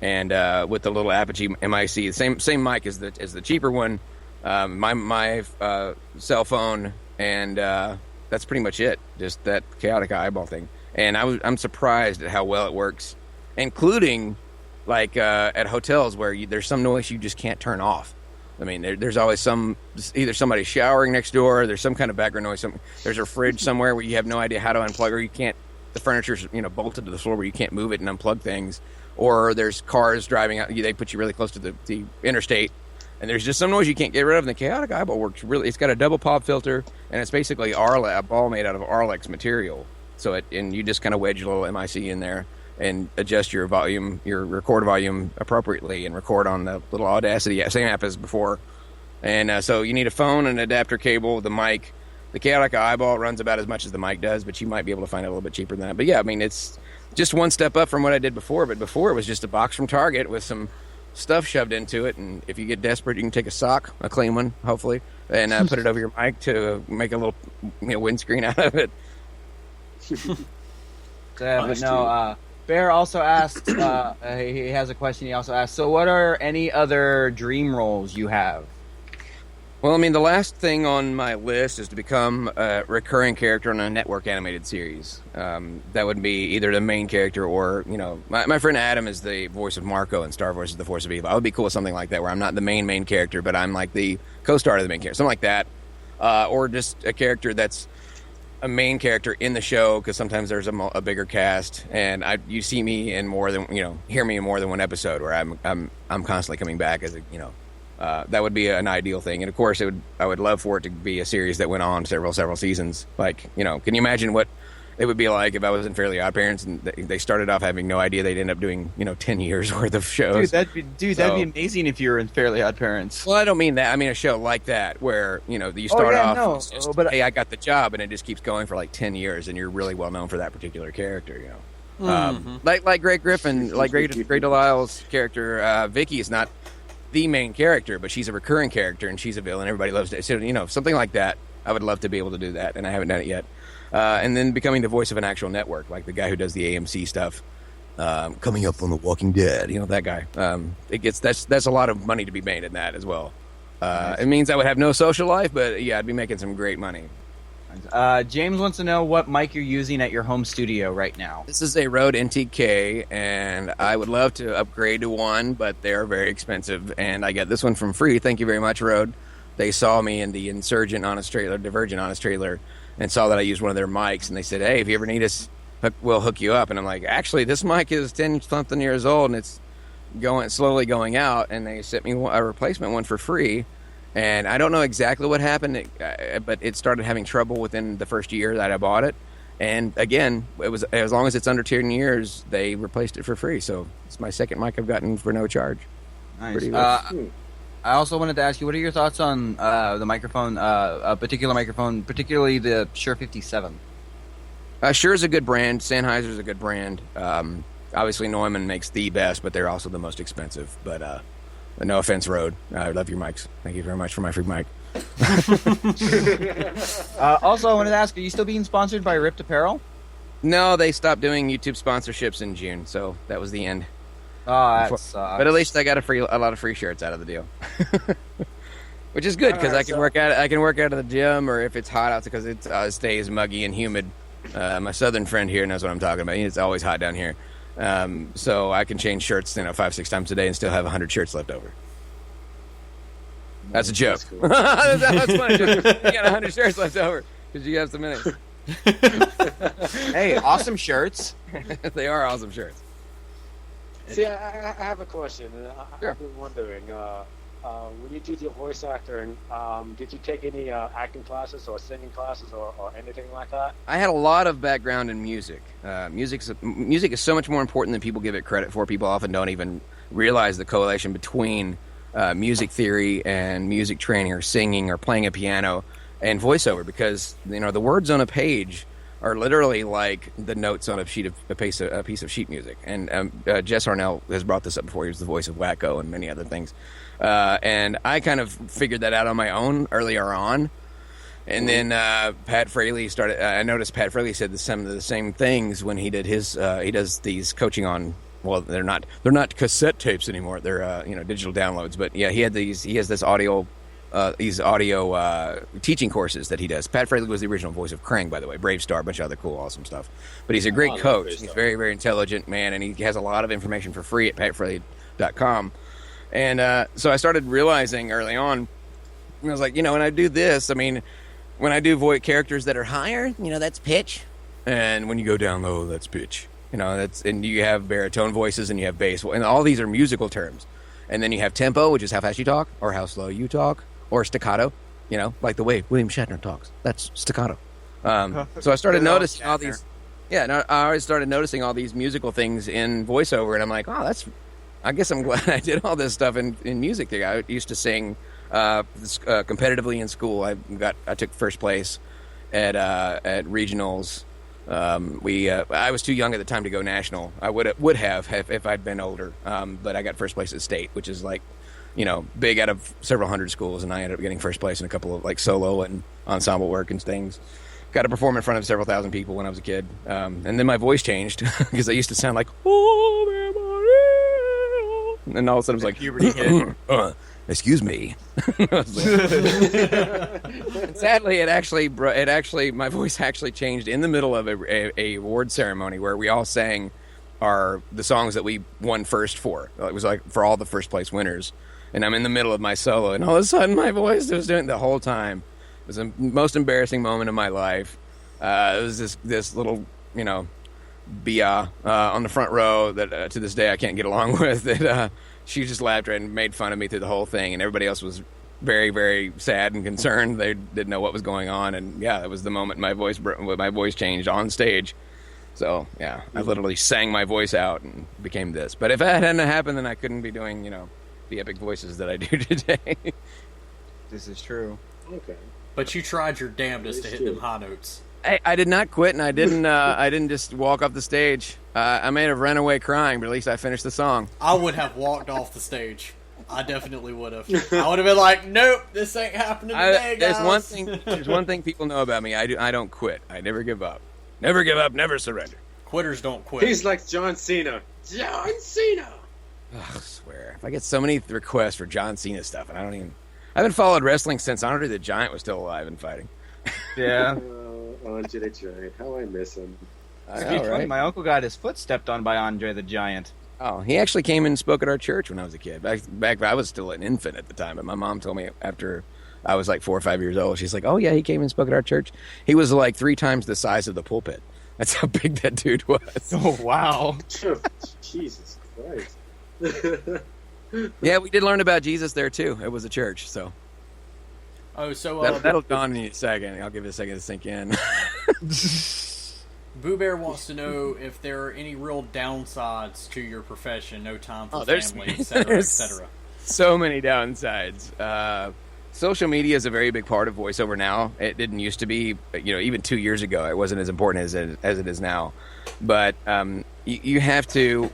And with the little Apogee MIC, same mic as the cheaper one, my cell phone, and that's pretty much it. Just that Chaotica Eyeball thing. And I'm surprised at how well it works, including... like at hotels where there's some noise you just can't turn off. I mean, there's always either somebody showering next door, or there's some kind of background noise. There's a fridge somewhere where you have no idea how to unplug, or you can't. The furniture's bolted to the floor where you can't move it and unplug things. Or there's cars driving out. They put you really close to the interstate, and there's just some noise you can't get rid of. And the Chaotic Eyeball works really. It's got a double pop filter, and it's basically a ball made out of Arlex material. So and you just kind of wedge a little MIC in there and adjust your volume, your record volume appropriately, and record on the little Audacity, same app as before. And so you need a phone, an adapter cable, the mic. The Chaotic Eyeball runs about as much as the mic does, but you might be able to find it a little bit cheaper than that. But yeah, I mean, it's just one step up from what I did before. But before, it was just a box from Target with some stuff shoved into it. And if you get desperate, you can take a sock, a clean one, hopefully, and put it over your mic to make a little windscreen out of it. But no, Bear also asked, he has a question. He also asked, so what are any other dream roles you have? Well, I mean, the last thing on my list is to become a recurring character on a network animated series. That would be either the main character or, my friend Adam is the voice of Marco in Star Wars: The Force of Evil. I would be cool with something like that, where I'm not the main character, but I'm like the co-star of the main character, something like that. Or just a character that's a main character in the show, because sometimes there's a bigger cast, and you see me in more than hear me in more than one episode, where I'm constantly coming back as that would be an ideal thing. And of course, I would love for it to be a series that went on several seasons. Like, can you imagine what it would be like if I was in Fairly Odd Parents and they started off having no idea they'd end up doing 10 years worth of shows? That'd be amazing if you were in Fairly Odd Parents. Well, I don't mean that. I mean a show like that where you start off hey, I got the job, and it just keeps going for like 10 years, and you're really well known for that particular character. Like Greg Griffin, like Greg Delisle's character, Vicky is not the main character, but she's a recurring character, and she's a villain. Everybody loves it. So something like that. I would love to be able to do that, and I haven't done it yet. And then becoming the voice of an actual network, like the guy who does the AMC stuff, coming up on The Walking Dead. That guy. That's a lot of money to be made in that as well. It means I would have no social life, but yeah, I'd be making some great money. James wants to know what mic you're using at your home studio right now. This is a Rode NTK, and I would love to upgrade to one, but they're very expensive, and I get this one from free. Thank you very much, Rode. They saw me in the Divergent Honest Trailer, and saw that I used one of their mics, and they said, hey, if you ever need us, we'll hook you up. And I'm like, actually, this mic is 10-something years old, and it's slowly going out, and they sent me a replacement one for free. And I don't know exactly what happened, but it started having trouble within the first year that I bought it. And again, it was as long as it's under 10 years, they replaced it for free. So it's my second mic I've gotten for no charge. Nice. I also wanted to ask you, what are your thoughts on the microphone, a particular microphone, particularly the Shure 57? Shure is a good brand. Sennheiser is a good brand. Obviously, Neumann makes the best, but they're also the most expensive. But no offense, Rode. I love your mics. Thank you very much for my free mic. Also, I wanted to ask, are you still being sponsored by Ripped Apparel? No, they stopped doing YouTube sponsorships in June, so that was the end. Oh, that sucks. But at least I got a lot of free shirts out of the deal. which is good because All right, I can work out. I can work out at the gym, or if it's hot out because it stays muggy and humid. My southern friend here knows what I'm talking about. It's always hot down here, so I can change shirts 5-6 times a day and still have 100 shirts left over. That's a joke. That's, cool. That's funny. You got 100 shirts left over because you have some in it. Hey, awesome shirts. They are awesome shirts. See, I have a question. Sure. I've been wondering, when you did your voice acting, did you take any acting classes or singing classes or anything like that? I had a lot of background in music. Music is so much more important than people give it credit for. People often don't even realize the correlation between music theory and music training or singing or playing a piano and voiceover, because the words on a page are literally like the notes on a piece of sheet music. And Jess Arnell has brought this up before. He was the voice of Wacko and many other things. And I kind of figured that out on my own earlier on. And then Pat Fraley started. I noticed Pat Fraley said some of the same things when he did his. He does these coaching on. Well, they're not cassette tapes anymore. They're digital downloads. But yeah, he has this audio. These audio teaching courses that he does. Pat Fraley was the original voice of Krang, by the way. Brave Star, a bunch of other cool, awesome stuff. But he's a great coach. He's very, very intelligent man, and he has a lot of information for free at patfraley.com. And so I started realizing early on, I was like, when I do this, when I do voice characters that are higher, that's pitch. And when you go down low, that's pitch. And you have baritone voices and you have bass, and all these are musical terms. And then you have tempo, which is how fast you talk or how slow you talk. Or staccato, like the way William Shatner talks. That's staccato. So I started noticing all these. Yeah, I always started noticing all these musical things in voiceover, and I'm like, I guess I'm glad I did all this stuff in music theory. I used to sing competitively in school. I took first place at regionals. I was too young at the time to go national. I would have if I'd been older. But I got first place at state, which is like, big out of several hundred schools, and I ended up getting first place in a couple of solo and ensemble work and things. Got to perform in front of several thousand people when I was a kid, and then my voice changed because I used to sound like, oh, and then all of a sudden I was like, puberty hit. Excuse me. And sadly, my voice actually changed in the middle of a award ceremony where we all sang the songs that we won first for. It was like for all the first place winners. And I'm in the middle of my solo, and all of a sudden my voice was doing it the whole time. It was the most embarrassing moment of my life. It was this little, Bia on the front row that to this day I can't get along with. That she just laughed and made fun of me through the whole thing, and everybody else was very, very sad and concerned. They didn't know what was going on, and yeah, it was the moment my voice changed on stage. So yeah, I literally sang my voice out and became this. But if that hadn't happened, then I couldn't be doing, the epic voices that I do today. This is true. Okay. But you tried your damnedest to hit them high notes. I did not quit, and I didn't just walk off the stage. I may have run away crying, but at least I finished the song. I would have walked off the stage. I definitely would have. I would have been like, "Nope, this ain't happening today, guys." There's one thing people know about me. I don't quit. I never give up. Never give up. Never surrender. Quitters don't quit. He's like John Cena. John Cena. Ugh, I swear, if I get so many requests for John Cena stuff, and I haven't followed wrestling since Andre the Giant was still alive and fighting. Yeah. Andre the Giant. How I miss him. I know, right? My uncle got his foot stepped on by Andre the Giant. Oh, he actually came and spoke at our church when I was a kid. Back I was still an infant at the time, but my mom told me after I was like 4 or 5 years old, she's like, "Oh yeah, he came and spoke at our church. He was like 3 times the size of the pulpit. That's how big that dude was." Oh wow! Jesus Christ! Yeah, we did learn about Jesus there too. It was a church, so. Oh, so that'll dawn in a second. I'll give it a second to sink in. Boo Bear wants to know if there are any real downsides to your profession. No time for family, etc., etc. So many downsides. Social media is a very big part of voiceover now. It didn't used to be. Even 2 years ago, it wasn't as important as it is now. But you have to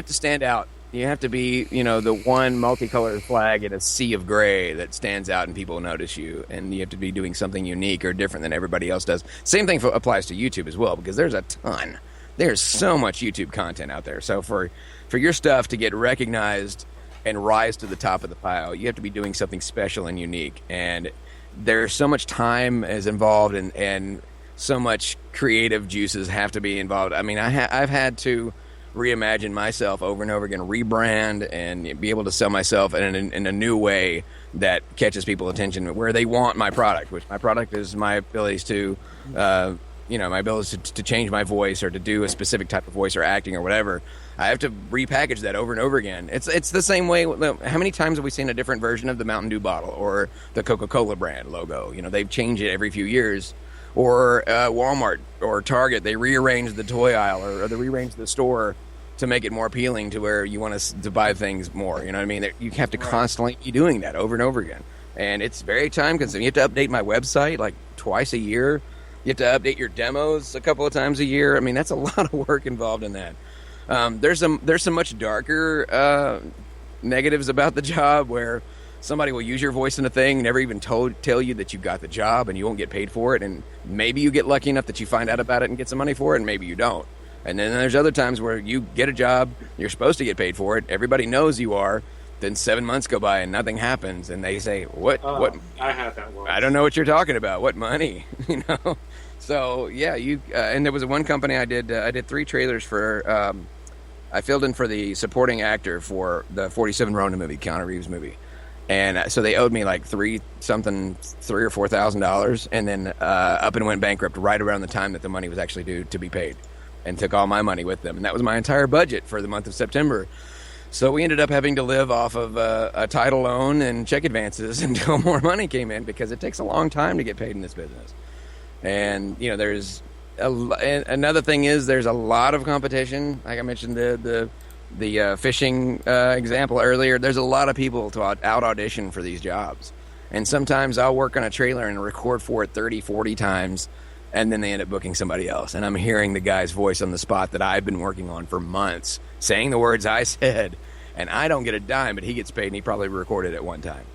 stand out. You have to be, the one multicolored flag in a sea of gray that stands out and people notice you. And you have to be doing something unique or different than everybody else does. Same thing applies to YouTube as well, because there's a ton. There's so much YouTube content out there. So for your stuff to get recognized and rise to the top of the pile, you have to be doing something special and unique. And there's so much time is involved, and so much creative juices have to be involved. I mean, I've had to reimagine myself over and over again, rebrand, and be able to sell myself in a new way that catches people's attention, where they want my product, which my product is my abilities to, my ability to change my voice or to do a specific type of voice or acting or whatever. I have to repackage that over and over again. It's the same way. How many times have we seen a different version of the Mountain Dew bottle or the Coca-Cola brand logo? They've changed it every few years. Or Walmart or Target, they rearrange the toy aisle or they rearrange the store to make it more appealing to where you want to buy things more. You know what I mean? You have to constantly be doing that over and over again. And it's very time consuming. You have to update my website like twice a year. You have to update your demos a couple of times a year. I mean, that's a lot of work involved in that. There's some much darker negatives about the job where somebody will use your voice in a thing, never even tell you that you got the job, and you won't get paid for it. And maybe you get lucky enough that you find out about it and get some money for it, and maybe you don't. And then there's other times where you get a job, you're supposed to get paid for it, everybody knows you are, then 7 months go by and nothing happens, and they say, what? I have that one. I don't know what you're talking about. What money? So yeah, and there was one company I did 3 trailers for. I filled in for the supporting actor for the 47 Ronin movie, Keanu Reeves movie. And so they owed me like $3,000 or $4,000, and then up and went bankrupt right around the time that the money was actually due to be paid, and took all my money with them. And that was my entire budget for the month of September. So we ended up having to live off of a title loan and check advances until more money came in, because it takes a long time to get paid in this business. And there's another thing is there's a lot of competition. Like I mentioned the fishing example earlier, there's a lot of people to out audition for these jobs. And sometimes I'll work on a trailer and record for it 30, 40 times, and then they end up booking somebody else. And I'm hearing the guy's voice on the spot that I've been working on for months, saying the words I said, and I don't get a dime, but he gets paid, and he probably recorded it one time.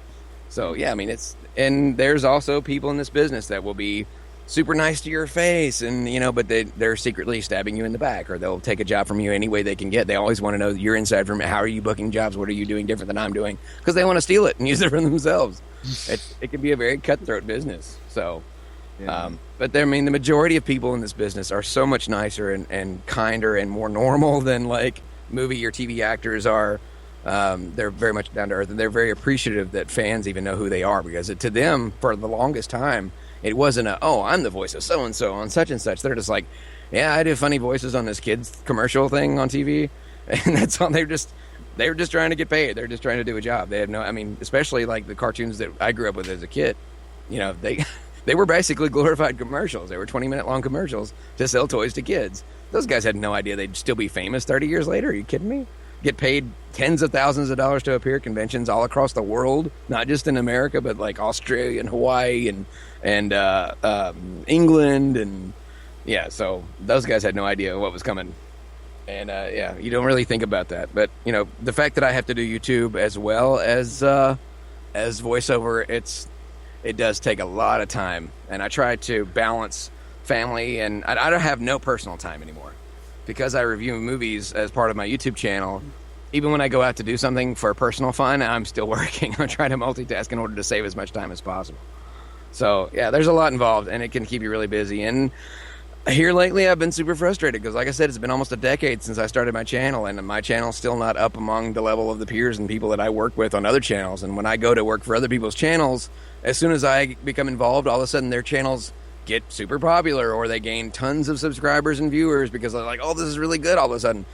So, yeah, I mean, and there's also people in this business that will be super nice to your face, and but they're secretly stabbing you in the back, or they'll take a job from you any way they can get. They always want to know your inside from how are you booking jobs, what are you doing different than I'm doing, because they want to steal it and use it for themselves. It can be a very cutthroat business. So but the majority of people in this business are so much nicer and kinder and more normal than like movie or TV actors are. They're very much down to earth, and they're very appreciative that fans even know who they are, because to them for the longest time it wasn't I'm the voice of so-and-so on such and such. They're just like, yeah, I do funny voices on this kid's commercial thing on TV. And that's all. They were just trying to get paid. They're just trying to do a job. They had especially like the cartoons that I grew up with as a kid, they were basically glorified commercials. They were 20-minute long commercials to sell toys to kids. Those guys had no idea they'd still be famous 30 years later. Are you kidding me? Get paid tens of thousands of dollars to appear at conventions all across the world, not just in America, but like Australia and Hawaii and England, and so those guys had no idea what was coming. And you don't really think about that, but the fact that I have to do YouTube as well as voiceover, it does take a lot of time, and I try to balance family, and I don't have no personal time anymore. Because I review movies as part of my YouTube channel, even when I go out to do something for personal fun, I'm still working. I try to multitask in order to save as much time as possible. So, yeah, there's a lot involved, and it can keep you really busy. And here lately, I've been super frustrated because, like I said, it's been almost a decade since I started my channel, and my channel's still not up among the level of the peers and people that I work with on other channels. And when I go to work for other people's channels, as soon as I become involved, all of a sudden their channels get super popular, or they gain tons of subscribers and viewers because they're like, oh, this is really good all of a sudden.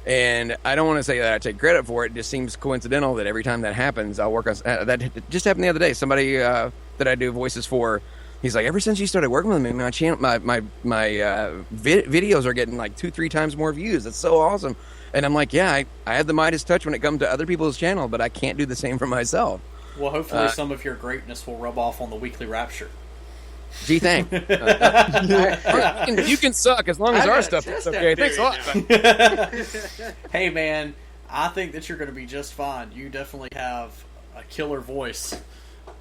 And I don't want to say that I take credit for it. It just seems coincidental that every time that happens, I'll work on that. Just happened the other day. Somebody that I do voices for, he's like, ever since you started working with me, my channel, my videos are getting like 2-3 times more views. That's so awesome. And I'm like, yeah, I have the Midas touch when it comes to other people's channel, but I can't do the same for myself. Well, hopefully some of your greatness will rub off on the Weekly Rapture. Gee, thanks. You can suck as long as our stuff is okay. Thanks a lot. Hey, man, I think that you're going to be just fine. You definitely have a killer voice.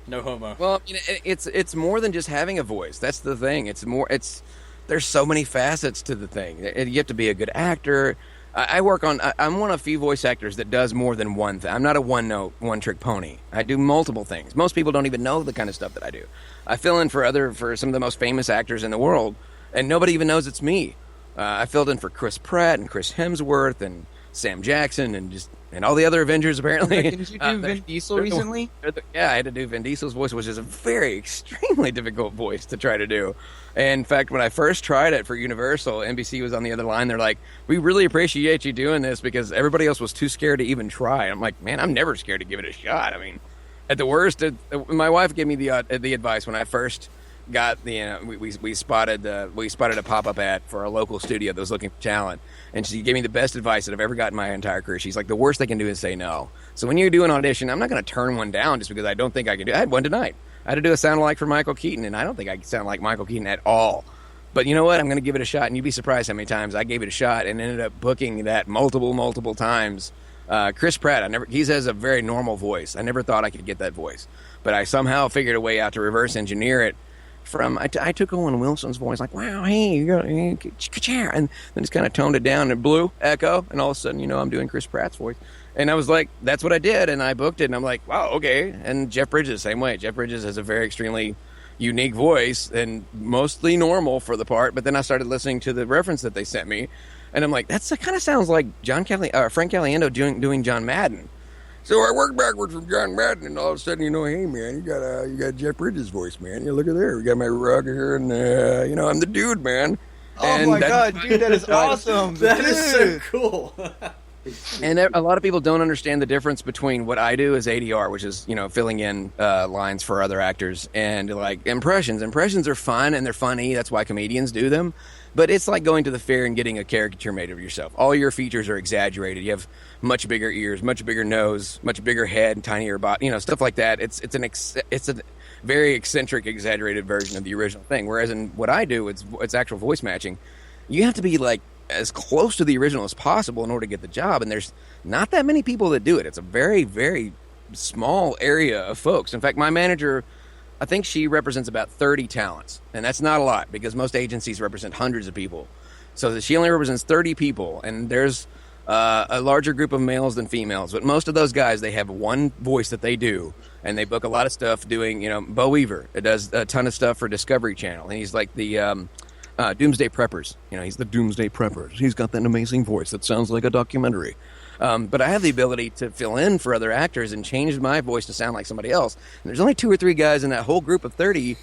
No homo. Well, it's more than just having a voice. That's the thing. There's so many facets to the thing. You have to be a good actor. I work on. I'm one of a few voice actors that does more than one thing. I'm not a one-note, one-trick pony. I do multiple things. Most people don't even know the kind of stuff that I do. I fill in for some of the most famous actors in the world, and nobody even knows it's me. I filled in for Chris Pratt and Chris Hemsworth and Sam Jackson and all the other Avengers, apparently. Didn't you do Vin Diesel recently? Yeah, I had to do Vin Diesel's voice, which is a very extremely difficult voice to try to do. And in fact, when I first tried it for Universal, NBC was on the other line. They're like, "We really appreciate you doing this," because everybody else was too scared to even try. I'm like, man, I'm never scared to give it a shot. I mean, at the worst, my wife gave me the advice when I first got we spotted a pop-up ad for a local studio that was looking for talent, and she gave me the best advice that I've ever gotten in my entire career. She's like, the worst they can do is say no. So when you do an audition, I'm not going to turn one down just because I don't think I can do it. I had one tonight. I had to do a sound alike for Michael Keaton, and I don't think I sound like Michael Keaton at all. But you know what? I'm going to give it a shot, and you'd be surprised how many times I gave it a shot and ended up booking that multiple times. Chris Pratt, he has a very normal voice. I never thought I could get that voice, but I somehow figured a way out to reverse engineer it. I took Owen Wilson's voice, like, wow, hey, you got, and then just kind of toned it down and blue echo, and all of a sudden, I'm doing Chris Pratt's voice, and I was like, that's what I did, and I booked it, and I'm like, wow, okay. And Jeff Bridges, same way. Jeff Bridges has a very extremely unique voice and mostly normal for the part, but then I started listening to the reference that they sent me, and I'm like, that kind of sounds like Frank Caliendo doing John Madden. So I worked backwards from John Madden, and all of a sudden, hey, man, you got Jeff Bridges' voice, man. Look at there. We got my rug here, and, I'm the dude, man. Oh, my God, dude, that is awesome. That is so cool. And a lot of people don't understand the difference between what I do as ADR, which is, filling in lines for other actors, and, like, impressions. Impressions are fun, and they're funny. That's why comedians do them. But it's like going to the fair and getting a caricature made of yourself. All your features are exaggerated. You have much bigger ears, much bigger nose, much bigger head, tinier body, stuff like that. It's a very eccentric, exaggerated version of the original thing. Whereas in what I do, it's actual voice matching. You have to be like as close to the original as possible in order to get the job, and there's not that many people that do it. It's a very, very small area of folks. In fact, my manager, I think she represents about 30 talents, and that's not a lot because most agencies represent hundreds of people. So she only represents 30 people, and there's a larger group of males than females. But most of those guys, they have one voice that they do, and they book a lot of stuff doing, Bo Weaver does a ton of stuff for Discovery Channel, and he's like the Doomsday Preppers. He's the Doomsday Preppers. He's got that amazing voice that sounds like a documentary. But I have the ability to fill in for other actors and change my voice to sound like somebody else. And there's only 2 or 3 guys in that whole group of 30.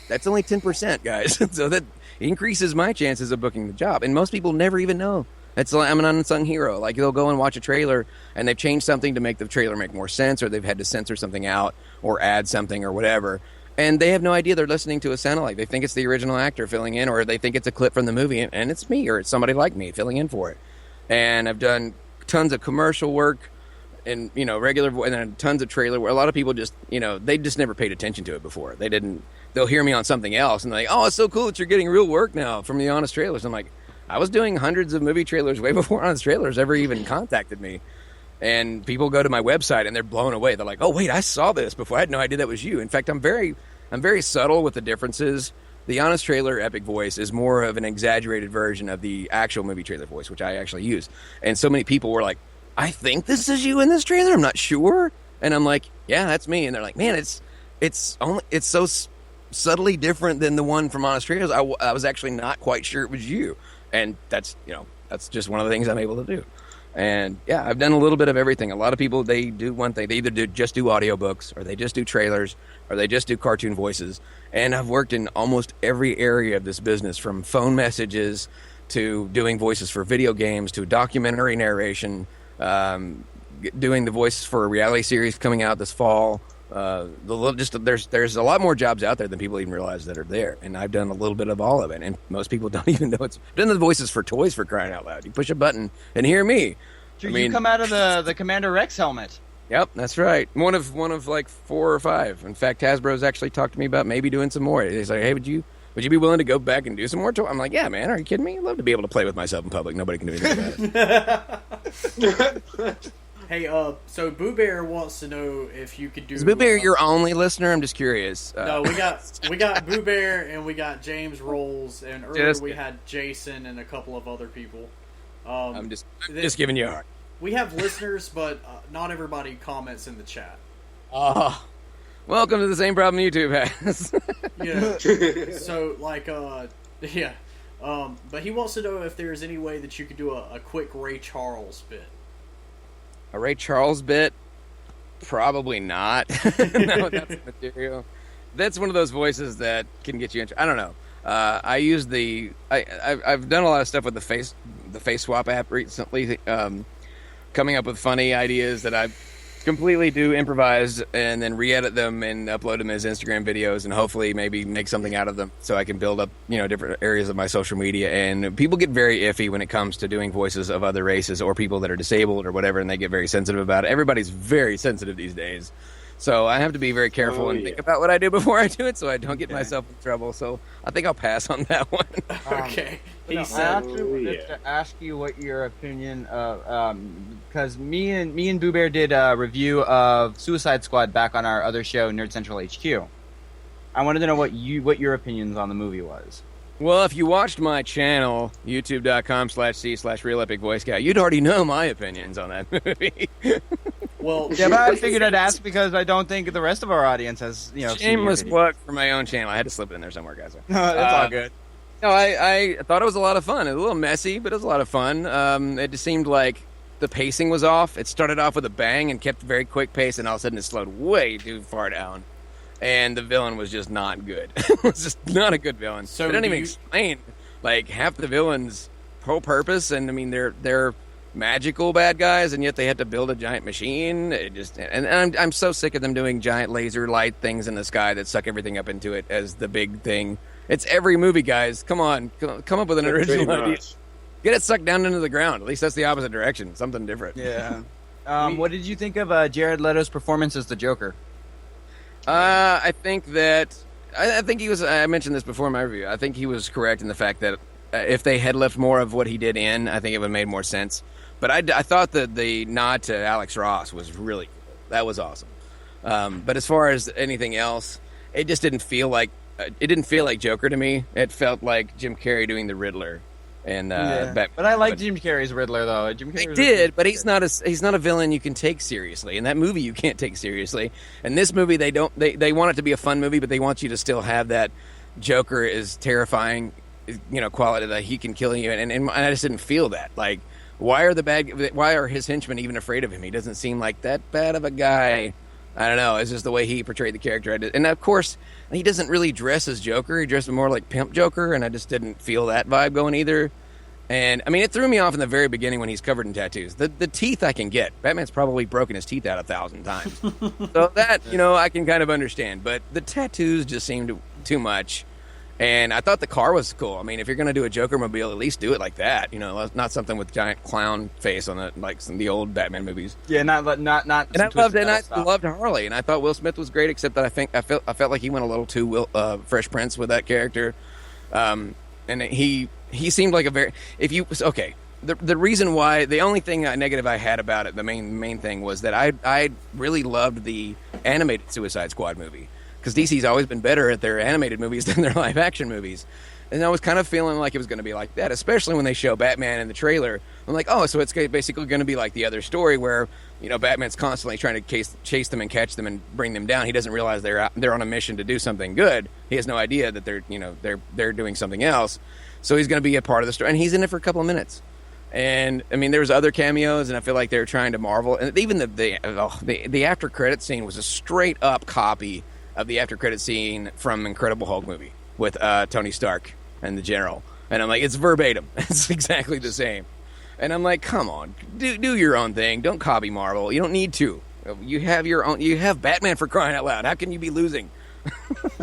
That's only 10%, guys. So that increases my chances of booking the job. And most people never even know. It's like I'm an unsung hero. Like, they'll go and watch a trailer, and they've changed something to make the trailer make more sense, or they've had to censor something out or add something or whatever. And they have no idea they're listening to a sound alike. They think it's the original actor filling in, or they think it's a clip from the movie, and it's me, or it's somebody like me filling in for it. And I've done tons of commercial work and regular and then tons of trailer where a lot of people just they just never paid attention to it before. They'll hear me on something else and they're like, oh, it's so cool that you're getting real work now from the Honest Trailers. I'm like, I was doing hundreds of movie trailers way before Honest Trailers ever even contacted me. And people go to my website and they're blown away. They're like, oh wait, I saw this before. I had no idea that was you. In fact, I'm very subtle with the differences. The Honest Trailer Epic voice is more of an exaggerated version of the actual movie trailer voice, which I actually use. And so many people were like, I think this is you in this trailer. I'm not sure. And I'm like, yeah, that's me. And they're like, man, it's so subtly different than the one from Honest Trailers. I was actually not quite sure it was you. And that's just one of the things I'm able to do. And yeah, I've done a little bit of everything. A lot of people, they do one thing. They either just do audiobooks, or they just do trailers, or they just do cartoon voices. And I've worked in almost every area of this business, from phone messages to doing voices for video games to documentary narration, doing the voices for a reality series coming out this fall. There's a lot more jobs out there than people even realize that are there, and I've done a little bit of all of it, and most people don't even know it's done. The voices for toys, for crying out loud. You push a button and hear me. You come out of the Commander Rex helmet. Yep, that's right. One of like 4 or 5. In fact, Hasbro's actually talked to me about maybe doing some more. He's like, hey, would you be willing to go back and do some more toys? I'm like, yeah, man, are you kidding me? I'd love to be able to play with myself in public. Nobody can do anything about it. Hey, so Boo Bear wants to know if you could do. Is Boo Bear your only listener? I'm just curious. No, we got Boo Bear and we got James Rolls, and earlier we had Jason and a couple of other people. I'm just giving you a hard. We have listeners, but not everybody comments in the chat. Welcome to the same problem YouTube has. Yeah. So, like, yeah. But he wants to know if there's any way that you could do a quick Ray Charles bit. A Ray Charles bit? Probably not. No, that's material. That's one of those voices that can get you I don't know. I use I've done a lot of stuff with the face swap app recently, coming up with funny ideas that I completely do improvise and then re-edit them and upload them as Instagram videos and hopefully maybe make something out of them so I can build up, different areas of my social media. And people get very iffy when it comes to doing voices of other races or people that are disabled or whatever, and they get very sensitive about it. Everybody's very sensitive these days. So I have to be very careful and think about what I do before I do it so I don't get myself in trouble. So I think I'll pass on that one. Okay. I actually wanted to ask you what your opinion of, because me and Boo Bear did a review of Suicide Squad back on our other show, Nerd Central HQ. I wanted to know what your opinions on the movie was. Well, if you watched my channel, youtube.com/c/RealEpicVoiceGuy, you'd already know my opinions on that movie. Well, yeah, but I figured I'd ask because I don't think the rest of our audience has, shameless plug for my own channel. I had to slip it in there somewhere, guys. No, it's all good. No, I thought it was a lot of fun. It was a little messy, but it was a lot of fun. It just seemed like the pacing was off. It started off with a bang and kept a very quick pace, and all of a sudden it slowed way too far down. And the villain was just not good. It was just not a good villain. So they didn't even explain like half the villain's whole purpose. And I mean, they're magical bad guys, and yet they had to build a giant machine. It just I'm so sick of them doing giant laser light things in the sky that suck everything up into it as the big thing. It's every movie, guys. Come on, come up with an original idea. Get it sucked down into the ground. At least that's the opposite direction. Something different. Yeah. What did you think of Jared Leto's performance as the Joker? I think that I think he was. I mentioned this before in my review. I think he was correct in the fact that if they had left more of what he did in, I think it would have made more sense. But I thought that the nod to Alex Ross was really cool. That was awesome. But as far as anything else, it just didn't feel like Joker to me. It felt like Jim Carrey doing the Riddler. And but I like Jim Carrey's Riddler though. Jim Carrey's did, but he's not a villain you can take seriously. In that movie, you can't take seriously. In this movie, they want it to be a fun movie, but they want you to still have that Joker is terrifying, quality that he can kill you. And I just didn't feel that. Like, why are his henchmen even afraid of him? He doesn't seem like that bad of a guy. I don't know. It's just the way he portrayed the character. And of course, he doesn't really dress as Joker. He dresses more like Pimp Joker, and I just didn't feel that vibe going either. And, I mean, it threw me off in the very beginning when he's covered in tattoos. The teeth I can get. Batman's probably broken his teeth out 1,000 times. So that, I can kind of understand. But the tattoos just seemed too much. And I thought the car was cool. I mean, if you're going to do a Joker mobile, at least do it like that. Not something with giant clown face on it, like some of the old Batman movies. Yeah, not. And I loved Harley, and I thought Will Smith was great, except that I felt like he went a little too Fresh Prince with that character. And he seemed like a very The reason why the only thing negative I had about it, the main thing was that I really loved the animated Suicide Squad movie. Because DC's always been better at their animated movies than their live-action movies. And I was kind of feeling like it was going to be like that, especially when they show Batman in the trailer. I'm like, oh, so it's basically going to be like the other story where, Batman's constantly trying to chase them and catch them and bring them down. He doesn't realize they're on a mission to do something good. He has no idea that they're doing something else. So he's going to be a part of the story. And he's in it for a couple of minutes. And, I mean, there was other cameos, and I feel like they were trying to marvel. And even the after-credit scene was a straight-up copy of the after credit scene from Incredible Hulk movie with Tony Stark and the General. And I'm like, it's verbatim. It's exactly the same. And I'm like, come on, do your own thing. Don't copy Marvel. You don't need to. You have your own. You have Batman, for crying out loud. How can you be losing?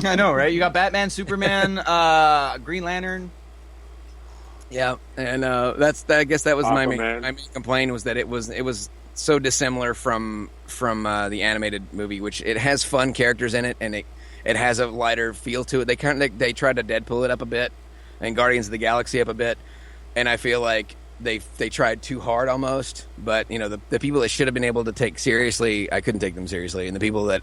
I know, right? You got Batman, Superman, Green Lantern. Yeah, and I guess that was my main complaint was that it was so dissimilar from the animated movie, which it has fun characters in it, and it has a lighter feel to it. They tried to Deadpool it up a bit, and Guardians of the Galaxy up a bit, and I feel like they tried too hard almost. But the people that should have been able to take seriously, I couldn't take them seriously, and the people that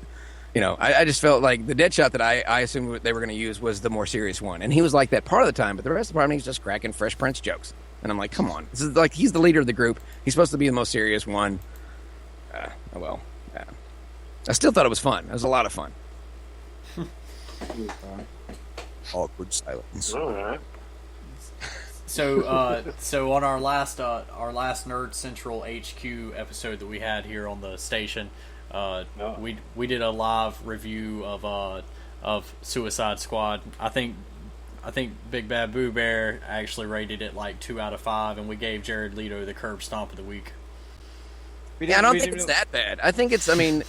I just felt like the Deadshot that I assumed they were going to use was the more serious one, and he was like that part of the time, but the rest of the time he was just cracking Fresh Prince jokes. And I'm like, come on. This is like, he's the leader of the group. He's supposed to be the most serious one. I still thought it was fun. It was a lot of fun. Awkward silence. All right. So on our last Nerd Central HQ episode that we had here on the station, we did a live review of Suicide Squad. I think Big Bad Boo Bear actually rated it like 2 out of 5, and we gave Jared Leto the curb stomp of the week. I don't think it's that bad. I think it's. I mean,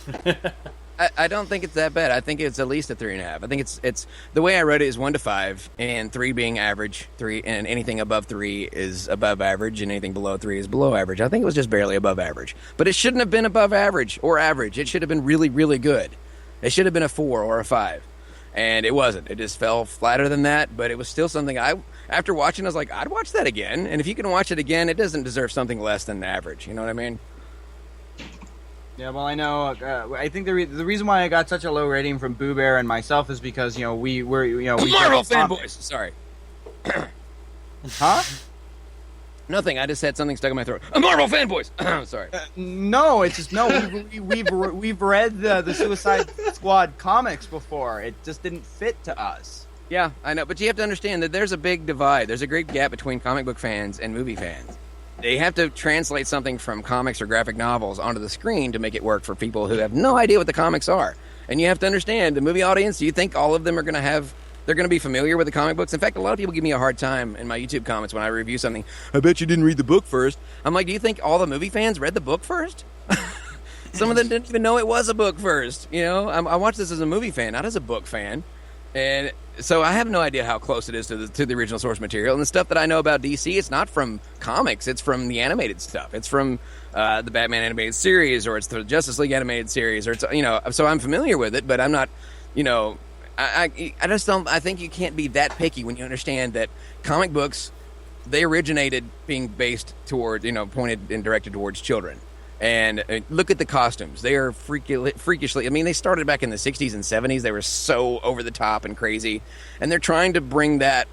I don't think it's that bad. I think it's at least a 3.5. I think it's the way I wrote it is 1 to 5, and 3 being average. 3 and anything above 3 is above average, and anything below 3 is below average. I think it was just barely above average, but it shouldn't have been above average or average. It should have been really, really good. It should have been a 4 or a 5, and it wasn't. It just fell flatter than that. But it was still something after watching, I was like, I'd watch that again. And if you can watch it again, it doesn't deserve something less than average. You know what I mean? Yeah, well, I know. I think the reason why I got such a low rating from Boo Bear and myself is because we were we Marvel fanboys. Sorry. Huh? Nothing. I just had something stuck in my throat. Marvel fanboys. Sorry. No, it's just no. We've read the Suicide Squad comics before. It just didn't fit to us. Yeah, I know, but you have to understand that there's a big divide. There's a great gap between comic book fans and movie fans. They have to translate something from comics or graphic novels onto the screen to make it work for people who have no idea what the comics are. And you have to understand, the movie audience, do you think all of them are going to they're going to be familiar with the comic books? In fact, a lot of people give me a hard time in my YouTube comments when I review something. I bet you didn't read the book first. I'm like, do you think all the movie fans read the book first? Some of them didn't even know it was a book first. You know, I watched this as a movie fan, not as a book fan. And so I have no idea how close it is to the original source material. And the stuff that I know about DC, it's not from comics. It's from the animated stuff. It's from the Batman animated series, or it's the Justice League animated series, or it's, so I'm familiar with it, but I'm not, I just don't, I think you can't be that picky when you understand that comic books, they originated being based toward, pointed and directed towards children. And look at the costumes. They are freakishly... I mean, they started back in the 60s and 70s. They were so over the top and crazy. And they're trying to bring that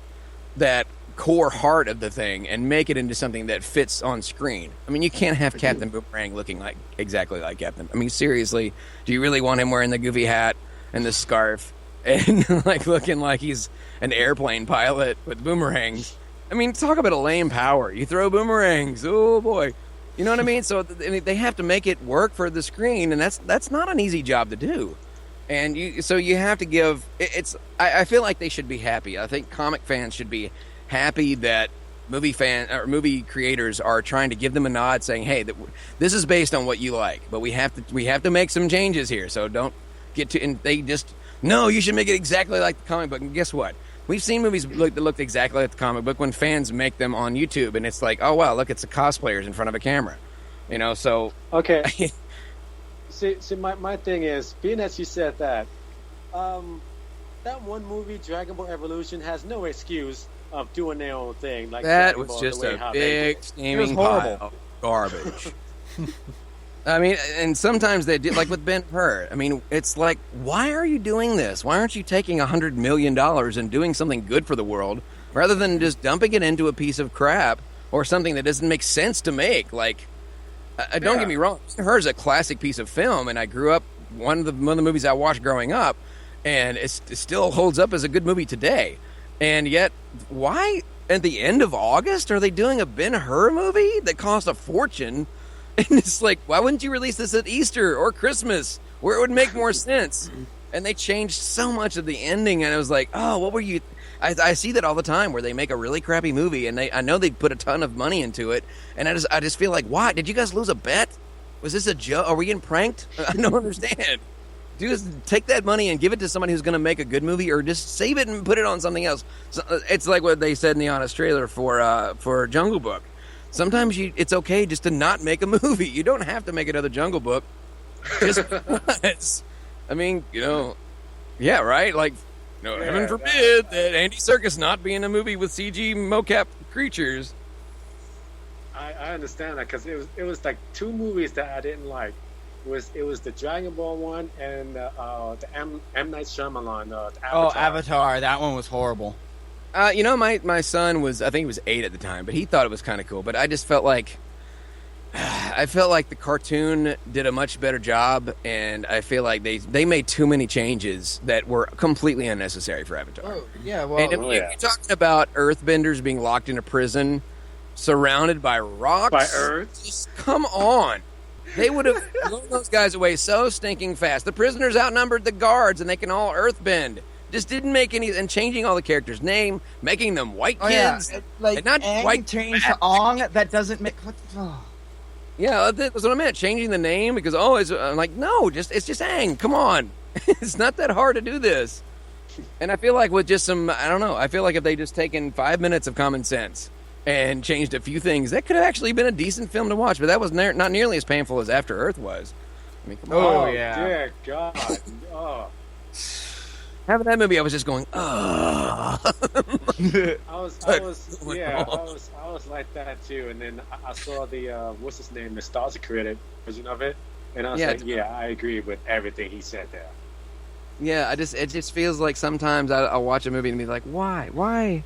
core heart of the thing and make it into something that fits on screen. I mean, you can't have Captain Boomerang looking exactly like Captain... I mean, seriously, do you really want him wearing the goofy hat and the scarf and looking like he's an airplane pilot with boomerangs? I mean, talk about a lame power. You throw boomerangs. Oh, boy. You know what I mean? So they have to make it work for the screen, and that's not an easy job to do. And you have to give it's. I feel like they should be happy. I think comic fans should be happy that movie creators are trying to give them a nod, saying, "Hey, this is based on what you like, but we have to make some changes here. So don't get to." And they just no, you should make it exactly like the comic book. And guess what? We've seen movies that look exactly like the comic book when fans make them on YouTube, and it's like, oh wow, look, it's the cosplayers in front of a camera, So okay. see, my thing is, being as you said that, that one movie, Dragon Ball Evolution, has no excuse of doing their own thing. Like that Dragon was Ball, just a big steaming horrible. pile of garbage. I mean, and sometimes they do, like with Ben-Hur. I mean, it's like, why are you doing this? Why aren't you taking $100 million and doing something good for the world rather than just dumping it into a piece of crap or something that doesn't make sense to make? Like, don't get me wrong. Ben-Hur is a classic piece of film, and I grew up, one of the movies I watched growing up, and it still holds up as a good movie today. And yet, why at the end of August are they doing a Ben-Hur movie that cost a fortune? And it's like, why wouldn't you release this at Easter or Christmas, where it would make more sense? And they changed so much of the ending, and I was like, oh, what were you... I see that all the time, where they make a really crappy movie, and I know they put a ton of money into it, and I just feel like, why? Did you guys lose a bet? Was this a joke? Are we getting pranked? I don't understand. Just take that money and give it to somebody who's going to make a good movie, or just save it and put it on something else. So, it's like what they said in the Honest trailer for Jungle Book. Sometimes it's okay just to not make a movie. You don't have to make another Jungle Book. Just because. I mean, yeah, right? Like, heaven forbid that Andy Serkis not be in a movie with CG mocap creatures. I understand that, because it was like 2 movies that I didn't like. It was the Dragon Ball one and the M. Night Shyamalan. Avatar. Oh, Avatar! That one was horrible. My son was, I think he was 8 at the time, but he thought it was kind of cool. But I just felt like, the cartoon did a much better job, and I feel like they made too many changes that were completely unnecessary for Avatar. Oh, yeah, well, and if you're talking about Earthbenders being locked in a prison, surrounded by rocks, By Earth? just come on. They would have blown those guys away so stinking fast. The prisoners outnumbered the guards, and they can all earthbend. Just didn't make any, and changing all the characters' name, making them white kids, and not white change to Ong. That doesn't make. Yeah, that's what I meant. Changing the name because I'm like, no, it's just Aang. Come on, it's not that hard to do this. And I feel like with just some, I don't know. I feel like if they just taken 5 minutes of common sense and changed a few things, that could have actually been a decent film to watch. But that was not nearly as painful as After Earth was. I mean, come on. Oh, dear God. Oh. Having that movie, I was just going, oh. I was like that too. And then I saw the what's his name, nostalgia created version of it, and I was I agree with everything he said there. Yeah, it just feels like sometimes I'll watch a movie and be like, why?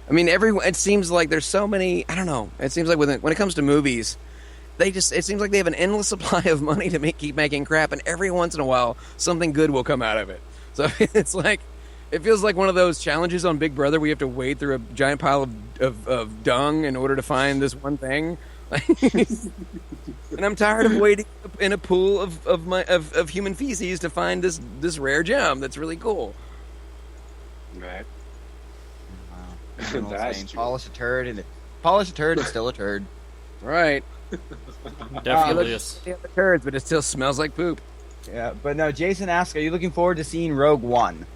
I mean, it seems like there's so many. I don't know. It seems like when it comes to movies, it seems like they have an endless supply of money to keep making crap, and every once in a while, something good will come out of it. So it's like, it feels like one of those challenges on Big Brother where you have to wade through a giant pile of dung in order to find this one thing. And I'm tired of wading in a pool of human feces to find this rare gem that's really cool. Right. Wow. That's polish a turd and still a turd. Right. Definitely is. The turds, but it still smells like poop. Yeah, but no, Jason asks, are you looking forward to seeing Rogue One?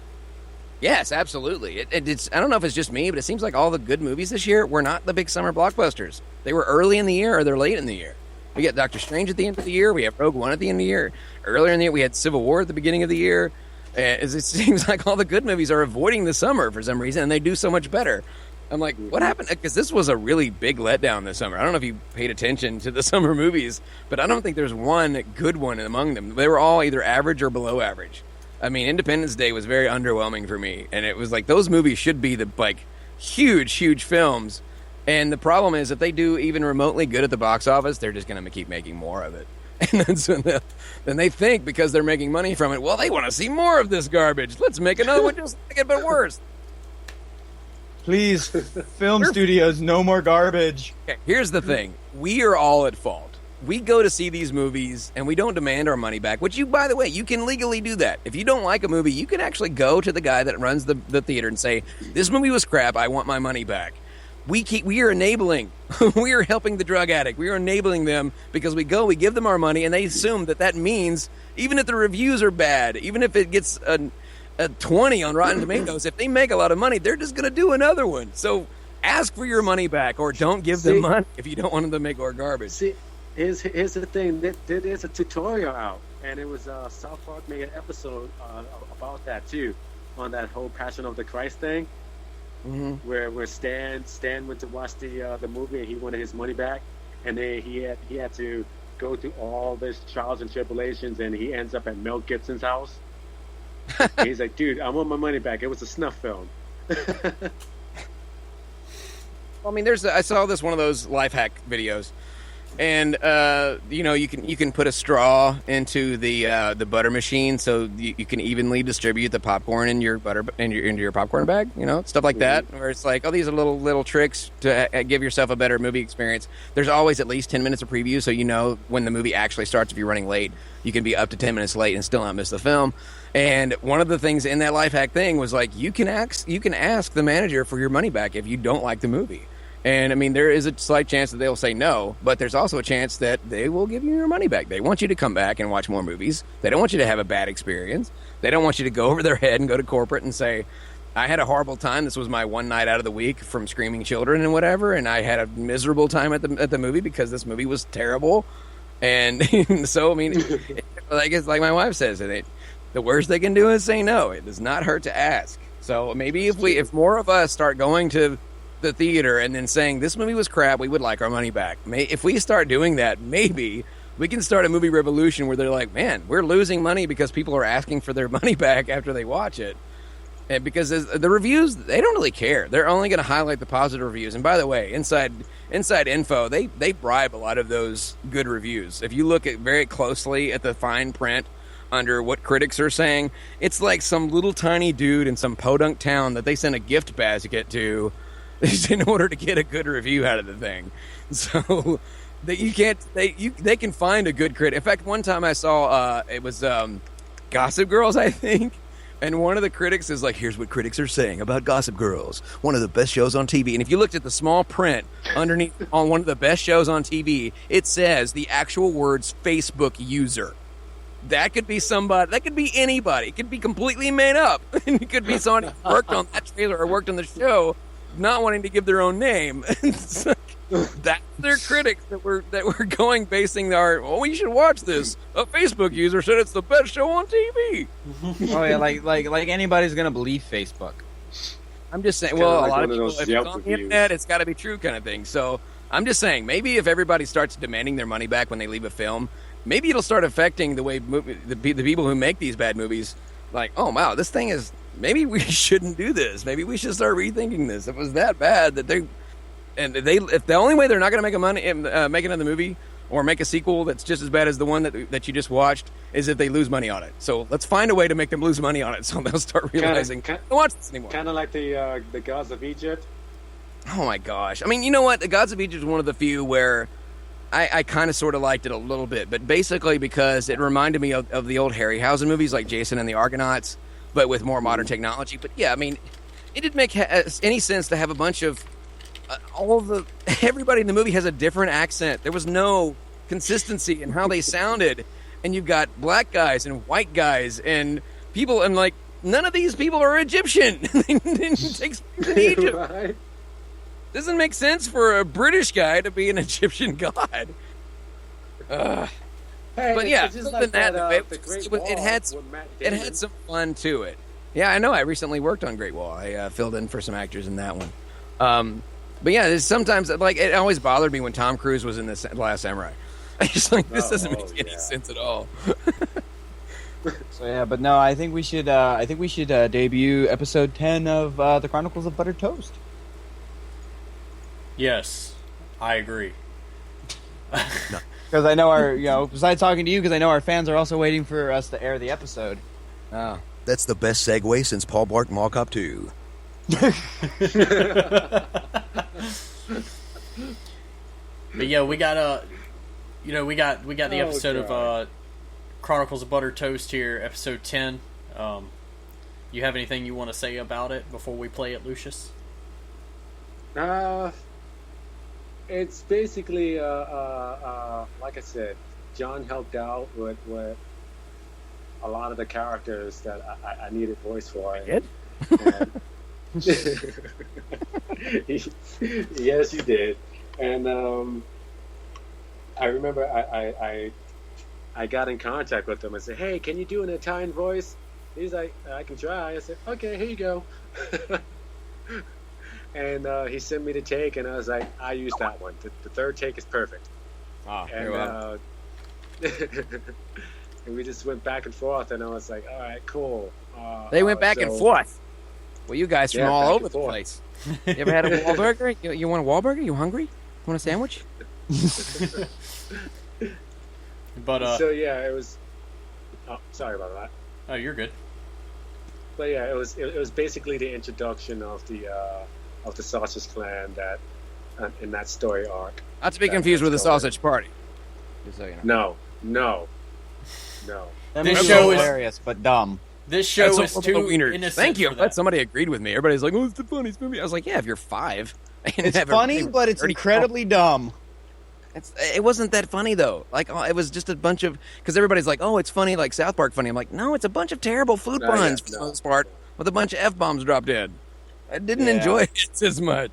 Yes, absolutely. It's I don't know if it's just me, but it seems like all the good movies this year were not the big summer blockbusters. They were early in the year or they're late in the year. We got Doctor Strange at the end of the year. We have Rogue One at the end of the year. Earlier in the year, we had Civil War at the beginning of the year. And it seems like all the good movies are avoiding the summer for some reason, and they do so much better. I'm like, what happened? Because this was a really big letdown this summer. I don't know if you paid attention to the summer movies, but I don't think there's one good one among them. They were all either average or below average. I mean, Independence Day was very underwhelming for me, and it was like those movies should be the huge films. And the problem is, if they do even remotely good at the box office, they're just going to keep making more of it. And that's when then they think because they're making money from it, well, they want to see more of this garbage. Let's make another one just like it, but worse. Please, film studios, no more garbage. Okay, here's the thing. We are all at fault. We go to see these movies, and we don't demand our money back, which by the way, you can legally do that. If you don't like a movie, you can actually go to the guy that runs the theater and say, this movie was crap, I want my money back. We are enabling. We are helping the drug addict. We are enabling them because we give them our money, and they assume that means, even if the reviews are bad, even if it gets a 20 on Rotten Tomatoes, if they make a lot of money, they're just going to do another one. So ask for your money back, or don't give them money if you don't want them to make more garbage. See, here's the thing. There's a tutorial out, and it was South Park made an episode about that too, on that whole Passion of the Christ thing, where Stan went to watch the movie and he wanted his money back, and then he had to go through all this trials and tribulations, and he ends up at Mel Gibson's house. He's like, dude, I want my money back. It was a snuff film. I mean, I saw one of those life hack videos, and you can put a straw into the butter machine so you can evenly distribute the popcorn in your butter into your popcorn bag, stuff like that. Where it's like, oh, these are little tricks to give yourself a better movie experience. There's always at least 10 minutes of preview, so when the movie actually starts. If you're running late, you can be up to 10 minutes late and still not miss the film. And one of the things in that life hack thing was like, you can ask the manager for your money back if you don't like the movie. And I mean, there is a slight chance that they'll say no, but there's also a chance that they will give you your money back. They want you to come back and watch more movies. They don't want you to have a bad experience. They don't want you to go over their head and go to corporate and say, I had a horrible time. This was my one night out of the week from screaming children and whatever, and I had a miserable time at the movie because this movie was terrible. And so, I mean, it's like my wife says, the worst they can do is say no. It does not hurt to ask. So maybe if more of us start going to the theater and then saying this movie was crap, we would like our money back. If we start doing that, maybe we can start a movie revolution where they're like, man, we're losing money because people are asking for their money back after they watch it. And because the reviews, they don't really care. They're only going to highlight the positive reviews. And by the way, inside info, they bribe a lot of those good reviews. If you look at very closely at the fine print under what critics are saying, it's like some little tiny dude in some podunk town that they send a gift basket to in order to get a good review out of the thing. So they can find a good critic. In fact, one time I saw it was Gossip Girls, I think. And one of the critics is like, here's what critics are saying about Gossip Girls, one of the best shows on TV. And if you looked at the small print underneath on one of the best shows on TV, it says the actual words Facebook user. That could be somebody, that could be anybody. It could be completely made up. It could be somebody who worked on that trailer or worked on the show, not wanting to give their own name. That's their critics that were going basing their, well, you should watch this. A Facebook user said it's the best show on TV. Oh yeah, like anybody's gonna believe Facebook. I'm just saying. Well, a lot of people, if it's on the internet, it's got to be true, kind of thing. So I'm just saying, maybe if everybody starts demanding their money back when they leave a film, maybe it'll start affecting the way the people who make these bad movies. Like, oh wow, this thing is. Maybe we shouldn't do this. Maybe we should start rethinking this. If it was that bad that if the only way they're not going to make another movie or make a sequel that's just as bad as the one that you just watched is if they lose money on it. So let's find a way to make them lose money on it, so they'll start realizing don't watch this anymore. Kind of like the Gods of Egypt. Oh my gosh! I mean, you know what? The Gods of Egypt is one of the few where I kind of sort of liked it a little bit, but basically because it reminded me of the old Harryhausen movies like Jason and the Argonauts, but with more modern technology. But yeah, I mean, it didn't make any sense to have a bunch of everybody in the movie has a different accent. There was no consistency in how they sounded, and you've got black guys and white guys and people, and like none of these people are Egyptian. They didn't take place in Egypt. Right. Doesn't make sense for a British guy to be an Egyptian god. Hey, but yeah, just like it had some fun to it. Yeah, I know. I recently worked on Great Wall. I filled in for some actors in that one. But yeah, sometimes like it always bothered me when Tom Cruise was in this Last Samurai. I just like this doesn't make any sense at all. So yeah, but no, I think we should debut episode 10 of the Chronicles of Buttered Toast. Yes, I agree. Because I know besides talking to you, because I know our fans are also waiting for us to air the episode. Oh. That's the best segue since Paul Blart Mall Cop 2. But yeah, we got the episode of Chronicles of Buttered Toast here, episode 10. You have anything you want to say about it before we play it, Lucius? It's basically like I said, Jon helped out with a lot of the characters that I needed voice for. Did? Yes, you did. And I remember I got in contact with him and said, "Hey, can you do an Italian voice?" He's like, "I can try." I said, "Okay, here you go." And he sent me the take, and I was like, "I use that one. The third take is perfect." Ah, and and we just went back and forth, and I was like, "All right, cool." They went back and forth. Well, you guys from all over the place. You ever had a Wahlburger? You want a Wahlburger? You hungry? Want a sandwich? But so yeah, it was. Oh, sorry about that. Oh, you're good. But yeah, it was basically the introduction of the Sausage Clan that in that story arc. Not to be confused with the Sausage Party. Just so you know. No. This show is hilarious, but dumb. This show is too innocent. Thank you. I'm glad somebody agreed with me. Everybody's like, "Oh, it's the funniest movie." I was like, "Yeah, if you're 5." It's funny, but it's incredibly dumb. It wasn't that funny though. Like it was just a bunch of because everybody's like, "Oh, it's funny, like South Park funny." I'm like, "No, it's a bunch of terrible food puns for the most part, with a bunch of F-bombs dropped in." I didn't enjoy it as much.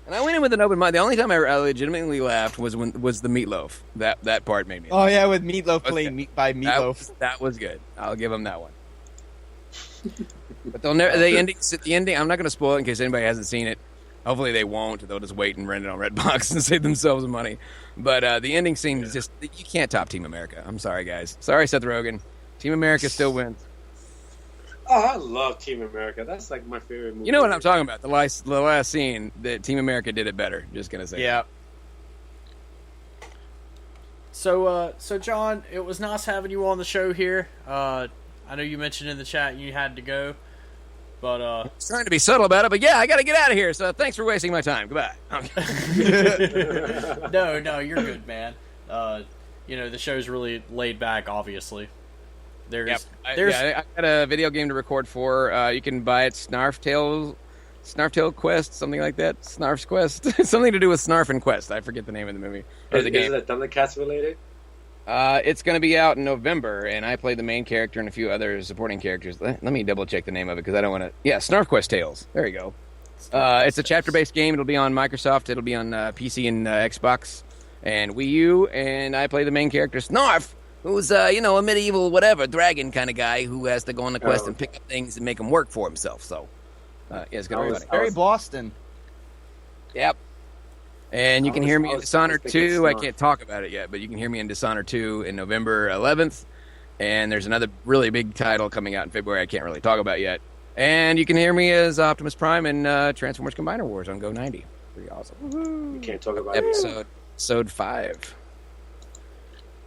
And I went in with an open mind. The only time I legitimately laughed was the Meatloaf. That part made me laugh. Oh yeah, with Meatloaf playing Meat by Meatloaf. That was good. I'll give them that one. But they'll never. The ending. I'm not going to spoil it in case anybody hasn't seen it. Hopefully they won't. They'll just wait and rent it on Redbox and save themselves money. But the ending scene is just you can't top Team America. I'm sorry, guys. Sorry, Seth Rogen. Team America still wins. Oh, I love Team America. That's like my favorite movie. You know what I'm talking about? The last scene that Team America did it better. Just gonna say. Yeah. So John, it was nice having you on the show here. I know you mentioned in the chat you had to go, but I was trying to be subtle about it, but yeah, I got to get out of here. So thanks for wasting my time. Goodbye. No, you're good, man. The show's really laid back. Obviously, I got a video game to record for. You can buy it, Snarftail Quest, something like that. Snarf's Quest, something to do with Snarf and Quest. I forget the name of the movie or the game. Is it Thundercats related? It's going to be out in November, and I play the main character and a few other supporting characters. Let me double check the name of it because I don't want to. Yeah, Snarf Quest Tales. There you go. It's a chapter-based game. It'll be on Microsoft. It'll be on PC and Xbox and Wii U, and I play the main character Snarf, who's a medieval whatever dragon kind of guy who has to go on the quest and pick up things and make them work for himself. So, it's going to be funny. Very Boston. Yep. And you can hear me in Dishonored 2. I can't talk about it yet, but you can hear me in Dishonored 2 in November 11th. And there's another really big title coming out in February I can't really talk about yet. And you can hear me as Optimus Prime in Transformers Combiner Wars on Go 90. Pretty awesome. You can't talk about episode 5.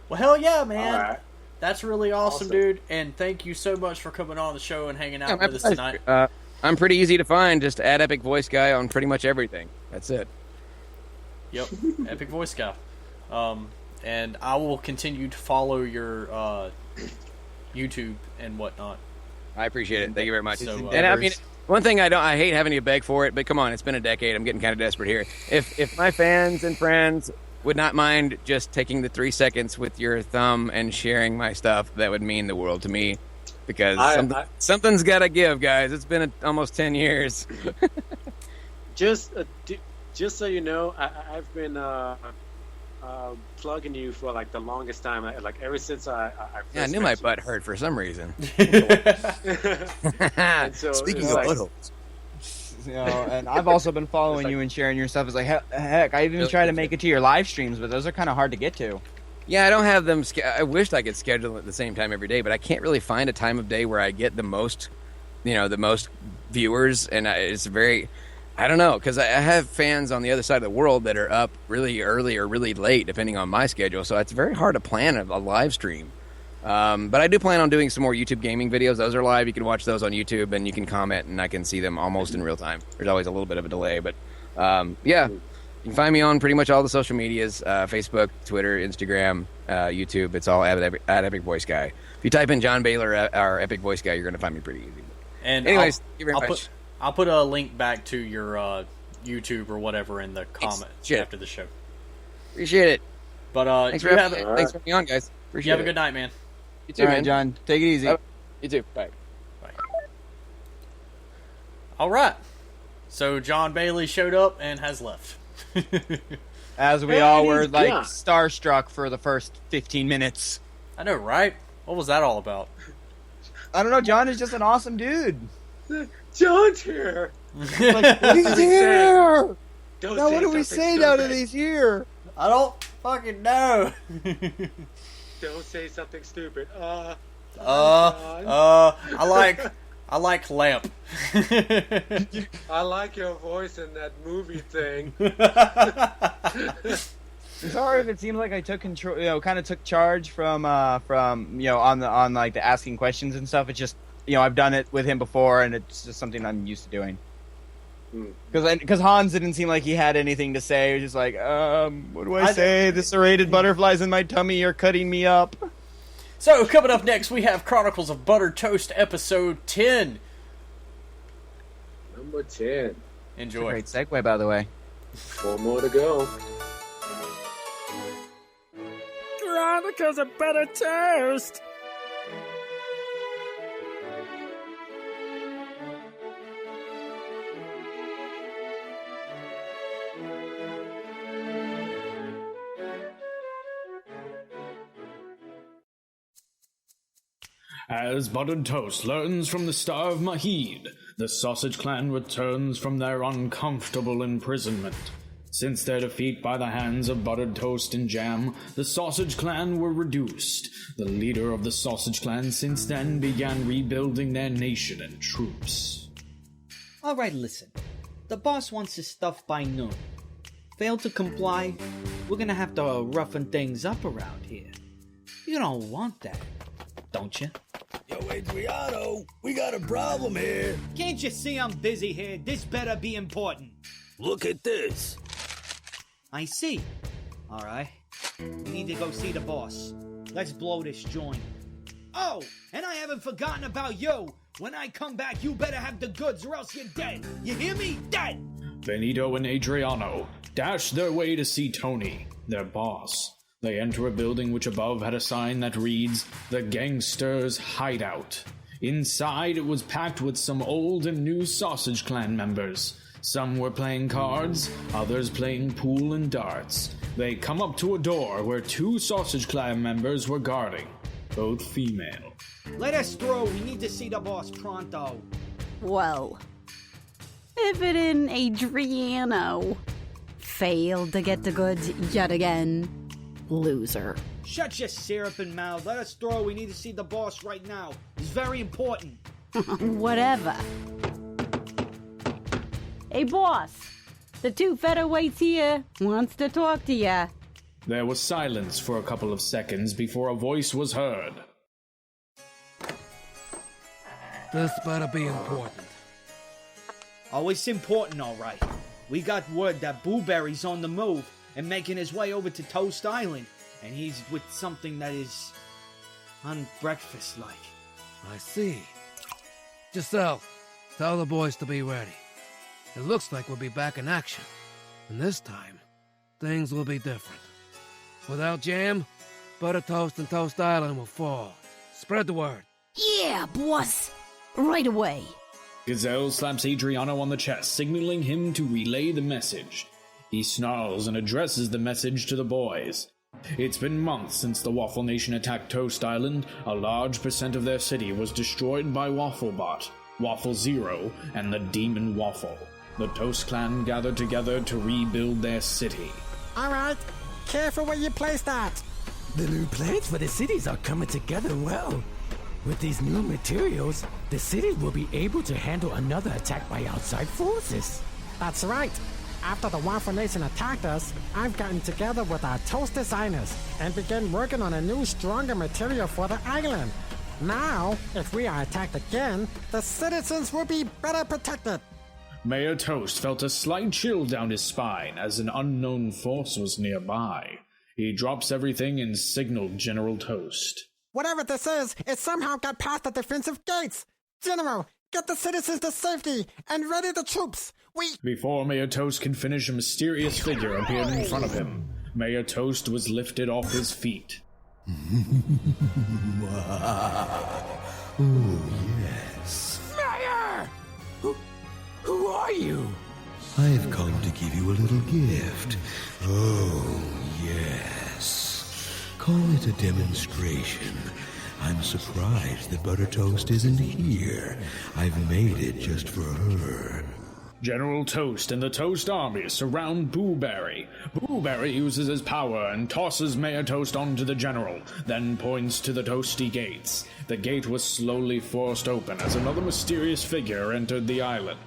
Well, hell yeah, man. All right. That's really awesome, dude. And thank you so much for coming on the show and hanging out with us tonight. I'm pretty easy to find. Just add Epic Voice Guy on pretty much everything. That's it. Yep, Epic Voice Guy. And I will continue to follow your YouTube and whatnot. I appreciate it. Thank you very much. So, and I mean, one thing I hate having to beg for it, but come on, it's been a decade. I'm getting kind of desperate here. If my fans and friends would not mind just taking the 3 seconds with your thumb and sharing my stuff, that would mean the world to me. Because something's got to give, guys. It's been almost 10 years. Just so you know, I've been plugging you for like the longest time. Like ever since I I knew my butt hurt for some reason. So speaking of buttholes. And I've also been following you and sharing your stuff. It's like, heck, I even try to make it to your live streams, but those are kind of hard to get to. Yeah, I don't have them. I wished I could schedule them at the same time every day, but I can't really find a time of day where I get the most viewers, and it's very. I don't know, because I have fans on the other side of the world that are up really early or really late, depending on my schedule. So it's very hard to plan a live stream. But I do plan on doing some more YouTube gaming videos. Those are live. You can watch those on YouTube, and you can comment, and I can see them almost in real time. There's always a little bit of a delay, but yeah. You can find me on pretty much all the social medias, Facebook, Twitter, Instagram, YouTube. It's all at Epic Voice Guy. If you type in Jon Bailey or Epic Voice Guy, you're going to find me pretty easy. And anyways, thank you very much. I'll put a link back to your YouTube or whatever in the comments after the show. Appreciate it. But thanks for having me on, guys. Appreciate it. You have a good night, man. You too, all man. Right, John. Take it easy. You too. Bye. Bye. All right. So Jon Bailey showed up and has left. As we all were starstruck for the first 15 minutes. I know, right? What was that all about? I don't know. John is just an awesome dude. John's here. He's here. Now what do we say now that he's here? I don't fucking know. Don't say something stupid. I like lamp. I like your voice in that movie thing. I'm sorry if it seems like I took control, kind of took charge from on the asking questions and stuff. It's just, I've done it with him before, and it's just something I'm used to doing. Because Hans didn't seem like he had anything to say. He was just like, what do I say? The serrated butterflies in my tummy are cutting me up. So, coming up next, we have Chronicles of Buttered Toast, episode 10. Number 10. Enjoy. That's a great segue, by the way. 4 more to go. Chronicles of Buttered Toast. As Buttered Toast learns from the Star of Mahid, the Sausage Clan returns from their uncomfortable imprisonment. Since their defeat by the hands of Buttered Toast and Jam, the Sausage Clan were reduced. The leader of the Sausage Clan since then began rebuilding their nation and troops. Alright, listen. The boss wants his stuff by noon. Fail to comply, we're gonna have to roughen things up around here. You don't want that, don't you? Yo, Adriano, we got a problem here. Can't you see I'm busy here? This better be important. Look at this. I see. Alright. We need to go see the boss. Let's blow this joint. Oh, and I haven't forgotten about you. When I come back, you better have the goods or else you're dead. You hear me? Dead! Benito and Adriano dash their way to see Tony, their boss. They enter a building which above had a sign that reads, "The Gangsters' Hideout." Inside, it was packed with some old and new Sausage Clan members. Some were playing cards, others playing pool and darts. They come up to a door where 2 Sausage Clan members were guarding, both female. Let us through. We need to see the boss pronto. Well, if it in Adriano failed to get the goods yet again, loser. Shut your syruping mouth. Let us through. We need to see the boss right now. It's very important. Whatever. Hey, boss. The 2 featherweights here wants to talk to ya. There was silence for a couple of seconds before a voice was heard. This better be important. Oh, it's important, alright. We got word that Blueberry's on the move and making his way over to Toast Island, and he's with something that is unbreakfast-like. I see. Giselle, tell the boys to be ready. It looks like we'll be back in action. And this time, things will be different. Without Jam, Buttered Toast and Toast Island will fall. Spread the word. Yeah, boss. Right away. Gazelle slaps Adriano on the chest, signaling him to relay the message. He snarls and addresses the message to the boys. It's been months since the Waffle Nation attacked Toast Island. A large percent of their city was destroyed by Wafflebot, Waffle Zero, and the Demon Waffle. The Toast Clan gathered together to rebuild their city. Alright, careful where you place that. The new plans for the cities are coming together well. With these new materials, the city will be able to handle another attack by outside forces. That's right. After the Waffle Nation attacked us, I've gotten together with our toast designers and began working on a new, stronger material for the island. Now, if we are attacked again, the citizens will be better protected. Mayor Toast felt a slight chill down his spine as an unknown force was nearby. He drops everything and signaled General Toast. Whatever this is, it somehow got past the defensive gates. General, get the citizens to safety and ready the troops. Before Mayor Toast could finish, a mysterious figure appeared in front of him. Mayor Toast was lifted off his feet. Oh, yes. Mayor! Who are you? I've come to give you a little gift. Oh, yes. Call it a demonstration. I'm surprised that Buttered Toast isn't here. I've made it just for her. General Toast and the Toast Army surround Blueberry. Blueberry uses his power and tosses Mayor Toast onto the General, then points to the Toasty gates. The gate was slowly forced open as another mysterious figure entered the island.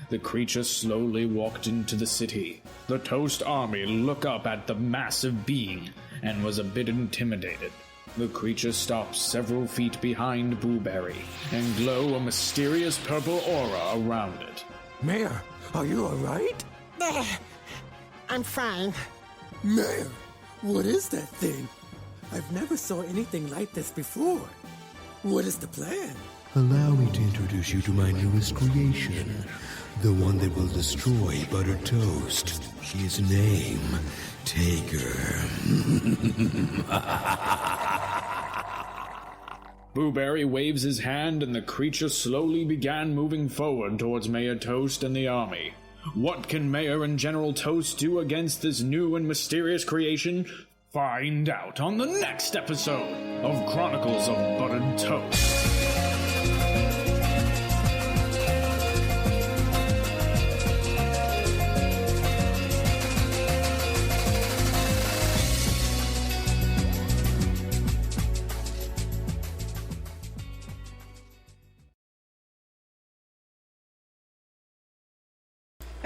The creature slowly walked into the city. The Toast Army looked up at the massive being and was a bit intimidated. The creature stops several feet behind Blueberry and glow a mysterious purple aura around it. Mayor, are you alright? I'm fine. Mayor, what is that thing? I've never saw anything like this before. What is the plan? Allow me to introduce you to my newest creation, the one that will destroy Buttered Toast. His name, Taker. Blueberry waves his hand and the creature slowly began moving forward towards Mayor Toast and the army. What can Mayor and General Toast do against this new and mysterious creation? Find out on the next episode of Chronicles of Buttered Toast.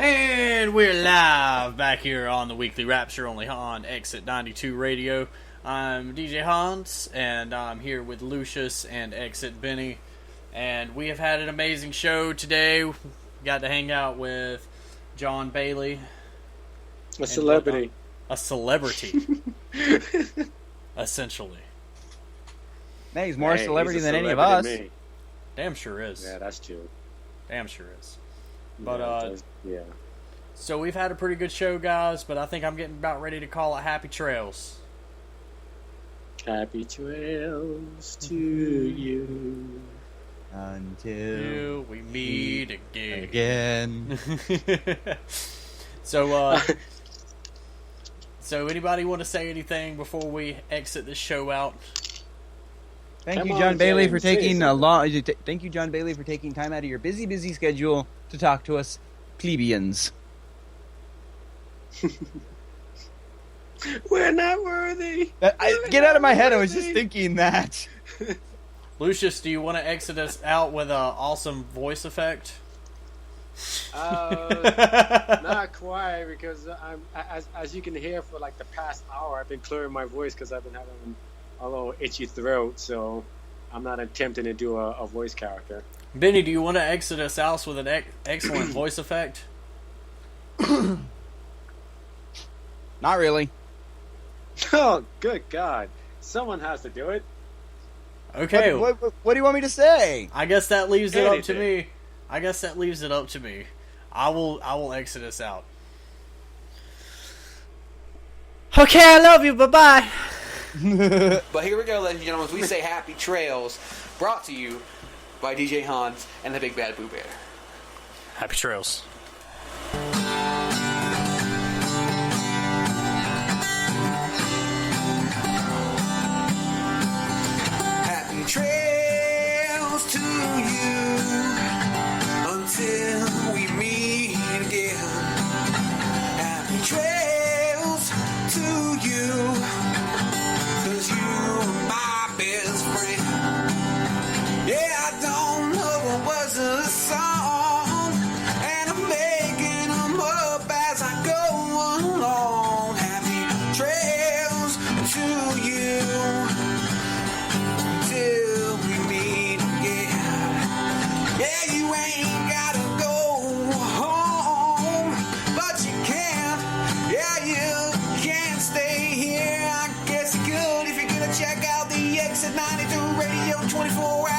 And we're live back here on the Weekly Rapture, only on Exit 92 Radio. I'm DJ Hans, and I'm here with Lucious and Exit Benny. And we have had an amazing show today. We got to hang out with Jon Bailey. A celebrity. A celebrity. Essentially. Man, he's more a celebrity than any of us. Damn sure is. Yeah, that's true. Damn sure is. But, yeah. So we've had a pretty good show, guys, but I think I'm getting about ready to call it Happy Trails. Happy trails to you. Until we meet again. So anybody want to say anything before we exit this show out? Thank you, Jon Bailey, for taking Thank you, Jon Bailey, for taking time out of your busy schedule to talk to us plebeians. We're not worthy. Get out of my head. I was just thinking that. Lucius, do you want to exit us out with an awesome voice effect? Not quite, because I'm as you can hear for like the past hour, I've been clearing my voice because I've been having a little itchy throat, so I'm not attempting to do a voice character. Benny, do you want to exit us out with an excellent voice effect? Not really. Oh, good God. Someone has to do it. Okay. What do you want me to say? I guess that leaves it up to me. I will exit us out. Okay, I love you. Bye-bye. But here we go, ladies and gentlemen. We say Happy Trails, brought to you by DJ Hans and the Big Bad Boo Bear. Happy Trails. Happy trails to you until we meet again. Happy trails to you, 'cause you're my best friend. Yeah, I don't know what was a song, and I'm making them up as I go along. Happy trails to you till we meet again. Yeah, you ain't gotta go home, but you can't. Yeah, you can't stay here. I guess you could if you're gonna check out the Exit 92 Radio 24 hours.